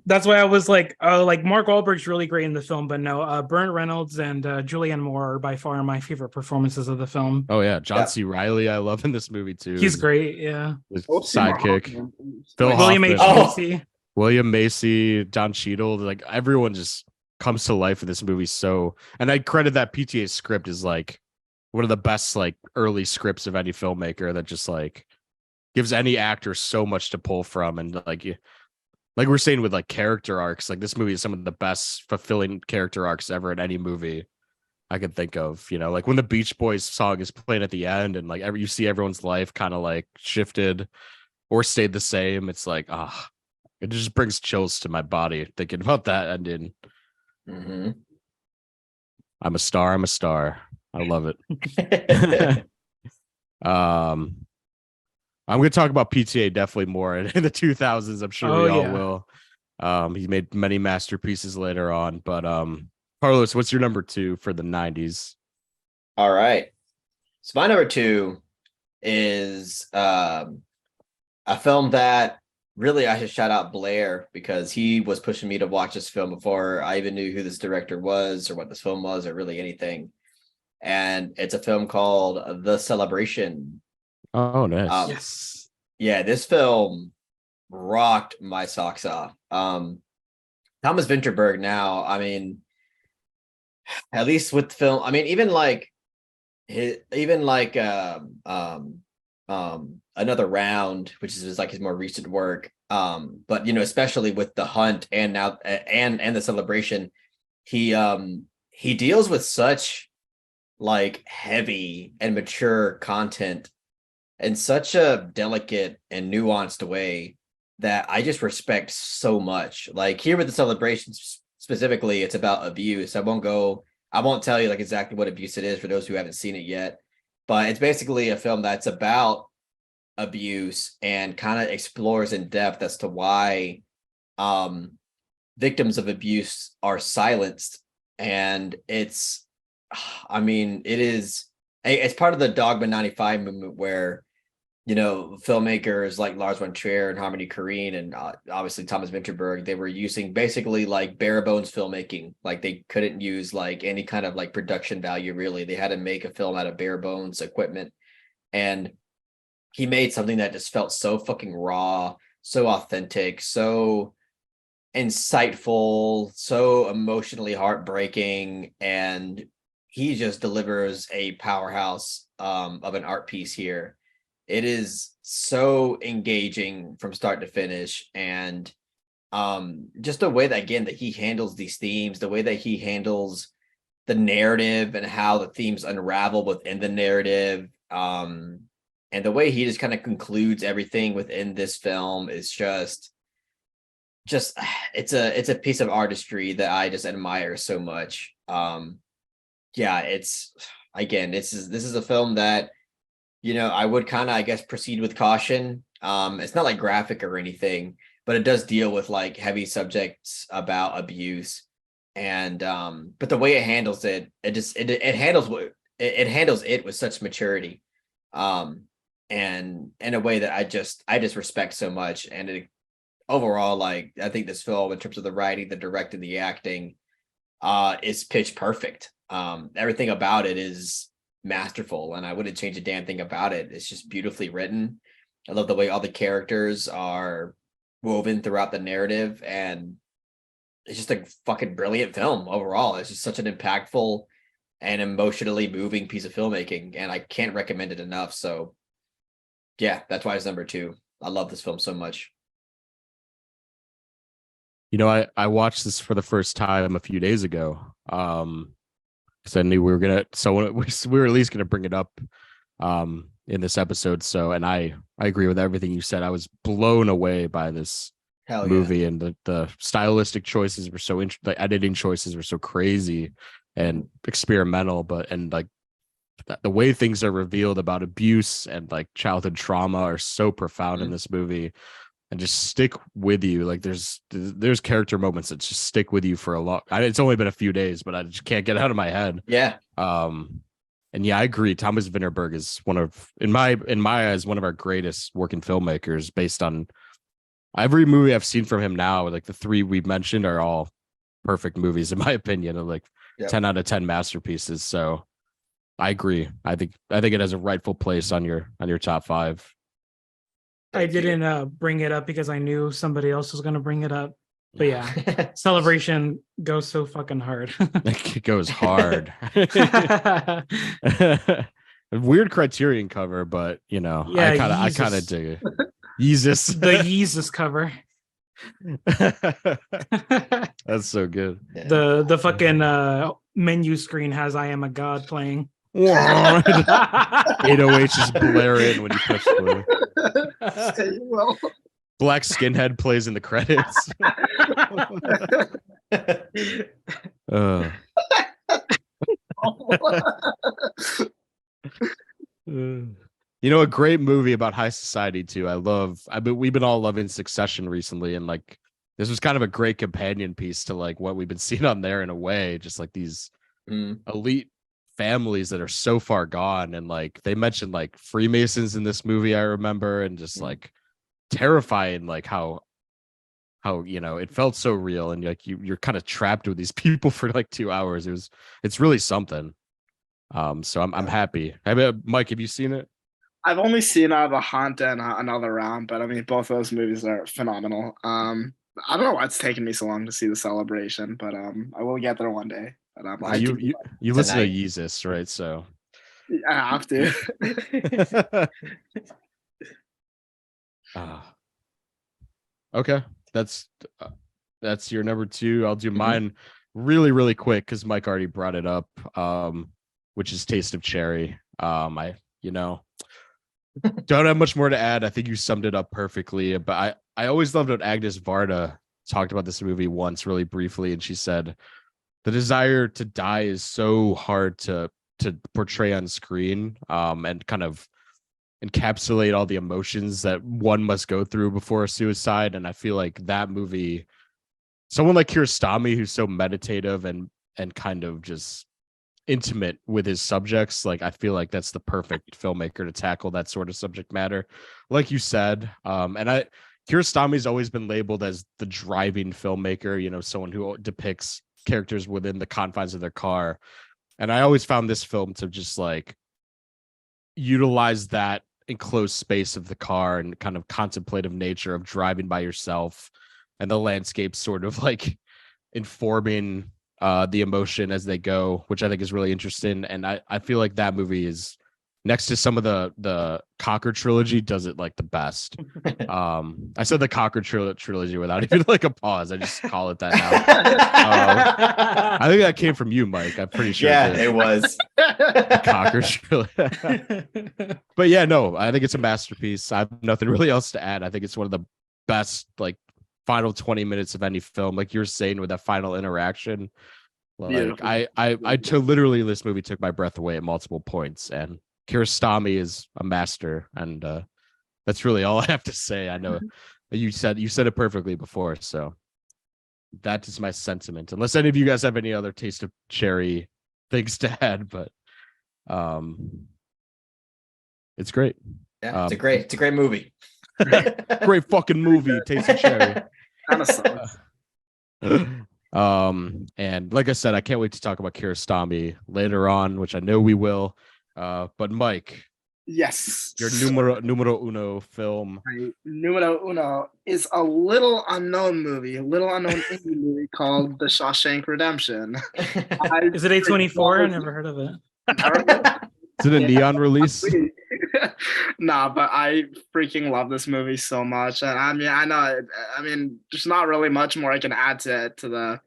That's why I was like Mark Wahlberg's really great in the film, but no, Burt Reynolds and Julianne Moore are by far my favorite performances of the film. Oh yeah, John Yeah. C. Reilly, I love in this movie too. He's great, yeah. His Philip Seymour sidekick, Hoffman. Phil William H. Hoffman. Macy. William Macy, Don Cheadle, like everyone just comes to life in this movie. So, and I credit that PTA script is like one of the best like early scripts of any filmmaker that just like gives any actor so much to pull from. And like we're saying with like character arcs, like this movie is some of the best fulfilling character arcs ever in any movie I could think of. You know, like when the Beach Boys song is playing at the end and like you see everyone's life kind of like shifted or stayed the same. It's like, it just brings chills to my body thinking about that ending. Mhm. I'm a star. I'm a star. I love it. I'm going to talk about PTA definitely more in the 2000s. I'm sure we all will. He made many masterpieces later on, but Carlos, what's your number 2 for the 90s? All right. So my number 2 is a film that really I should shout out Blaire because he was pushing me to watch this film before I even knew who this director was or what this film was or really anything. And it's a film called The Celebration. Oh, nice. Yes. Yeah, this film rocked my socks off. Thomas Vinterberg now, I mean, at least with the film, I mean, Another Round, which is like his more recent work. But you know, especially with The Hunt and now and The Celebration, he deals with such like heavy and mature content in such a delicate and nuanced way that I just respect so much. Like here with The Celebration specifically, it's about abuse. I won't tell you like exactly what abuse it is for those who haven't seen it yet, but it's basically a film that's about abuse and kind of explores in depth as to why victims of abuse are silenced. And it's part of the Dogma 95 movement where, you know, filmmakers like Lars von Trier and Harmony Korine and obviously Thomas Vinterberg, they were using basically like bare bones filmmaking. Like they couldn't use like any kind of like production value really. They had to make a film out of bare bones equipment. And he made something that just felt so fucking raw, so authentic, so insightful, so emotionally heartbreaking, and he just delivers a powerhouse of an art piece here. It is so engaging from start to finish, and just the way that again that he handles these themes, the way that he handles the narrative and how the themes unravel within the narrative, and the way he just kind of concludes everything within this film is just it's a piece of artistry that I just admire so much. Yeah, this is a film that, you know, I would kind of, I guess, proceed with caution. It's not like graphic or anything, but it does deal with like heavy subjects about abuse. And but the way it handles it handles it handles it with such maturity, and in a way that I just respect so much. And it overall, like, I think this film, in terms of the writing, the directing, the acting, is pitch perfect. Everything about it is masterful, and I wouldn't change a damn thing about it. It's just beautifully written. I love the way all the characters are woven throughout the narrative, and it's just a fucking brilliant film overall. It's just such an impactful and emotionally moving piece of filmmaking, and I can't recommend it enough. So yeah, that's why it's number 2. I love this film so much. You know, I watched this for the first time a few days ago. Because I knew we were gonna, so we were at least gonna bring it up in this episode. So, and I agree with everything you said. I was blown away by this movie, and the stylistic choices were so the editing choices were so crazy and experimental, but and like the way things are revealed about abuse and like childhood trauma are so profound in this movie, and just stick with you. Like there's character moments that just stick with you for a long. It's only been a few days, but I just can't get out of my head. Yeah. And yeah, I agree. Thomas Vinterberg is one of, in my eyes, one of our greatest working filmmakers. Based on every movie I've seen from him now, like the 3 we've mentioned are all perfect movies in my opinion, and like 10 out of 10 masterpieces. So I agree. I think it has a rightful place on your top 5. I didn't bring it up because I knew somebody else was going to bring it up. But yeah, Celebration goes so fucking hard. It goes hard. Weird Criterion cover, but you know, yeah, I kind of dig it. Yeezus. The Yeezus cover. That's so good. The fucking menu screen has "I Am a God" playing. 808 just blare in when you push play. Black Skinhead plays in the credits. You know, a great movie about high society too. We've been all loving Succession recently, and like this was kind of a great companion piece to like what we've been seeing on there in a way, just like these elite families that are so far gone. And like they mentioned like Freemasons in this movie, I remember, and just like terrifying, like how you know it felt so real, and like you're kind of trapped with these people for like 2 hours. It's really something. So I'm happy. Mike, have you seen it? I've only seen The Hunt and Another Round, but I mean both of those movies are phenomenal. I don't know why it's taken me so long to see The Celebration, but I will get there one day. But you listen to Yeezus, right? So I have to. Okay, that's your number 2. I'll do mine really, really quick because Mike already brought it up, which is Taste of Cherry. I don't have much more to add. I think you summed it up perfectly. But I always loved what Agnes Varda talked about this movie once really briefly, and she said the desire to die is so hard to portray on screen, and kind of encapsulate all the emotions that one must go through before a suicide. And I feel like that movie, someone like Kiarostami, who's so meditative and kind of just intimate with his subjects, like I feel like that's the perfect filmmaker to tackle that sort of subject matter, like you said. And Kiarostami's always been labeled as the driving filmmaker, you know, someone who depicts characters within the confines of their car. And I always found this film to just like utilize that enclosed space of the car and kind of contemplative nature of driving by yourself, and the landscape sort of like informing the emotion as they go, which I think is really interesting. And I feel like that movie is, next to some of the Cocker trilogy, does it like the best. I said the Cocker trilogy without even like a pause. I just call it that now. I think that came from you, Mike. I'm pretty sure. Yeah, it was the Cocker trilogy. But yeah, no, I think it's a masterpiece. I have nothing really else to add. I think it's one of the best like final 20 minutes of any film, like you're saying, with that final interaction. Like literally this movie took my breath away at multiple points, and Kiarostami is a master, and that's really all I have to say. I know you said it perfectly before, so that is my sentiment. Unless any of you guys have any other Taste of Cherry things to add, but It's great. Yeah, it's a great movie. Great fucking movie. Tasty Cherry. Kind of sucks. And like I said, I can't wait to talk about Kiarostami later on, which I know we will. But Mike, Yes. your numero uno film. My numero uno is a little unknown indie movie called The Shawshank Redemption. Is it A24? I never heard of it. Is it a neon release? Nah, but I freaking love this movie so much. And I mean, I know, there's not really much more I can add to the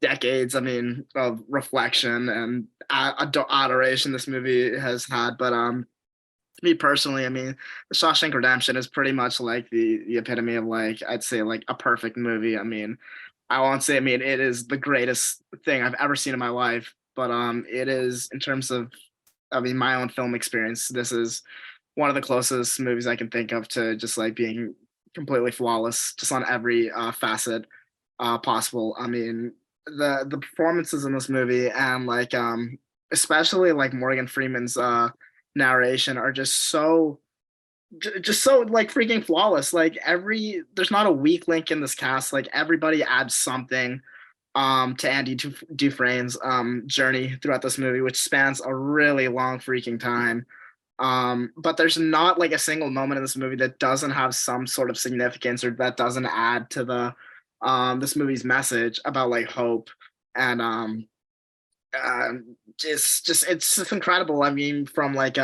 decades, of reflection and adoration this movie has had. But me personally, The Shawshank Redemption is pretty much like the epitome of, like, I'd say, like, a perfect movie. I won't say, it is the greatest thing I've ever seen in my life, but it is, in terms of, my own film experience, this is one of the closest movies I can think of to just, like, being completely flawless, just on every facet possible. The performances in this movie, and, like, especially, like, Morgan Freeman's narration, are just so like freaking flawless. Like, there's not a weak link in this cast. Like, everybody adds something to Andy Dufresne's journey throughout this movie, which spans a really long freaking time. But there's not, like, a single moment in this movie that doesn't have some sort of significance, or that doesn't add to the this movie's message about, like, hope. And it's incredible. From, like,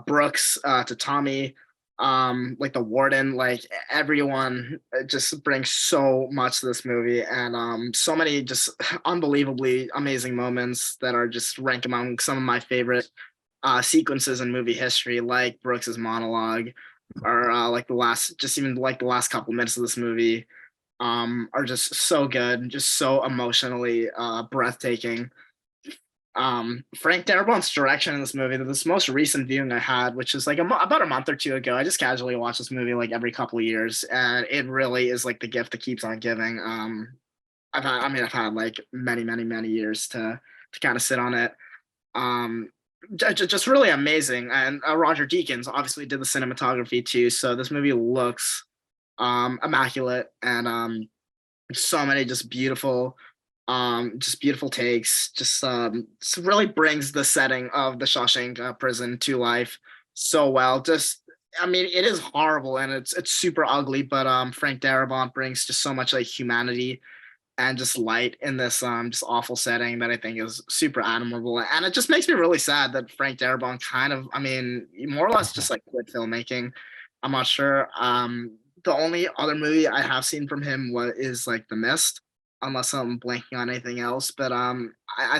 Brooks to Tommy, like the warden, like, everyone just brings so much to this movie, and so many just unbelievably amazing moments that are just rank among some of my favorite sequences in movie history, like Brooks's monologue, or like the last couple minutes of this movie are just so good, just so emotionally breathtaking. Frank Darabont's direction in this movie, this most recent viewing I had, which is like about a month or two ago, I just casually watch this movie like every couple of years, and it really is like the gift that keeps on giving. I've had like many years to kind of sit on it. Just really amazing. And Roger Deakins obviously did the cinematography too, so this movie looks immaculate, and so many just beautiful takes. Just really brings the setting of the Shawshank prison to life so well. It is horrible and it's super ugly, but Frank Darabont brings just so much, like, humanity and just light in this just awful setting that I think is super admirable. And it just makes me really sad that Frank Darabont kind of, more or less just, like, quit filmmaking. I'm not sure. The only other movie I have seen from him is like The Mist, unless I'm blanking on anything else. But I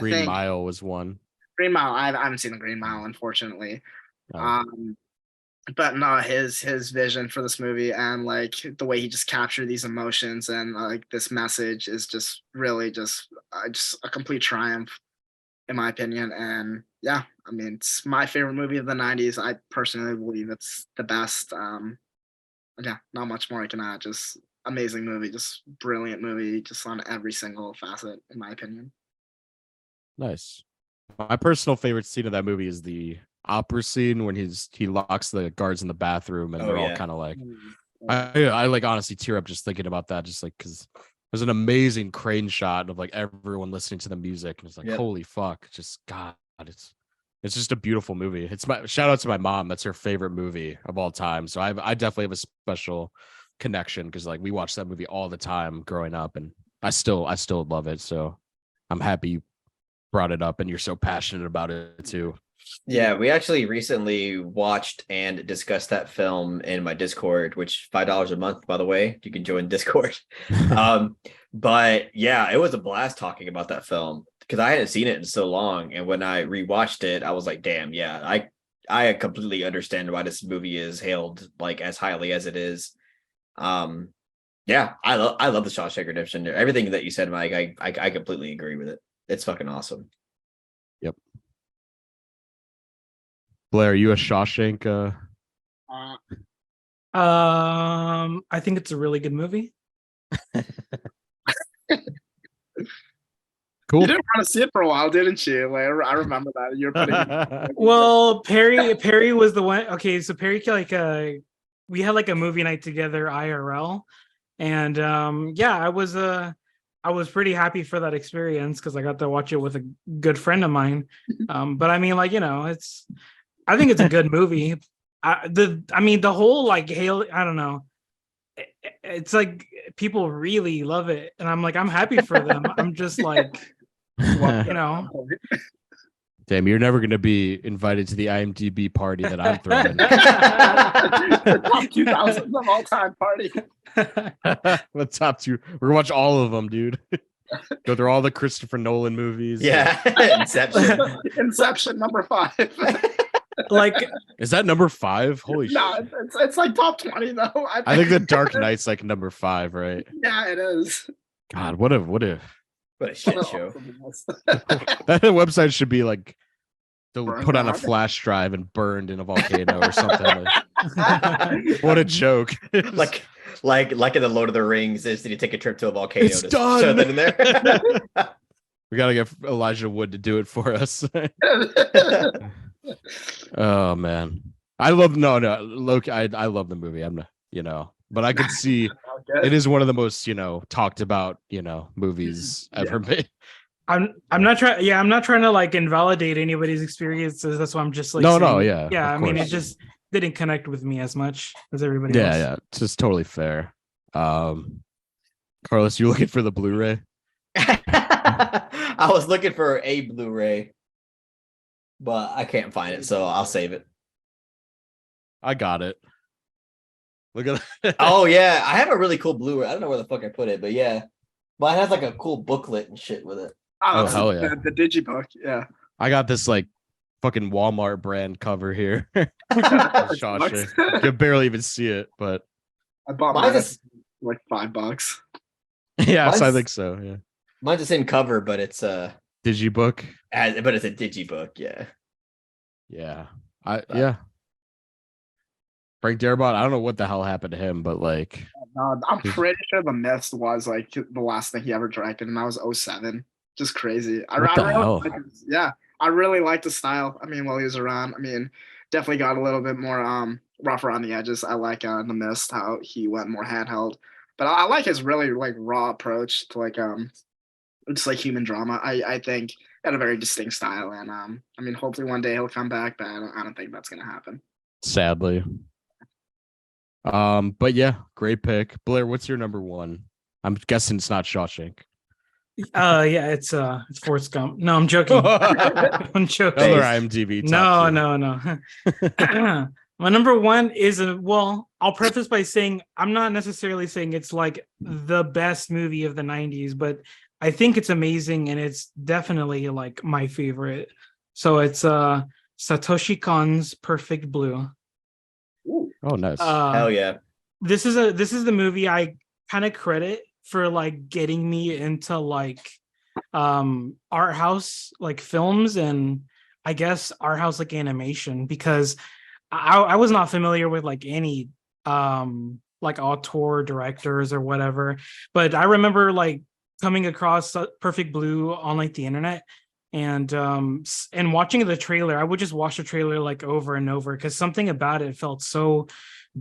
Green think Mile was one. Green Mile. I haven't seen the Green Mile, unfortunately. Oh. But no, his vision for this movie, and, like, the way he just captured these emotions and, like, this message is just really just a complete triumph, in my opinion. And yeah, it's my favorite movie of the '90s. I personally believe it's the best. Yeah, not much more I can add. Just amazing movie, just brilliant movie, just on every single facet, in my opinion. Nice. My personal favorite scene of that movie is the opera scene when he locks the guards in the bathroom, and they're all kind of like, I like honestly tear up just thinking about that, just like, because there's an amazing crane shot of, like, everyone listening to the music, and it's like, holy fuck, just God, it's just a beautiful movie. It's my shout out to my mom. That's her favorite movie of all time. So I definitely have a special connection, because, like, we watched that movie all the time growing up, and I still love it. So I'm happy you brought it up and you're so passionate about it too. Yeah, we actually recently watched and discussed that film in my Discord, which $5 a month, by the way. You can join Discord. But yeah, it was a blast talking about that film, because I hadn't seen it in so long. And when I rewatched it, I was like, damn, yeah, I completely understand why this movie is hailed, like, as highly as it is. Yeah, I love the Shawshank Redemption. Everything that you said, Mike, I completely agree with it. It's fucking awesome. Yep. Blaire, are you a Shawshank? I think it's a really good movie. Cool. You didn't want to see it for a while, didn't you? Like I remember that. You're putting. Well, Perry was the one. Okay, so Perry we had like a movie night together IRL, and yeah, I was pretty happy for that experience because I got to watch it with a good friend of mine. But I mean, like, you know, I think it's a good movie. The whole like hail, I don't know. It's like people really love it, and I'm like, I'm happy for them. I'm just like, you know. Damn, you're never gonna be invited to the IMDb party that I'm throwing. The top 2000s of all time party. The top two. We're gonna watch all of them, dude. Go through all the Christopher Nolan movies. Yeah, Inception. Inception number 5. Like, is that number 5? Holy no, shit! it's like top 20 though. I think The Dark Knight's like number 5, right? Yeah, it is. God, what a What a shit show. that website should be like Burned put on a out. flash drive and burned in a volcano or something. What a joke! like in the Lord of the Rings, they just need to take a trip to a volcano. It's to done. Show that in there. We gotta get Elijah Wood to do it for us. Oh man, I love Loki. I love the movie. I'm not, but I could see it is one of the most talked about movies ever made. I'm not trying. Yeah, I'm not trying to like invalidate anybody's experiences. That's why I'm just like, yeah. I mean, it just didn't connect with me as much as everybody else. Yeah, it's just totally fair. Carlos, you looking for the Blu-ray? I was looking for a Blu-ray, but I can't find it, so I'll save it. I got it. Look at that. Oh yeah, I have a really cool Blu-ray. I don't know where the fuck I put it, but yeah, but it has like a cool booklet and shit with it. Oh hell yeah, the digibook. Yeah, I got this like fucking Walmart brand cover here. Shawshank. You can barely even see it, but I bought mine like $5. Yes, I think so. Yeah, mine's the same cover, but it's digibook. But it's a digibook. Yeah. Yeah. Frank Darabont, I don't know what the hell happened to him, but like I'm pretty sure The Mist was like the last thing he ever directed, and that was 2007. Just crazy. I really liked the style. I mean, while he was around, I mean, definitely got a little bit more rough around the edges. I like The Mist, how he went more handheld, but I like his really like raw approach to like just like human drama. I think he had a very distinct style, and I mean, hopefully one day he'll come back, but I don't think that's gonna happen. Sadly. But yeah, great pick. Blair, what's your number 1? I'm guessing it's not Shawshank. Yeah, it's Forrest Gump. No, I'm joking. I'm joking. Another IMDb. No. My number 1 is I'll preface by saying I'm not necessarily saying it's like the best movie of the 90s, but I think it's amazing and it's definitely like my favorite. So it's Satoshi Kon's Perfect Blue. Ooh. Oh, nice. Hell yeah. This is the movie I kind of credit for like getting me into like art house like films and I guess art house like animation, because I was not familiar with like any like auteur directors or whatever, but I remember like coming across Perfect Blue on like the internet and watching the trailer. I would just watch the trailer like over and over because something about it felt so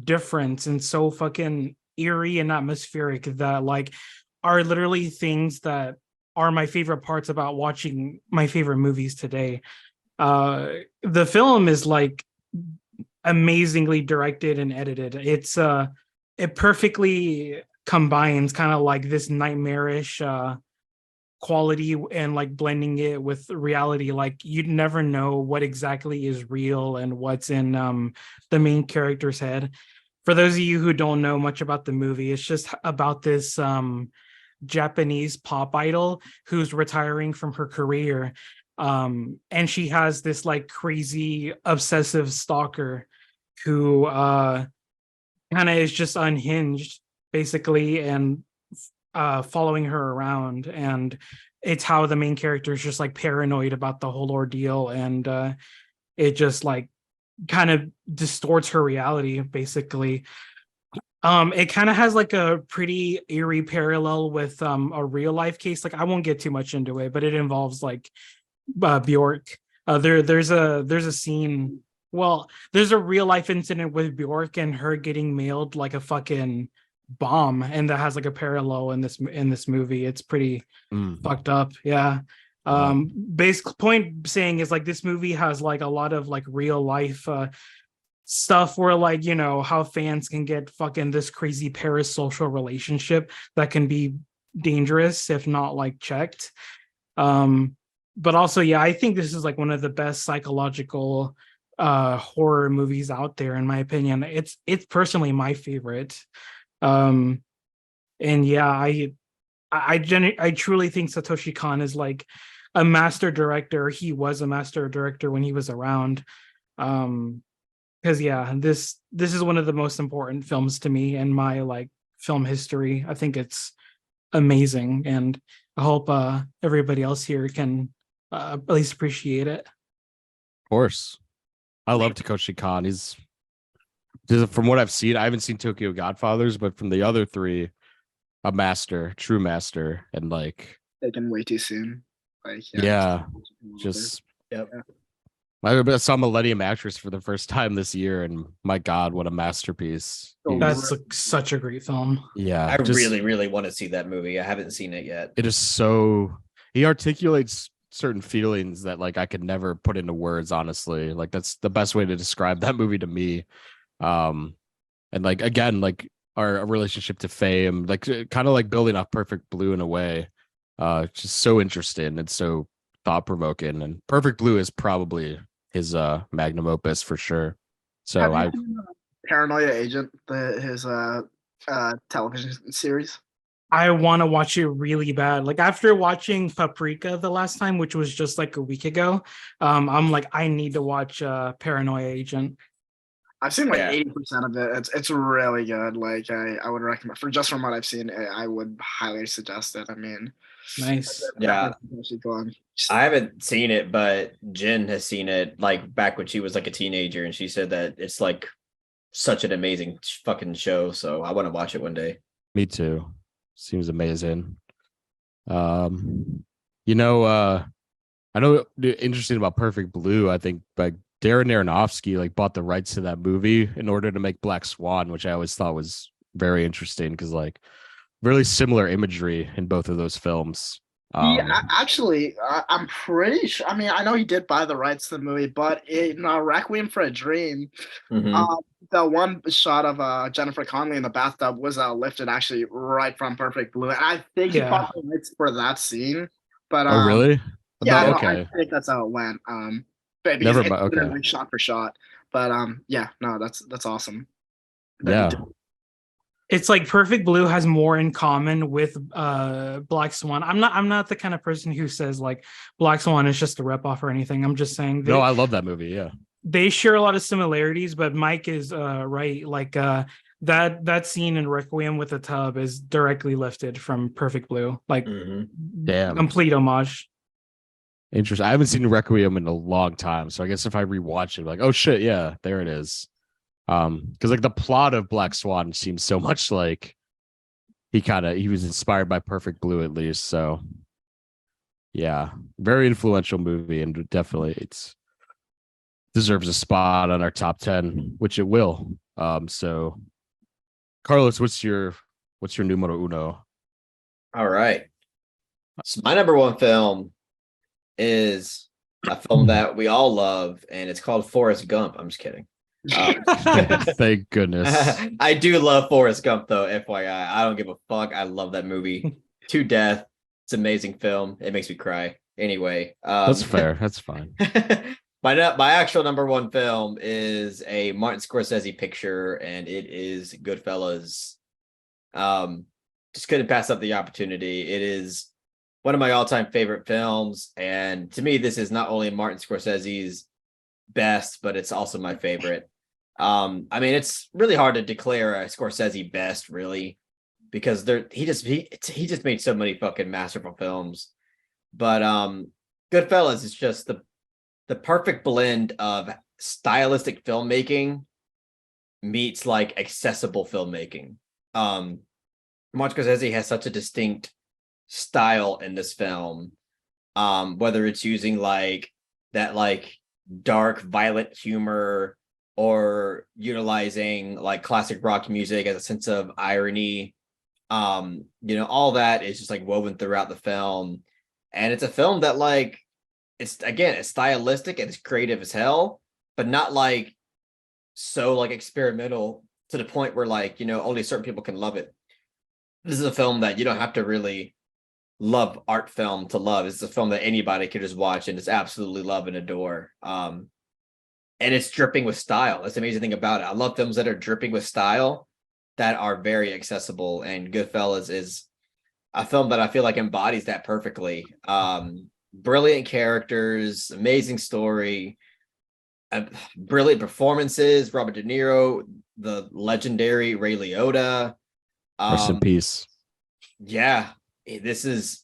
different and so fucking eerie and atmospheric that like are literally things that are my favorite parts about watching my favorite movies today. The film is like amazingly directed and edited. It's it perfectly combines kind of like this nightmarish quality and like blending it with reality. Like you'd never know what exactly is real and what's in the main character's head. For those of you who don't know much about the movie, it's just about this Japanese pop idol who's retiring from her career, and she has this like crazy obsessive stalker who kind of is just unhinged basically and following her around, and it's how the main character is just like paranoid about the whole ordeal, and it just like kind of distorts her reality basically. It kind of has like a pretty eerie parallel with a real life case. Like I won't get too much into it, but it involves like Bjork. There's a scene. Well, there's a real life incident with Bjork and her getting mailed like a fucking bomb, and that has like a parallel in this movie. It's pretty fucked up. Yeah. Basic point saying is like this movie has like a lot of like real life stuff where like how fans can get fucking this crazy parasocial relationship that can be dangerous if not like checked. But also, yeah, I think this is like one of the best psychological horror movies out there, in my opinion. It's personally my favorite. And yeah, I truly think Satoshi Kon is like a master director. He was a master director when he was around. Because yeah, this is one of the most important films to me in my like film history. I think it's amazing, and I hope everybody else here can at least appreciate it. Of course. I love Takeshi Kon. He's from what I've seen, I haven't seen Tokyo Godfathers, but from the other three, a master, true master, and like Taken way too soon. Like just Yep. I saw Millennium Actress for the first time this year, and my God, what a masterpiece! That's such a great film. Yeah, I really, really want to see that movie. I haven't seen it yet. It is so. He articulates certain feelings that like I could never put into words. Honestly, like that's the best way to describe that movie to me. And like again, like our relationship to fame, like kind of like building off Perfect Blue in a way. Just so interesting and so thought provoking. And Perfect Blue is probably his magnum opus for sure. So I Paranoia Agent, his television series. I want to watch it really bad. Like after watching Paprika the last time, which was just like a week ago, I'm like, I need to watch Paranoia Agent. I've seen like 80% of it. It's really good. Like I would recommend from what I've seen, I would highly suggest it. I mean, nice. Yeah. I haven't seen it, but Jen has seen it like back when she was like a teenager, and she said that it's like such an amazing fucking show. So I want to watch it one day. Me too. Seems amazing. I know interesting about Perfect Blue. I think like Darren Aronofsky like bought the rights to that movie in order to make Black Swan, which I always thought was very interesting because like really similar imagery in both of those films. Actually, I'm pretty sure. I mean, I know he did buy the rights to the movie, but in Requiem for a Dream, the one shot of Jennifer Connelly in the bathtub was lifted actually right from Perfect Blue, and I think he bought the rights for that scene. But oh, really? Yeah, okay. I think that's how it went. Never mind. Okay. Shot for shot, but yeah, no, that's awesome. Yeah. It's like Perfect Blue has more in common with Black Swan. I'm not the kind of person who says like Black Swan is just a ripoff or anything. I'm just saying no, I love that movie. Yeah. They share a lot of similarities, but Mike is right. Like that scene in Requiem with the tub is directly lifted from Perfect Blue. Like damn. Complete homage. Interesting. I haven't seen Requiem in a long time. So I guess if I rewatch it, like, oh shit, yeah, there it is. Because like the plot of Black Swan seems so much like he was inspired by Perfect Blue at least. So yeah, very influential movie, and definitely it's deserves a spot on our top 10, which it will. So Carlos, what's your numero uno? All right. So my number one film is a film that we all love, and it's called Forrest Gump. I'm just kidding. Thank goodness. I do love Forrest Gump, though. FYI, I don't give a fuck. I love that movie to death. It's an amazing film. It makes me cry. Anyway, that's fair. That's fine. My actual number one film is a Martin Scorsese picture, and it is Goodfellas. Just couldn't pass up the opportunity. It is one of my all-time favorite films, and to me, this is not only Martin Scorsese's best, but it's also my favorite. I mean, it's really hard to declare a Scorsese best, really, because he just made so many fucking masterful films. But Goodfellas is just the perfect blend of stylistic filmmaking meets like accessible filmmaking. Martin Scorsese has such a distinct style in this film, whether it's using like that like dark violent humor or utilizing like classic rock music as a sense of irony. All that is just like woven throughout the film, and it's a film that like it's stylistic and it's creative as hell, but not like so like experimental to the point where like only certain people can love it. This is a film that you don't have to really love art film to love. It's a film that anybody can just watch and just absolutely love and adore. And it's dripping with style. That's the amazing thing about it. I love films that are dripping with style that are very accessible, and Goodfellas is a film that I feel like embodies that perfectly. Brilliant characters, amazing story, brilliant performances. Robert De Niro, the legendary Ray Liotta. Rest in peace. Yeah, this is,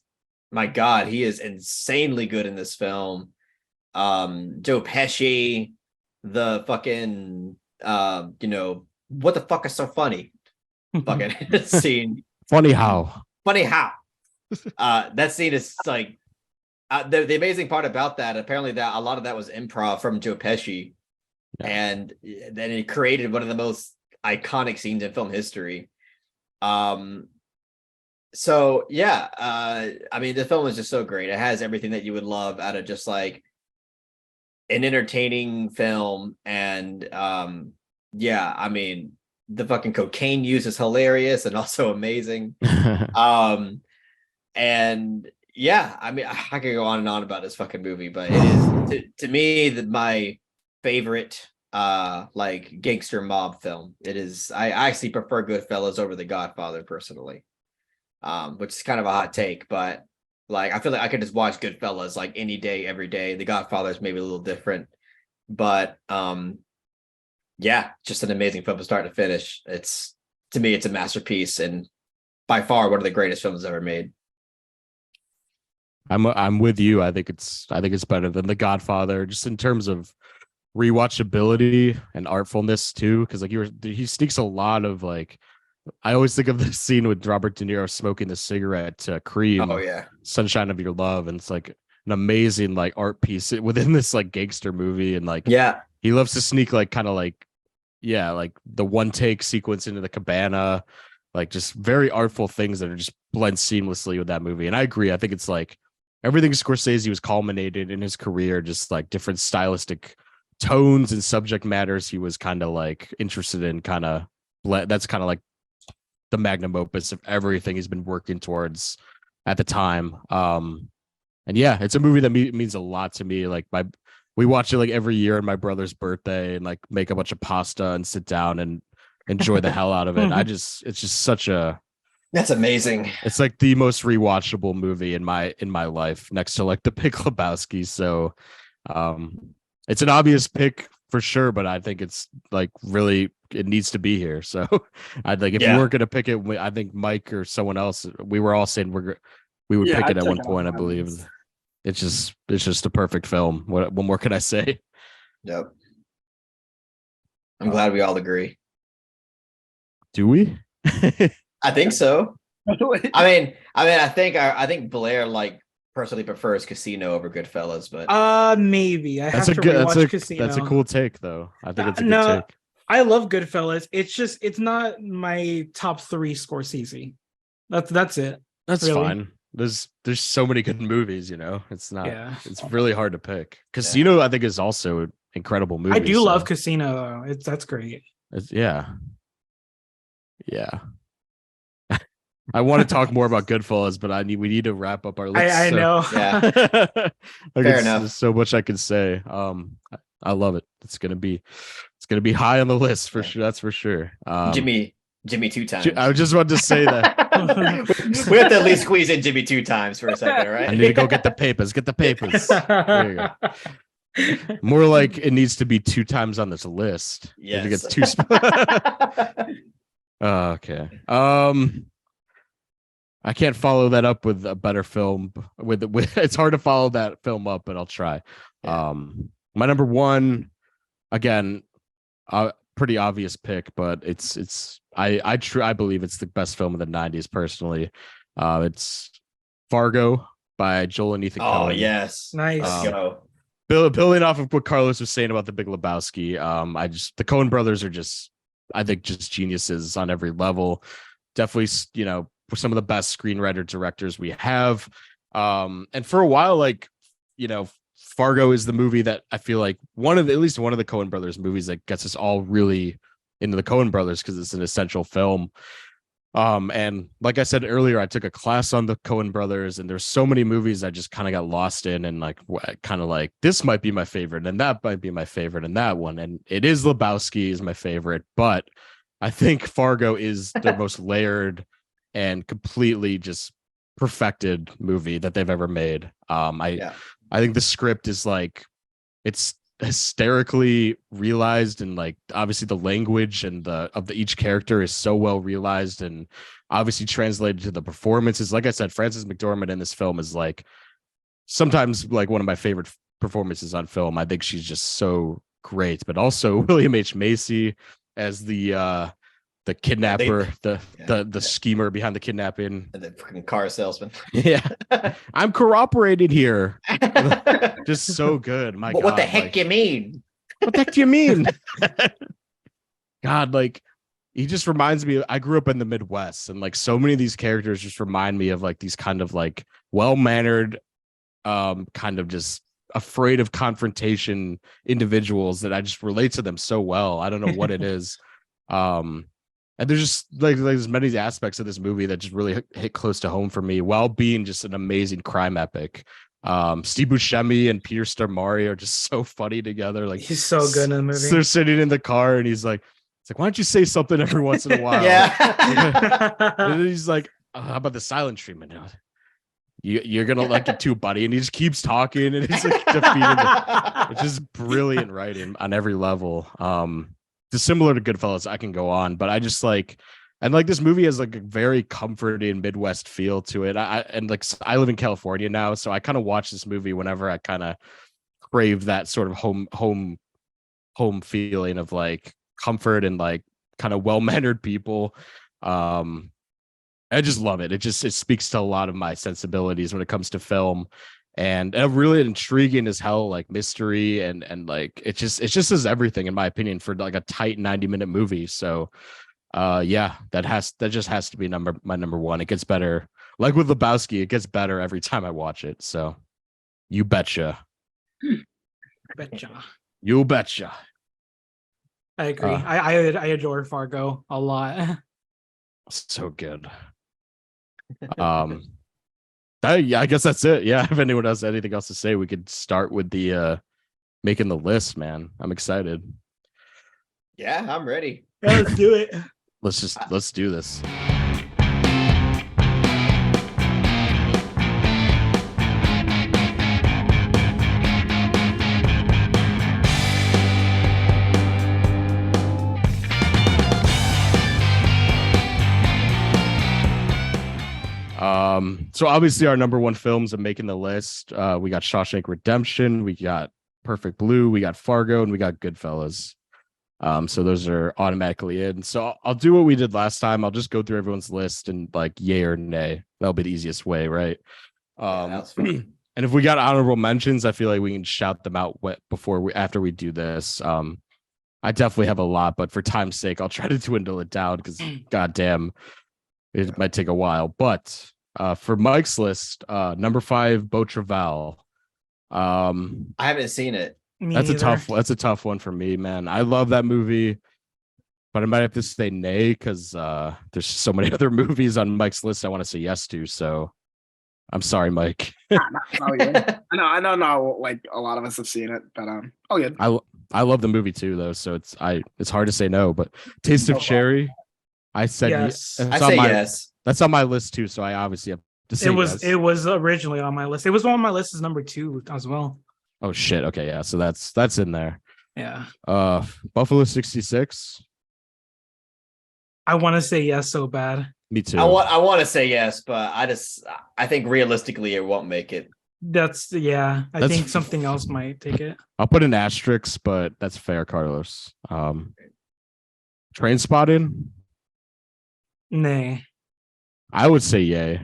my God, he is insanely good in this film. Joe Pesci, the fucking, what the fuck is so funny? Fucking scene. Funny how. That scene is like, the amazing part about that, apparently that a lot of that was improv from Joe Pesci. Yeah. And then it created one of the most iconic scenes in film history. So yeah, I mean, the film is just so great. It has everything that you would love out of just like an entertaining film. And yeah, I mean, the fucking cocaine use is hilarious and also amazing. And yeah, I mean, I could go on and on about this fucking movie, but it is to me my favorite like gangster mob film. It is. I actually prefer Goodfellas over The Godfather personally, which is kind of a hot take, but like I feel like I could just watch Goodfellas like any day, every day. The Godfather is maybe a little different, but yeah, just an amazing film from start to finish. It's, to me, it's a masterpiece and by far one of the greatest films ever made. I'm with you. I think it's better than The Godfather, just in terms of rewatchability and artfulness too. Because like he sneaks a lot of like. I always think of the scene with Robert De Niro smoking the cigarette to Cream. Oh yeah, Sunshine of Your Love, and it's like an amazing like art piece within this like gangster movie. And like yeah, he loves to sneak like kind of like like the one take sequence into the cabana, like just very artful things that are just blend seamlessly with that movie. And I agree. I think it's like everything Scorsese was culminated in his career, just like different stylistic tones and subject matters he was kind of like interested in. That's kind of like the magnum opus of everything he's been working towards at the time. And yeah, it's a movie that means a lot to me. Like we watch it like every year on my brother's birthday and like make a bunch of pasta and sit down and enjoy the hell out of it. It's just such a, that's amazing. It's like the most rewatchable movie in my life, next to like The Big Lebowski. So it's an obvious pick for sure, but I think it's like really, it needs to be here. So I'd like, if you weren't going to pick it, I think Mike or someone else, we were all saying we would pick it at one point, I believe. It's just a perfect film. What more can I say? Yep. I'm glad we all agree. Do we? I think so. I think Blair like personally prefers Casino over Goodfellas, but maybe I have to rewatch Casino. That's a cool take, though. I think it's a good take. I love Goodfellas. It's not my top 3 Scorsese. That's it. That's really fine. There's so many good movies, It's not. Yeah. It's really hard to pick. Casino, I think, is also an incredible movie. I do love Casino, though. That's great. Yeah. I want to talk more about Goodfellas, but we need to wrap up our list. I know. Yeah. Fair enough. There's so much I can say. I love it. It's gonna be high on the list for sure. That's for sure. Jimmy 2 times. I was just about to say that. We have to at least squeeze in Jimmy 2 times for a second, right? I need to go get the papers. Get the papers. There you go. More like it needs to be 2 times on this list. Yes. It gets 2. Okay. I can't follow that up with a better film. With it's hard to follow that film up, but I'll try. Yeah. My number 1, again, pretty obvious pick, but I believe it's the best film of the 90s personally. It's Fargo by Joel and Ethan Oh Coen. yes, Nice. Let's go. Building off of what Carlos was saying about the Big Lebowski, the Coen brothers are I think just geniuses on every level. Definitely, some of the best screenwriter directors we have. And for a while, Fargo is the movie that I feel like at least one of the Coen brothers movies that gets us all really into the Coen brothers because it's an essential film. And like I said earlier, I took a class on the Coen brothers, and there's so many movies I just kind of got lost in, and this might be my favorite, and that might be my favorite, and that one, and it is Lebowski is my favorite, but I think Fargo is the most layered and completely just perfected movie that they've ever made. I think the script is it's hysterically realized, and obviously the language and each character is so well realized and obviously translated to the performances. Like I said, Frances McDormand in this film is sometimes one of my favorite performances on film. I think she's just so great, but also William H. Macy as the kidnapper, the schemer behind the kidnapping, and the freaking car salesman. Yeah, I'm cooperating here. Just so good. My God, what the heck you mean? What the heck do you mean? God, he just reminds me. I grew up in the Midwest, and so many of these characters just remind me of these kind of well-mannered, kind of just afraid of confrontation individuals that I just relate to them so well. I don't know what it is. And there's just there's many aspects of this movie that just really hit close to home for me, while being just an amazing crime epic. Steve Buscemi and Peter Stormare are just so funny together. He's so good in the movie. They're sitting in the car, and he's like, why don't you say something every once in a while? Yeah. And he's like, how about the silent treatment? You're gonna like it too, buddy. And he just keeps talking, and he's defeating. It's just brilliant writing on every level. Similar to Goodfellas, I can go on, but I just this movie has a very comforting Midwest feel to it. I live in California now, so I kind of watch this movie whenever I kind of crave that sort of home feeling of comfort and kind of well-mannered people. I just love it. It speaks to a lot of my sensibilities when it comes to film. And really intriguing as hell, mystery and it just does everything, in my opinion, for a tight 90-minute movie. So that just has to be my number one. It gets better, like with Lebowski, it gets better every time I watch it. So you betcha. You betcha. I agree. I adore Fargo a lot. So good. I guess that's it. Yeah. If anyone has anything else to say, we could start with the making the list, man. I'm excited. Yeah, I'm ready. Yeah, let's do it. Let's do this. So obviously our number one films of making the list, we got Shawshank Redemption, we got Perfect Blue, we got Fargo, and we got Goodfellas. So those are automatically in. So I'll do what we did last time. I'll just go through everyone's list and yay or nay. That'll be the easiest way, right? That's fine. And if we got honorable mentions, I feel like we can shout them out after we do this. I definitely have a lot, but for time's sake, I'll try to dwindle it down because goddamn, it might take a while. But for Mike's list, number 5, Beau Travail. I haven't seen it. That's a tough one for me, man. I love that movie, but I might have to say nay because there's so many other movies on Mike's list I want to say yes to. So I'm sorry, Mike. I know, a lot of us have seen it, but all good. I love the movie too, though. So it's hard to say no. But Taste of Cherry, I said yes. Yes. That's on my list too. So I obviously have to say yes. It was originally on my list. It was on my list as number 2 as well. Oh shit. Okay, yeah. So that's in there. Yeah. Buffalo 66. I want to say yes so bad. Me too. I want to say yes, but I think realistically it won't make it. I think something else might take it. I'll put an asterisk, but that's fair, Carlos. Train Spotting? Nay. I would say yay.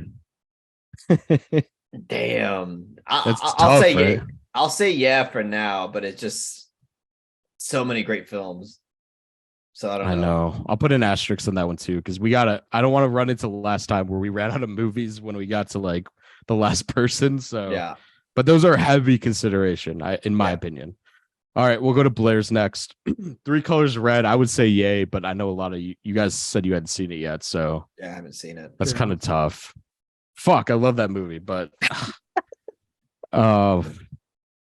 Damn. That's I'll tough, say right? yeah. I'll say yeah for now, but it's just so many great films. So I don't I know. I'll put an asterisk on that one too, because I don't want to run into the last time where we ran out of movies when we got to like the last person. So Yeah. but those are heavy consideration, in my Yeah. opinion. All right, we'll go to Blair's next. Three Colors Red. I would say yay, but I know a lot of you guys said you hadn't seen it yet, so Yeah, I haven't seen it. that's True. kind of tough. Fuck, I love that movie, but uh,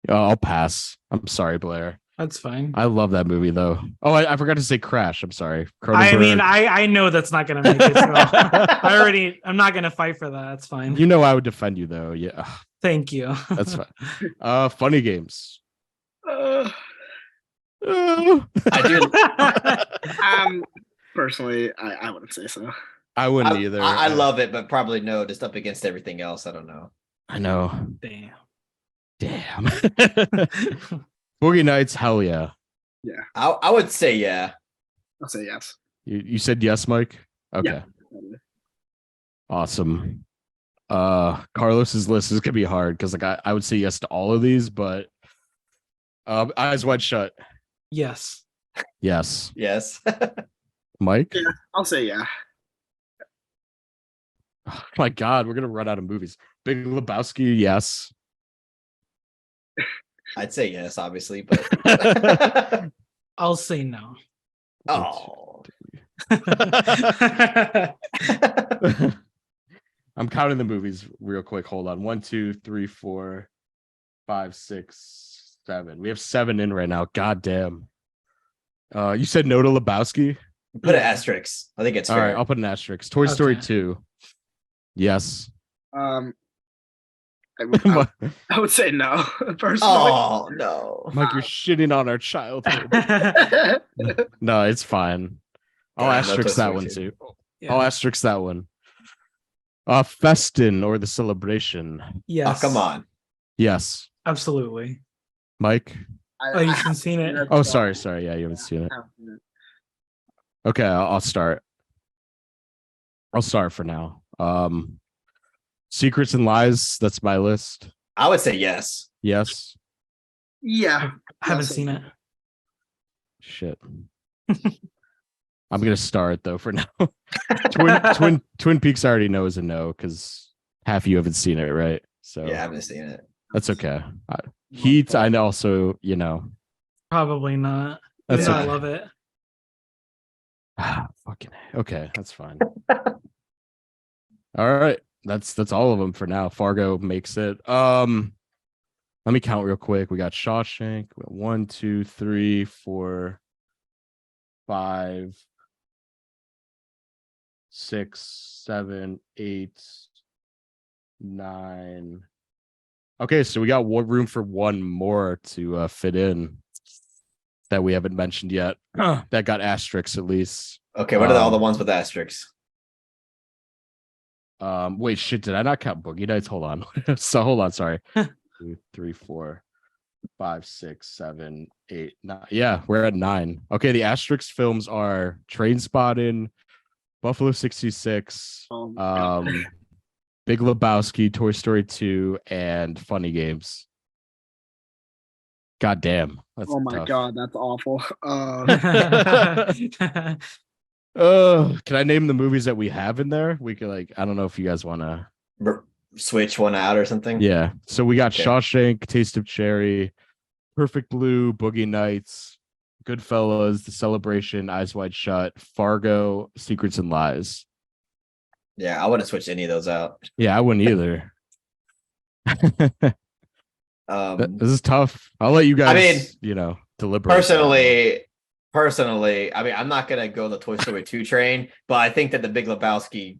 I'll pass. I'm sorry, Blair. That's fine. I love that movie though. Oh, I forgot to say Crash. I'm sorry. I mean, Cronenberg. I know that's not gonna make it. So I'm not gonna fight for that. That's fine. You know I would defend you though. Yeah, Thank you. that's fine. Funny Games. Uh, I do. Personally, I wouldn't say so. I wouldn't either. I love it, but probably no, just up against everything else. I don't know. I know. Damn. Boogie Nights. Hell yeah. Yeah, I would say yeah. I'll say yes. You said yes, Mike. Okay. Yeah. Awesome. Carlos's list is gonna be hard because like I would say yes to all of these, but Eyes Wide Shut. Yes. Yes. Yes. Mike. Yeah, I'll say yeah. Oh my God, we're gonna run out of movies. Big Lebowski. Yes. I'd say yes, obviously, but I'll say no. oh. I'm counting the movies real quick. Hold on. 1, 2, 3, 4, 5, 6, 7. We have 7 in right now. God damn. You said no to Lebowski? Put an asterisk. I think it's All fair. right, I'll put an asterisk. Toy Story Okay. 2. Yes. I would say no. Personally. Oh no. Mike, you're shitting on our childhood. No, it's fine. I'll Yeah, no asterisk Toy that Story one 2. too. Yeah. I'll asterisk that one. Festin or The Celebration. Yes. Oh, come on. Yes. Absolutely. Mike. Oh, you haven't seen it? Oh, sorry. Yeah, you haven't seen it. Okay, I'll start. I'll start for now. Secrets and Lies. That's my list. I would say yes. Yes. Yeah. I haven't seen it. Shit. I'm gonna start though for now. Twin Peaks I already know is a no because half of you haven't seen it, right? So Yeah, I haven't seen it. that's okay. Heat, I know also, Probably not. That's Even though I okay. love it. Fucking okay, that's fine. All right, that's all of them for now. Fargo makes it. Let me count real quick. We got Shawshank. We got 1, 2, 3, 4, 5, 6, 7, 8, 9. Okay, so we got room for one more to fit in that we haven't mentioned yet. That got asterisks at least. Okay, what are all the ones with asterisks? Wait, shit, did I not count Boogie Nights? Hold on. Hold on, sorry. 2, 3, 4, 5, 6, 7, 8, 9. Yeah, we're at 9. Okay, the asterisk films are Train Spotting, Buffalo 66, Big Lebowski, Toy Story 2, and Funny Games. God damn. That's Oh my tough. God, that's awful. Can I name the movies that we have in there? We could I don't know if you guys want to Switch one out or something? Yeah. So we got Okay. Shawshank, Taste of Cherry, Perfect Blue, Boogie Nights, Goodfellas, The Celebration, Eyes Wide Shut, Fargo, Secrets and Lies. Yeah, I wouldn't switch any of those out. Yeah, I wouldn't either. This is tough. I'll let you guys, deliberate. Personally, I mean, I'm not gonna go the Toy Story 2 train, but I think that the Big Lebowski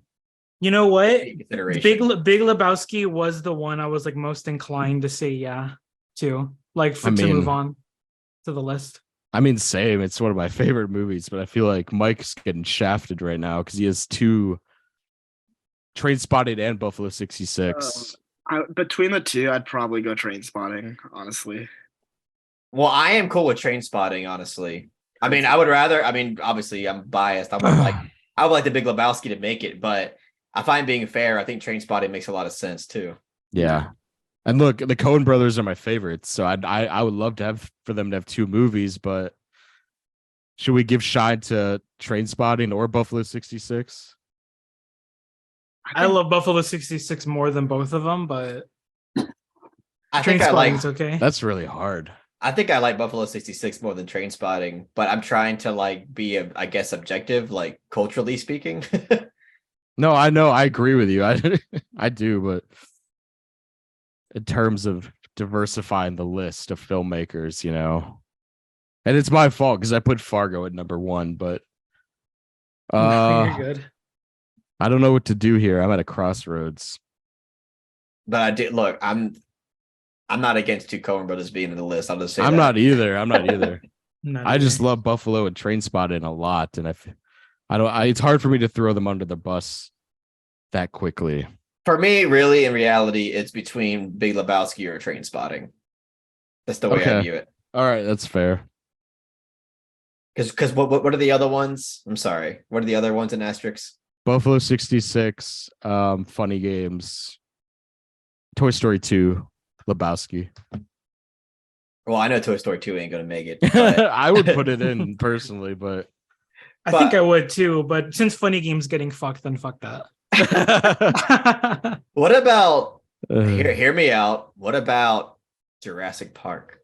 You know what? consideration. Big Lebowski was the one I was most inclined to say yeah to, to move on to the list. I mean, same. It's one of my favorite movies, but I feel like Mike's getting shafted right now because he has 2 Train Spotted and Buffalo 66. Between the two, I'd probably go Train Spotting, honestly. Well, I am cool with Train Spotting, honestly. I mean, I would rather. I mean, obviously, I'm biased. I would like the Big Lebowski to make it, but if I'm being fair, I think Trainspotting makes a lot of sense too. Yeah. And look, the Coen brothers are my favorites, so I would love to have for them to have 2 movies, but should we give shine to Trainspotting or Buffalo 66? I love Buffalo 66 more than both of them, but I think I like. Trainspotting's okay. That's really hard. I think I like Buffalo 66 more than Trainspotting, but I'm trying to like be, I guess, objective, like culturally speaking. No, I know. I agree with you. I do, but in terms of diversifying the list of filmmakers, and it's my fault because I put Fargo at number 1, but You're good. I don't know what to do here. I'm at a crossroads. But I did look. I'm not against 2 Coen brothers being in the list. I'll just say I'm that. not either. I'm not either. Not I just either. love Buffalo and Trainspotting a lot, and it's hard for me to throw them under the bus that quickly. For me, really, in reality, it's between Big Lebowski or Trainspotting. That's the way I view it. All right, that's fair. Because what are the other ones? I'm sorry. What are the other ones in asterisks? Buffalo 66, Funny Games, Toy Story 2, Lebowski. Well, I know Toy Story 2 ain't gonna make it. I would put it in personally, but I think I would too, but since Funny Game's getting fucked, then fuck that. What about hear me out? What about Jurassic Park?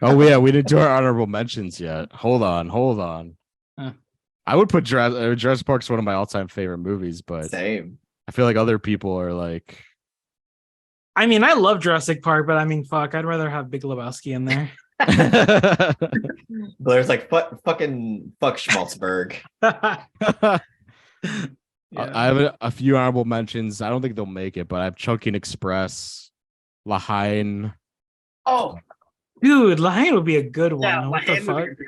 Oh yeah, we didn't do our honorable mentions yet. Hold on. Huh. I would put Jurassic Park's one of my all-time favorite movies, but Same. I feel like other people are like. I mean, I love Jurassic Park, but I mean, fuck, I'd rather have Big Lebowski in there. Blair's like fucking fuck Schmaltzberg. Yeah. I have a few honorable mentions. I don't think they'll make it, but I have Chunking Express, Lahain. Oh, Dude, Lion would be a good one. yeah, What the Lion would fuck? be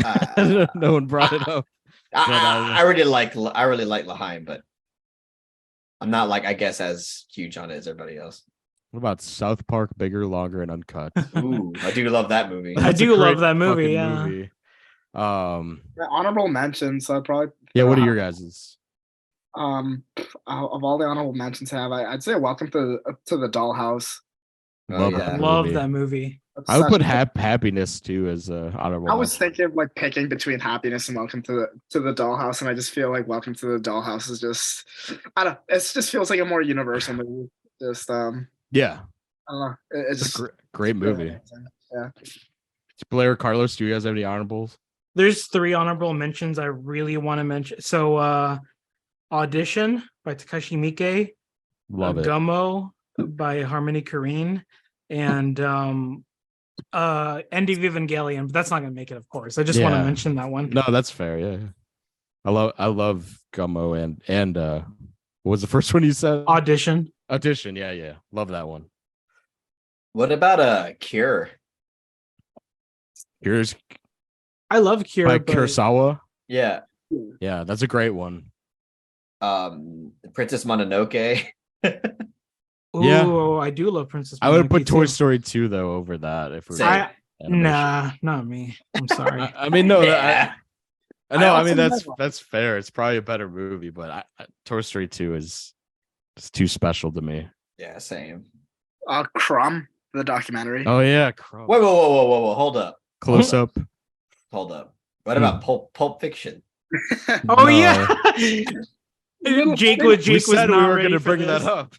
incredible. No one brought it up. I really like Lahain, but I'm not like I guess as huge on it as everybody else. What about South Park, Bigger, Longer, and Uncut? Ooh, I do love that movie. I That's a do love great that movie. fucking Yeah. movie. Yeah, honorable mentions. I'd probably. Yeah, what are your guys's? Of all the honorable mentions I have, I'd say Welcome to the Dollhouse. Love yeah. that Love movie. that movie. That's I would such put a- Happiness too as a honorable. I was mention. thinking of like picking between Happiness and Welcome to the Dollhouse, and I just feel like Welcome to the Dollhouse is just, I don't. It just feels like a more universal movie. Just Yeah, I don't know. It's it's just a great movie. amazing. Yeah. Blair, Carlos, do you guys have any honorables? There's 3 honorable mentions I really want to mention. So, Audition by Takashi Miike, Love it. Gummo by Harmony Korine, and End of Evangelion. But that's not gonna make it, of course. I just want to Yeah. mention that one. No, that's fair. Yeah, I love Gummo and what was the first one you said? Audition. Audition. Yeah, love that one. What about Cure? Here's I love Cure. by but Kurosawa. Yeah. Yeah, that's a great one. Princess Mononoke. Ooh, Yeah. I do love Princess. I would put Mononoke, Toy too. Story 2 though over that if we're Same. doing animation. Nah, not me. I'm sorry. I mean, no, Yeah. I know. I also mean, love- that's fair. It's probably a better movie, but Toy Story 2 is just too special to me. Yeah, same. Crumb, the documentary. Oh yeah, Crumb. Whoa. Hold up. Close up. What about Pulp Fiction? Oh No. yeah. Jake was We was said we not were ready going to for bring this. that up.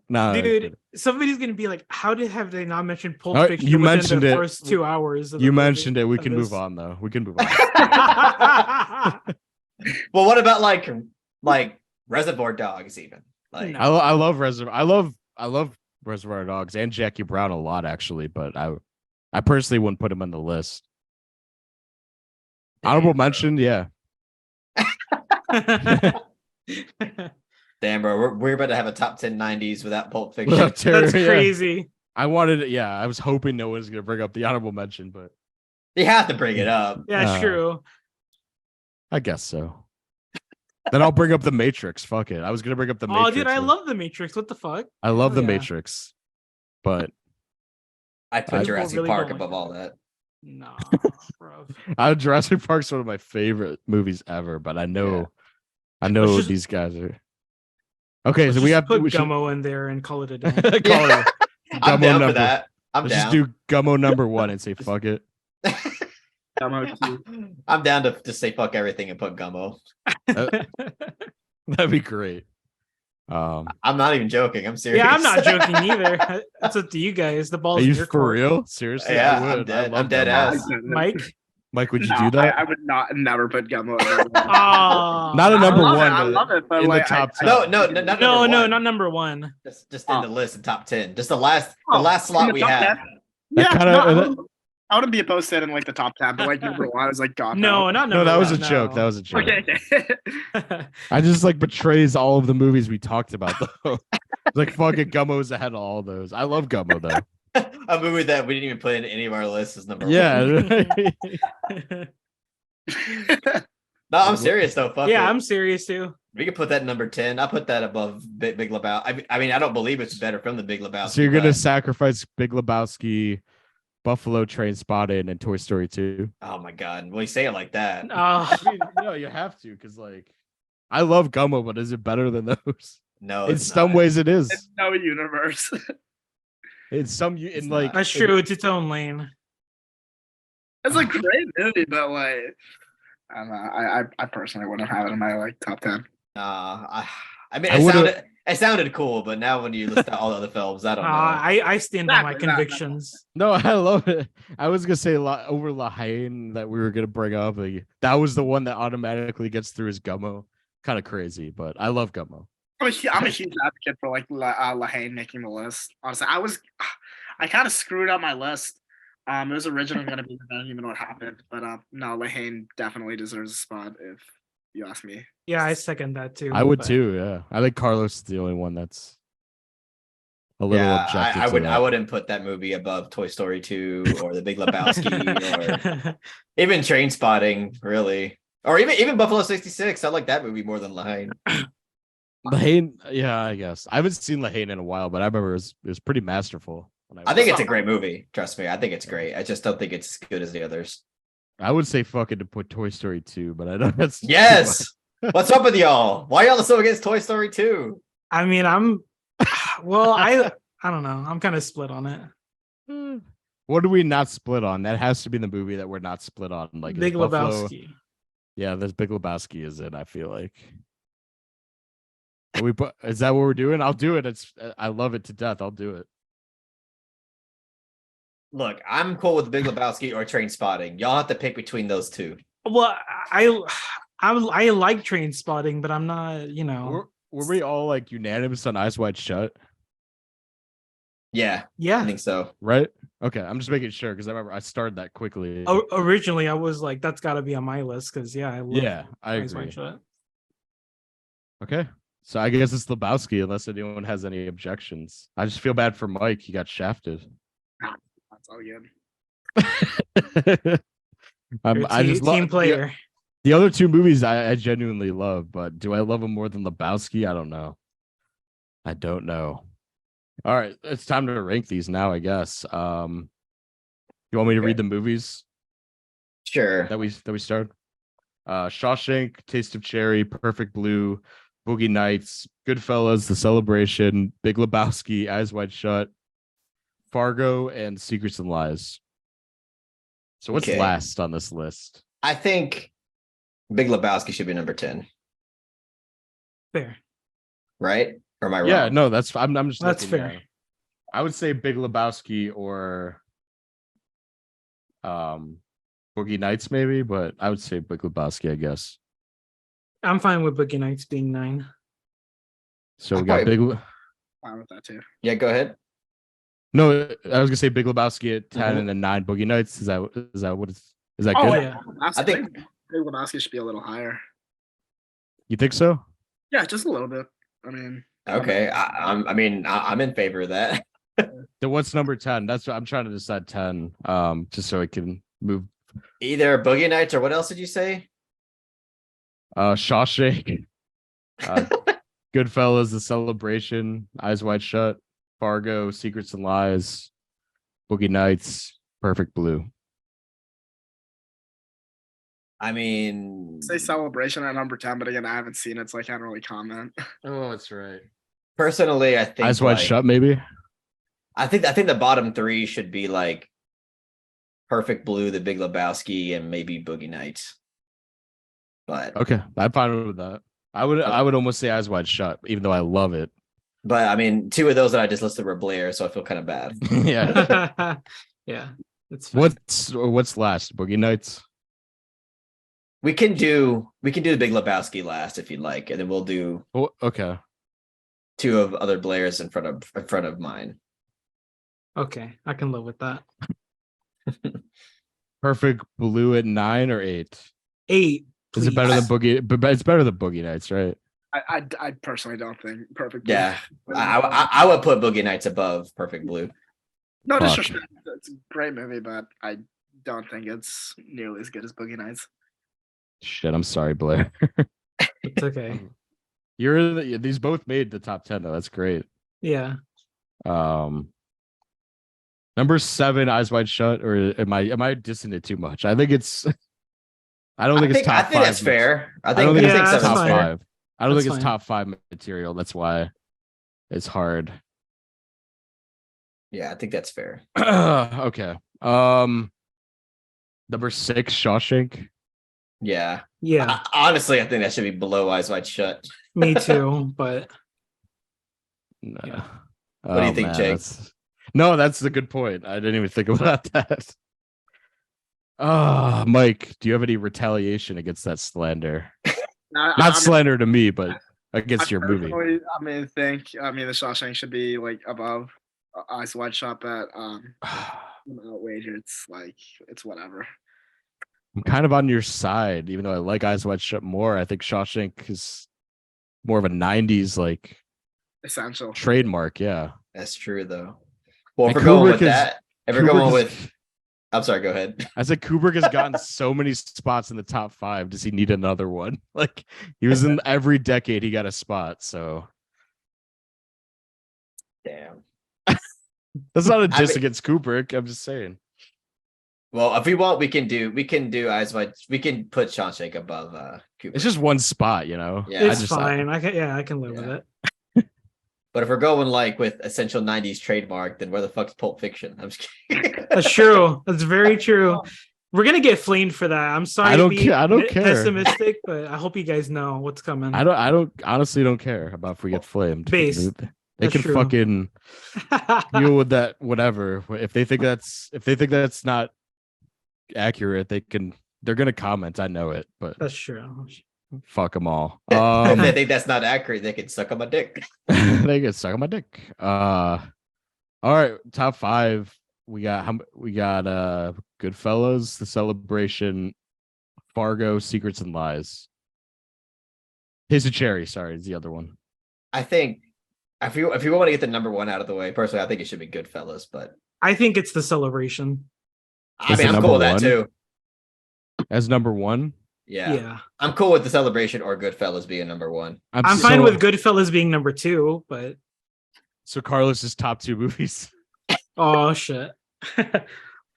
No, Dude, somebody's gonna be like, "How have they not mentioned Pulp All right, Fiction you within mentioned the it. first 2 hours?" Of the you movie mentioned it. We of can this? move on though. We can move on. Well, what about like Reservoir Dogs even? Like No. I love Reservoir. I love Reservoir Dogs and Jackie Brown a lot actually, but I personally wouldn't put him on the list. Honorable mention, yeah. damn, bro, we're about to have a top 10 90s without Pulp Fiction. Without Terror, That's yeah. crazy. I wanted it. Yeah, I was hoping no one's gonna bring up the honorable mention, but You have to bring it up. Yeah, true. I guess so. Then I'll bring up the Matrix. Fuck it. I was gonna bring up the Matrix. Oh, dude, I but- love the Matrix. What the fuck? I love Oh, the yeah. Matrix, but I put People Jurassic really Park don't like above that. all that. Nah, bro. Jurassic Park's one of my favorite movies ever, but I know Let's just- these guys are okay. Let's So we just have put we should Gummo in there and call it a day. call it I'm Gummo down number. for that. I'm Let's down. just do Gummo number 1 and say fuck it. I'm down to just say fuck everything and put Gummo. That'd be great. I'm not even joking. I'm serious. Yeah, I'm not joking either. It's up to you guys. The Are ball's in you your for court. real? Seriously? Yeah, I I'm would. dead. I love I'm dead Gummo. ass. Mike? Mike, would you No, do that? I would never put Gummo. Oh, Not a number I love one, it, I but love it, but in like, the top 10. No, not no, number no, one. not number one. Just in the list, the top 10. Just the last in slot the we top have. 10? That Yeah, kinda- I wouldn't be opposed to it in like the top 10, but like number 1 is like God. No, not No, number that was a one, joke. no. That was a joke. Okay. I just like betrays all of the movies we talked about though. It's like fucking Gummo's ahead of all those. I love Gummo though. A movie that we didn't even put in any of our lists is number one. Yeah. No, I'm serious though. Fuck Yeah, it. I'm serious too. We could put that number 10. I put that above Big Lebowski. I mean, I don't believe it's a better film than Big Lebowski. So you're gonna but- sacrifice Big Lebowski, Buffalo Train Spotted, and Toy Story 2. Oh my god! When you say it like that, Oh, I mean, no, you have to, because like I love Gummo, but is it better than those? no. In it's some not. ways, it is. It's no universe. In some, in It's like that's true. It's its own lane. It's a great movie, but like I don't know. I personally wouldn't have it in my like top 10. I mean, I it sounded cool, but now when you list out all the other films, I don't know. I stand by my Exactly, no. convictions. No, I love it. I was gonna say over La Haine that we were gonna bring up. Like, that was the one that automatically gets through as Gummo. Kind of crazy, but I love Gummo. I'm a huge advocate for like Lahane making the list. Honestly, I kind of screwed up my list. It was originally going to be, I don't even know what happened, but no, Lahane definitely deserves a spot if you ask me. Yeah, I second that too. I would but- too. Yeah, I think Carlos is the only one that's a little Yeah, objective. I to would. that. I wouldn't put that movie above Toy Story 2 or The Big Lebowski or even Train Spotting, really, or even Buffalo 66. I like that movie more than Lahane. La Haine, yeah, I guess I haven't seen La Haine in a while, but I remember it was pretty masterful. When I think watched it's a great movie. Trust me, I think it's great. I just don't think it's as good as the others. it. I would say fucking to put Toy Story 2, but I know that's Yes. What's up with y'all? Why y'all so against Toy Story 2? I mean, well, I don't know. I'm kind of split on it. What do we not split on? That has to be the movie that we're not split on. Like Big is Buffalo- Lebowski. Yeah, this Big Lebowski is it. I feel like. Is that what we're doing? I'll do it. I love it to death. I'll do it. Look, I'm cool with Big Lebowski or Train Spotting. Y'all have to pick between those two. Well, I like Train Spotting, but I'm not. You know. Were we all like unanimous on Eyes Wide Shut? Yeah, I Yeah. think so. Right? Okay, I'm just making sure because I remember I started that quickly. Originally, I was like, that's got to be on my list because I love yeah, I Eyes Wide agree. Shut. Okay, so I guess it's Lebowski unless anyone has any objections. I just feel bad for Mike. He got shafted. That's all good. You're I just team love player. the other two movies. I genuinely love, but do I love them more than Lebowski? I don't know. I don't know. All right, it's time to rank these now. I guess. You want me to read the movies Sure. that we started? Shawshank, Taste of Cherry, Perfect Blue, Boogie Nights, Goodfellas, The Celebration, Big Lebowski, Eyes Wide Shut, Fargo, and Secrets and Lies. So what's Okay. last on this list? I think Big Lebowski should be number 10, Fair. right? Or am I wrong? Yeah, no, I'm just That's looking fair. now. I would say Big Lebowski or Boogie Nights maybe, but I would say Big Lebowski, I guess. I'm fine with Boogie Nights being 9. So we I got thought- Big Fine with that too. Yeah, go ahead. No, I was gonna say Big Lebowski at 10 Mhm. and then 9 Boogie Nights. Is that what it's is that Oh, good? yeah. I think- Big Lebowski should be a little higher. You think so? Yeah, just a little bit. I mean, Okay. I'm in favor of that. Then what's number 10? That's what I'm trying to decide 10. Just so I can move Either Boogie Nights or what else did you say? Shawshank, Goodfellas, The Celebration, Eyes Wide Shut, Fargo, Secrets and Lies, Boogie Nights, Perfect Blue. I mean, Say Celebration at number 10, but again, I haven't seen it, so I can't really comment. Oh, that's right. personally, I think Eyes Wide like, Shut, maybe. I think the bottom three should be like Perfect Blue, The Big Lebowski, and maybe Boogie Nights. But Okay, I'm fine with that. I would almost say Eyes Wide Shut, even though I love it. I mean, two of those that I just listed were Blair, so I feel kind of bad. Yeah. Yeah, it's fine. What's last? Boogie Nights. We can do The Big Lebowski last if you'd like, and then we'll do Oh, okay. two of other Blairs in front of mine. Okay, I can live with that. Perfect Blue at 9 or 8. 8. Is it better than please. Boogie? But it's better than Boogie Nights, right? I personally don't think Perfect. Yeah, I would put Boogie Nights above Perfect Blue. No Fuck. disrespect. It's a great movie, but I don't think it's nearly as good as Boogie Nights. Shit, I'm sorry, Blair. It's okay. These both made the top 10 though. That's great. Yeah. Number 7, Eyes Wide Shut, or am I dissing it too much? I think it's. I don't think it's top 5. I think that's fair. I don't think think Yeah, it's that's top fine. 5. I don't That's think it's fine. top 5 material. That's why it's hard. Yeah, I think that's fair. Okay. Number 6, Shawshank. Yeah. Yeah, Honestly, I think that should be below Eyes Wide Shut. me too. But Nah. Yeah. What do you think, Jake? No, that's a good point. I didn't even think about that. Mike, do you have any retaliation against that slander? Not slander to me, but against your movie. I mean, The Shawshank should be like above Eyes Wide Shut, but outrageous. It's like it's whatever. I'm kind of on your side, even though I like Eyes Wide Shut more. I think Shawshank is more of a 90s like Essential. trademark. Yeah. That's true, though. Well, if And we're going Kubrick with is- that, if we're Kubrick going is- with, I'm sorry, go ahead. I said Kubrick has gotten so many spots in the top 5. Does he need another one? Like he was in every decade he got a spot. So Damn. that's not a I diss mean- against Kubrick. I'm just saying. Well, if we want, we can do Eyes Wide. We can put Shawshank above Cooper. It's just one spot, you know. Yeah, it's fine. I can live with Yeah. it. But if we're going like with essential 90s trademark, then where the fuck's Pulp Fiction? I'm just kidding. That's true. That's very true. We're gonna get flamed for that. I'm sorry. I don't to be care. I don't care. Pessimistic, but I hope you guys know what's coming. I don't honestly don't care about if we get flamed. Base. They That's can true. fucking deal with that, whatever. If they think that's not accurate, they're gonna comment. I know it, but That's true. fuck them all. If they think that's not accurate, they can suck on my dick. They get stuck on my dick. All right, top 5. We got Goodfellas, The Celebration, Fargo, Secrets and Lies. Taste of Cherry, sorry, is the other one. I think if you want to get the number 1 out of the way, personally, I think it should be Goodfellas. But I think it's The Celebration. I Is mean, it I'm cool with number that one? too. As number 1. Yeah. I'm cool with The Celebration or Goodfellas being number 1. I'm fine with Goodfellas being number 2, but So Carlos's top 2 movies. oh shit.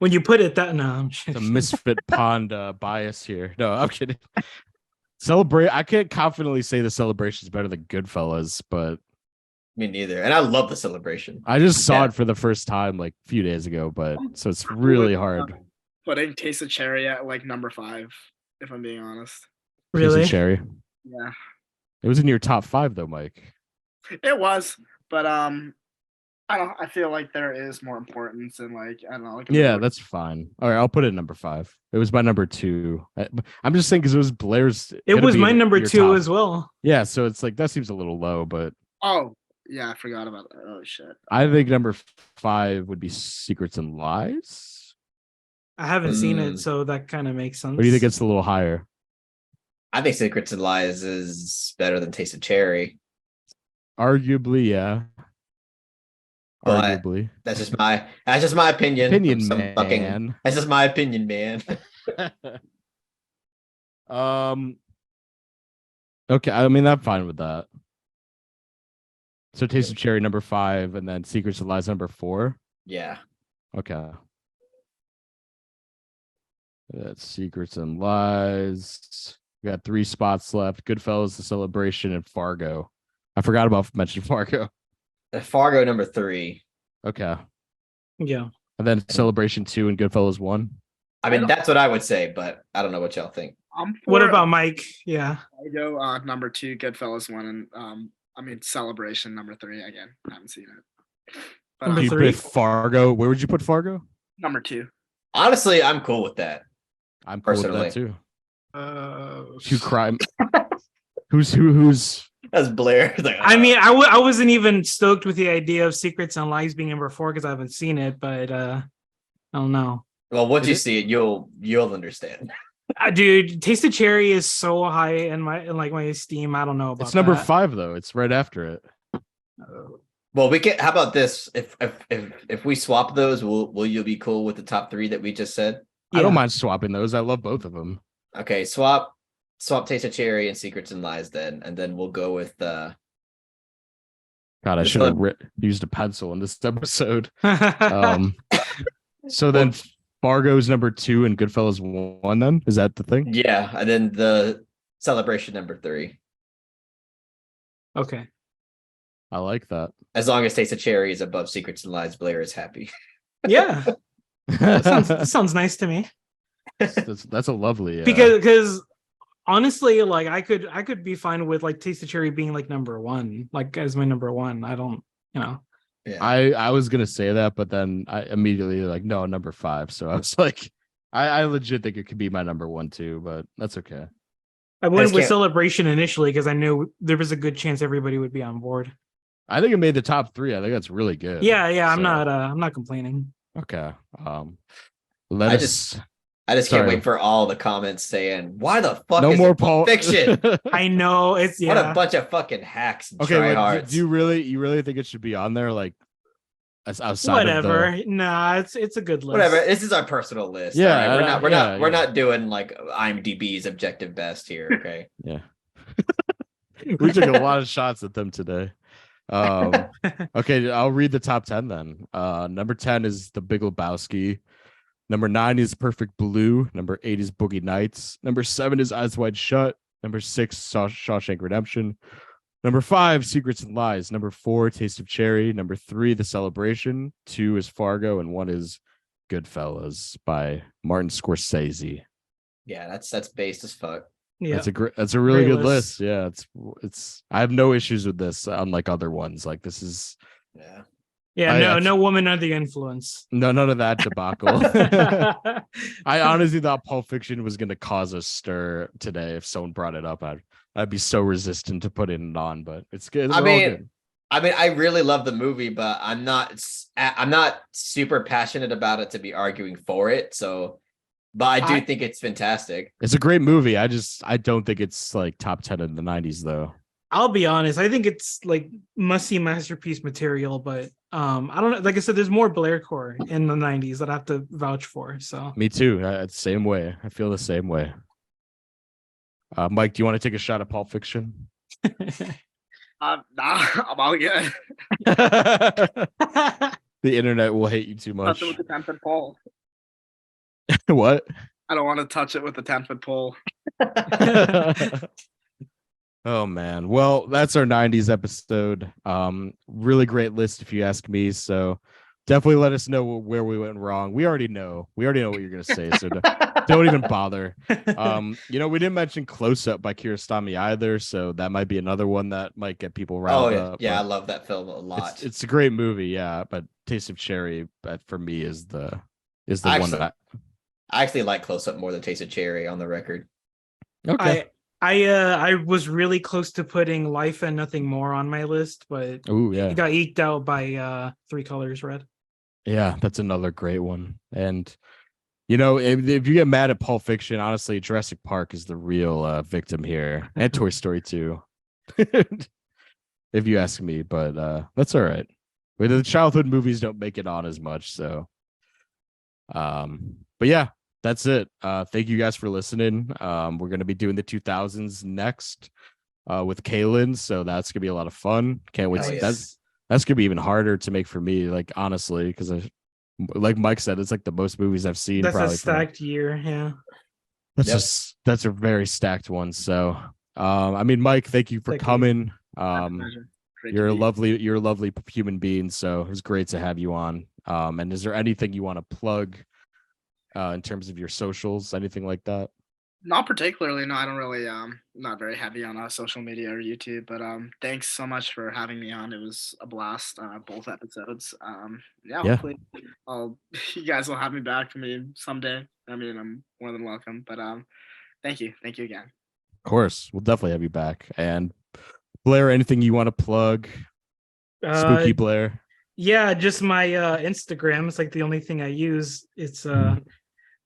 When you put it that no, The Misfit Pond bias here. No, I'm kidding. I can't confidently say The Celebration is better than Goodfellas, but Me neither. And I love The Celebration. I just saw Yeah. it for the first time like a few days ago, but so it's really hard. Putting Taste of Cherry at like number 5, if I'm being honest. Taste of really. Cherry. Yeah, It was in your top 5 though, Mike. it was, but I don't. I feel like there is more importance in like I don't know. Like Yeah, that's fine. All right, I'll put it at number 5. It was my number 2. I'm just saying because it was Blair's. It gonna was be my in number your 2 top. as well. Yeah, so it's like that seems a little low, but Oh yeah, I forgot about that. Oh shit. I think number 5 would be Secrets and Lies. I haven't seen Mm. it, so that kind of makes sense. Or do you think it's a little higher? I think Secrets and Lies is better than Taste of Cherry. Arguably, yeah. But- Arguably. That's just my opinion. Opinion, I'm some man. that's just my opinion, man. Okay, I mean I'm fine with that. So Taste of Cherry number 5, and then Secrets and Lies number 4. Yeah. Okay. That's Secrets and Lies. We got 3 spots left. Goodfellas, The Celebration, and Fargo. I forgot about mentioning Fargo. Fargo number 3. Okay. Yeah. And then Celebration 2 and Goodfellas 1. I mean, that's what I would say, but I don't know what y'all think. What about Mike? Yeah. I go number 2, Goodfellas 1, and Celebration number 3 again. I haven't seen it. But, Number You 3? put Fargo. Where would you put Fargo? number 2. Honestly, I'm cool with that. I'm cool with Personally. that too. Uh, Two crime. Who's That's Blair. Like, I mean, I wasn't even stoked with the idea of Secrets and Lies being number 4 because I haven't seen it, but I don't know. well, once Is you it? see it, you'll understand. Dude, Taste of Cherry is so high in my esteem. I don't know about it's number that. 5 though. It's right after it. Well, we can. How about this? If we swap those, will you be cool with the top 3 that we just said? I don't Yeah. mind swapping those. I love both of them. Okay, swap Taste of Cherry and Secrets and Lies then, and then we'll go with God, I This should have one- used a pencil in this episode. So then Fargo's number 2 and Goodfellas 1 then? Is that the thing? yeah, and then the Celebration number 3. Okay. I like that. As long as Taste of Cherry is above Secrets and Lies, Blair is happy. Yeah. That sounds nice to me. that's a lovely Because honestly, like I could be fine with like Taste of Cherry being like number 1, like as my number 1. I don't, you know. Yeah. I was gonna say that, but then I immediately like no, number 5. So I was like, I legit think it could be my number 1 too, but that's okay. I went just with can't- Celebration initially because I knew there was a good chance everybody would be on board. I think it made the top 3. I think that's really good. Yeah, I'm So, I'm not complaining. okay. I I just Sorry. can't wait for all the comments saying, "Why the fuck no is more it Pulp Paul Fiction? I know it's What a yeah. bunch of fucking hacks and Okay, wait, tryhards." do you really think it should be on there? Like, as outside Whatever. of the... Nah, it's a good list. Whatever. This is our personal list. Yeah, all right? yeah, we're yeah. not doing like IMDb's objective best here. Okay. Yeah. We took a lot of shots at them today. Okay, I'll read the top 10 then. Number 10 is The Big Lebowski. Number 9 is Perfect Blue. Number 8 is Boogie Nights. Number 7 is Eyes Wide Shut. Number 6, Shawshank Redemption. Number 5, Secrets and Lies. Number 4, Taste of Cherry. Number 3, The Celebration. 2 is Fargo, and 1 is Goodfellas by Martin Scorsese. Yeah, that's based as fuck. Yeah. That's a really Great good list. list. Yeah, it's I have no issues with this, unlike other ones. Like this is Yeah. Yeah, I- no woman under the influence. none of that debacle. I honestly thought Pulp Fiction was going to cause a stir today. If someone brought it up, I'd be so resistant to putting it on. But it's good. I We're all mean, good. I really love the movie, but I'm not super passionate about it to be arguing for it. So, but I do think it's fantastic. It's a great movie. I don't think it's like top 10 in the 90s though. I'll be honest. I think it's like must-see masterpiece material, but I don't know. Like I said, there's more Blaircore in the 90s that I have to vouch for. So Me too. Same way. I feel the same way. Mike, do you want to take a shot at Pulp Fiction? nah, I'm all good. The internet will hate you too much. Touch it with the 10-foot pole. What? I don't want to touch it with the 10-foot pole. Oh man. Well, that's our 90s episode. Really great list if you ask me. So definitely let us know where we went wrong. We already know what you're gonna say. So don't even bother. We didn't mention Close Up by Kiarostami either. So that might be another one that might get people riled up. Yeah, I but love that film a lot. it's a great movie, yeah. But Taste of Cherry, for me, is the one that I actually like Close Up more than Taste of Cherry on the record. okay. I was really close to putting Life and Nothing More on my list, but Oh yeah. it got eked out by Three Colors Red. Yeah, that's another great one. And if you get mad at Pulp Fiction, honestly, Jurassic Park is the real victim here, and Toy Story 2, if you ask me. But that's all right. But the childhood movies don't make it on as much. So, but yeah, that's it. Thank you guys for listening. We're gonna be doing the 2000s next with Kaylin, so that's gonna be a lot of fun. Can't wait. Oh, to yes. That's gonna be even harder to make for me, like honestly, because like Mike said, it's like the most movies I've seen. That's a probably stacked year. Yeah. that's a very stacked one. So, I mean, Mike, thank you for Thank you. coming. Pleasure. Great to You're a be- lovely human being. So it was great to have you on. And is there anything you want to plug in terms of your socials, anything like that? Not particularly. No, I don't really. Not very heavy on social media or YouTube. But thanks so much for having me on. It was a blast. Both episodes. Yeah. Yeah. Hopefully, you guys will have me back. I mean, someday. I mean, I'm more than welcome. But thank you again. Of course, we'll definitely have you back. And Blaire, anything you want to plug? Spooky Blaire. Yeah, just my Instagram. It's like the only thing I use. It's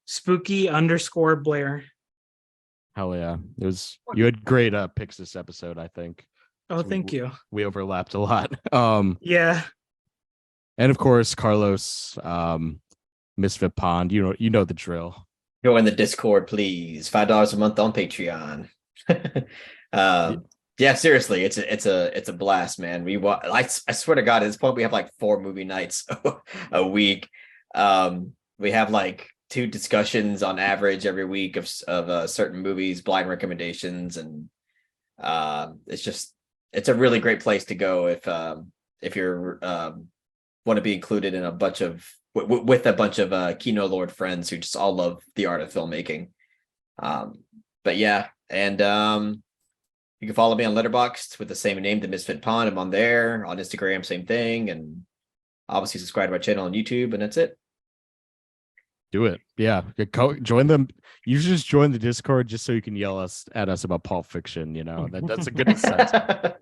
spooky_Blaire. Hell yeah. It was, you had great picks this episode, I think. Oh, So thank you. We overlapped a lot. Yeah. And of course, Carlos, Misfit Pond. You know the drill. Join the Discord, please. $5 a month on Patreon. Yeah, seriously, it's a blast, man. I swear to God, at this point we have like 4 movie nights a week. We have like 2 discussions on average every week of certain movies, blind recommendations, and it's a really great place to go if you're want to be included in a bunch of with a bunch of Kino Lord friends who just all love the art of filmmaking. But yeah, and you can follow me on Letterboxd with the same name, The Misfit Pond. I'm on there. On Instagram, same thing, and obviously subscribe to my channel on YouTube, and that's it. Do it. Yeah. Join them. You should just join the Discord just so you can yell at us about Pulp Fiction. You know, that's a good incentive.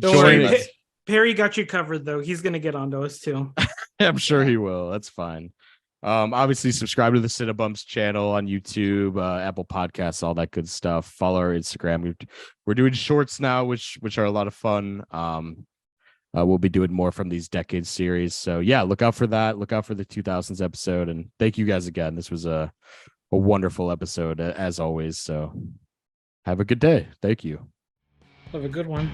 Don't Join worry. us. Perry got you covered, though. He's going to get onto us, too. I'm sure he will. That's fine. Obviously, subscribe to the Cinebums channel on YouTube, Apple Podcasts, all that good stuff. Follow our Instagram. We're doing shorts now, which are a lot of fun. We'll be doing more from these decade series. So yeah, look out for that. Look out for the 2000s episode. And thank you guys again. This was a wonderful episode as always. So have a good day. Thank you. Have a good one.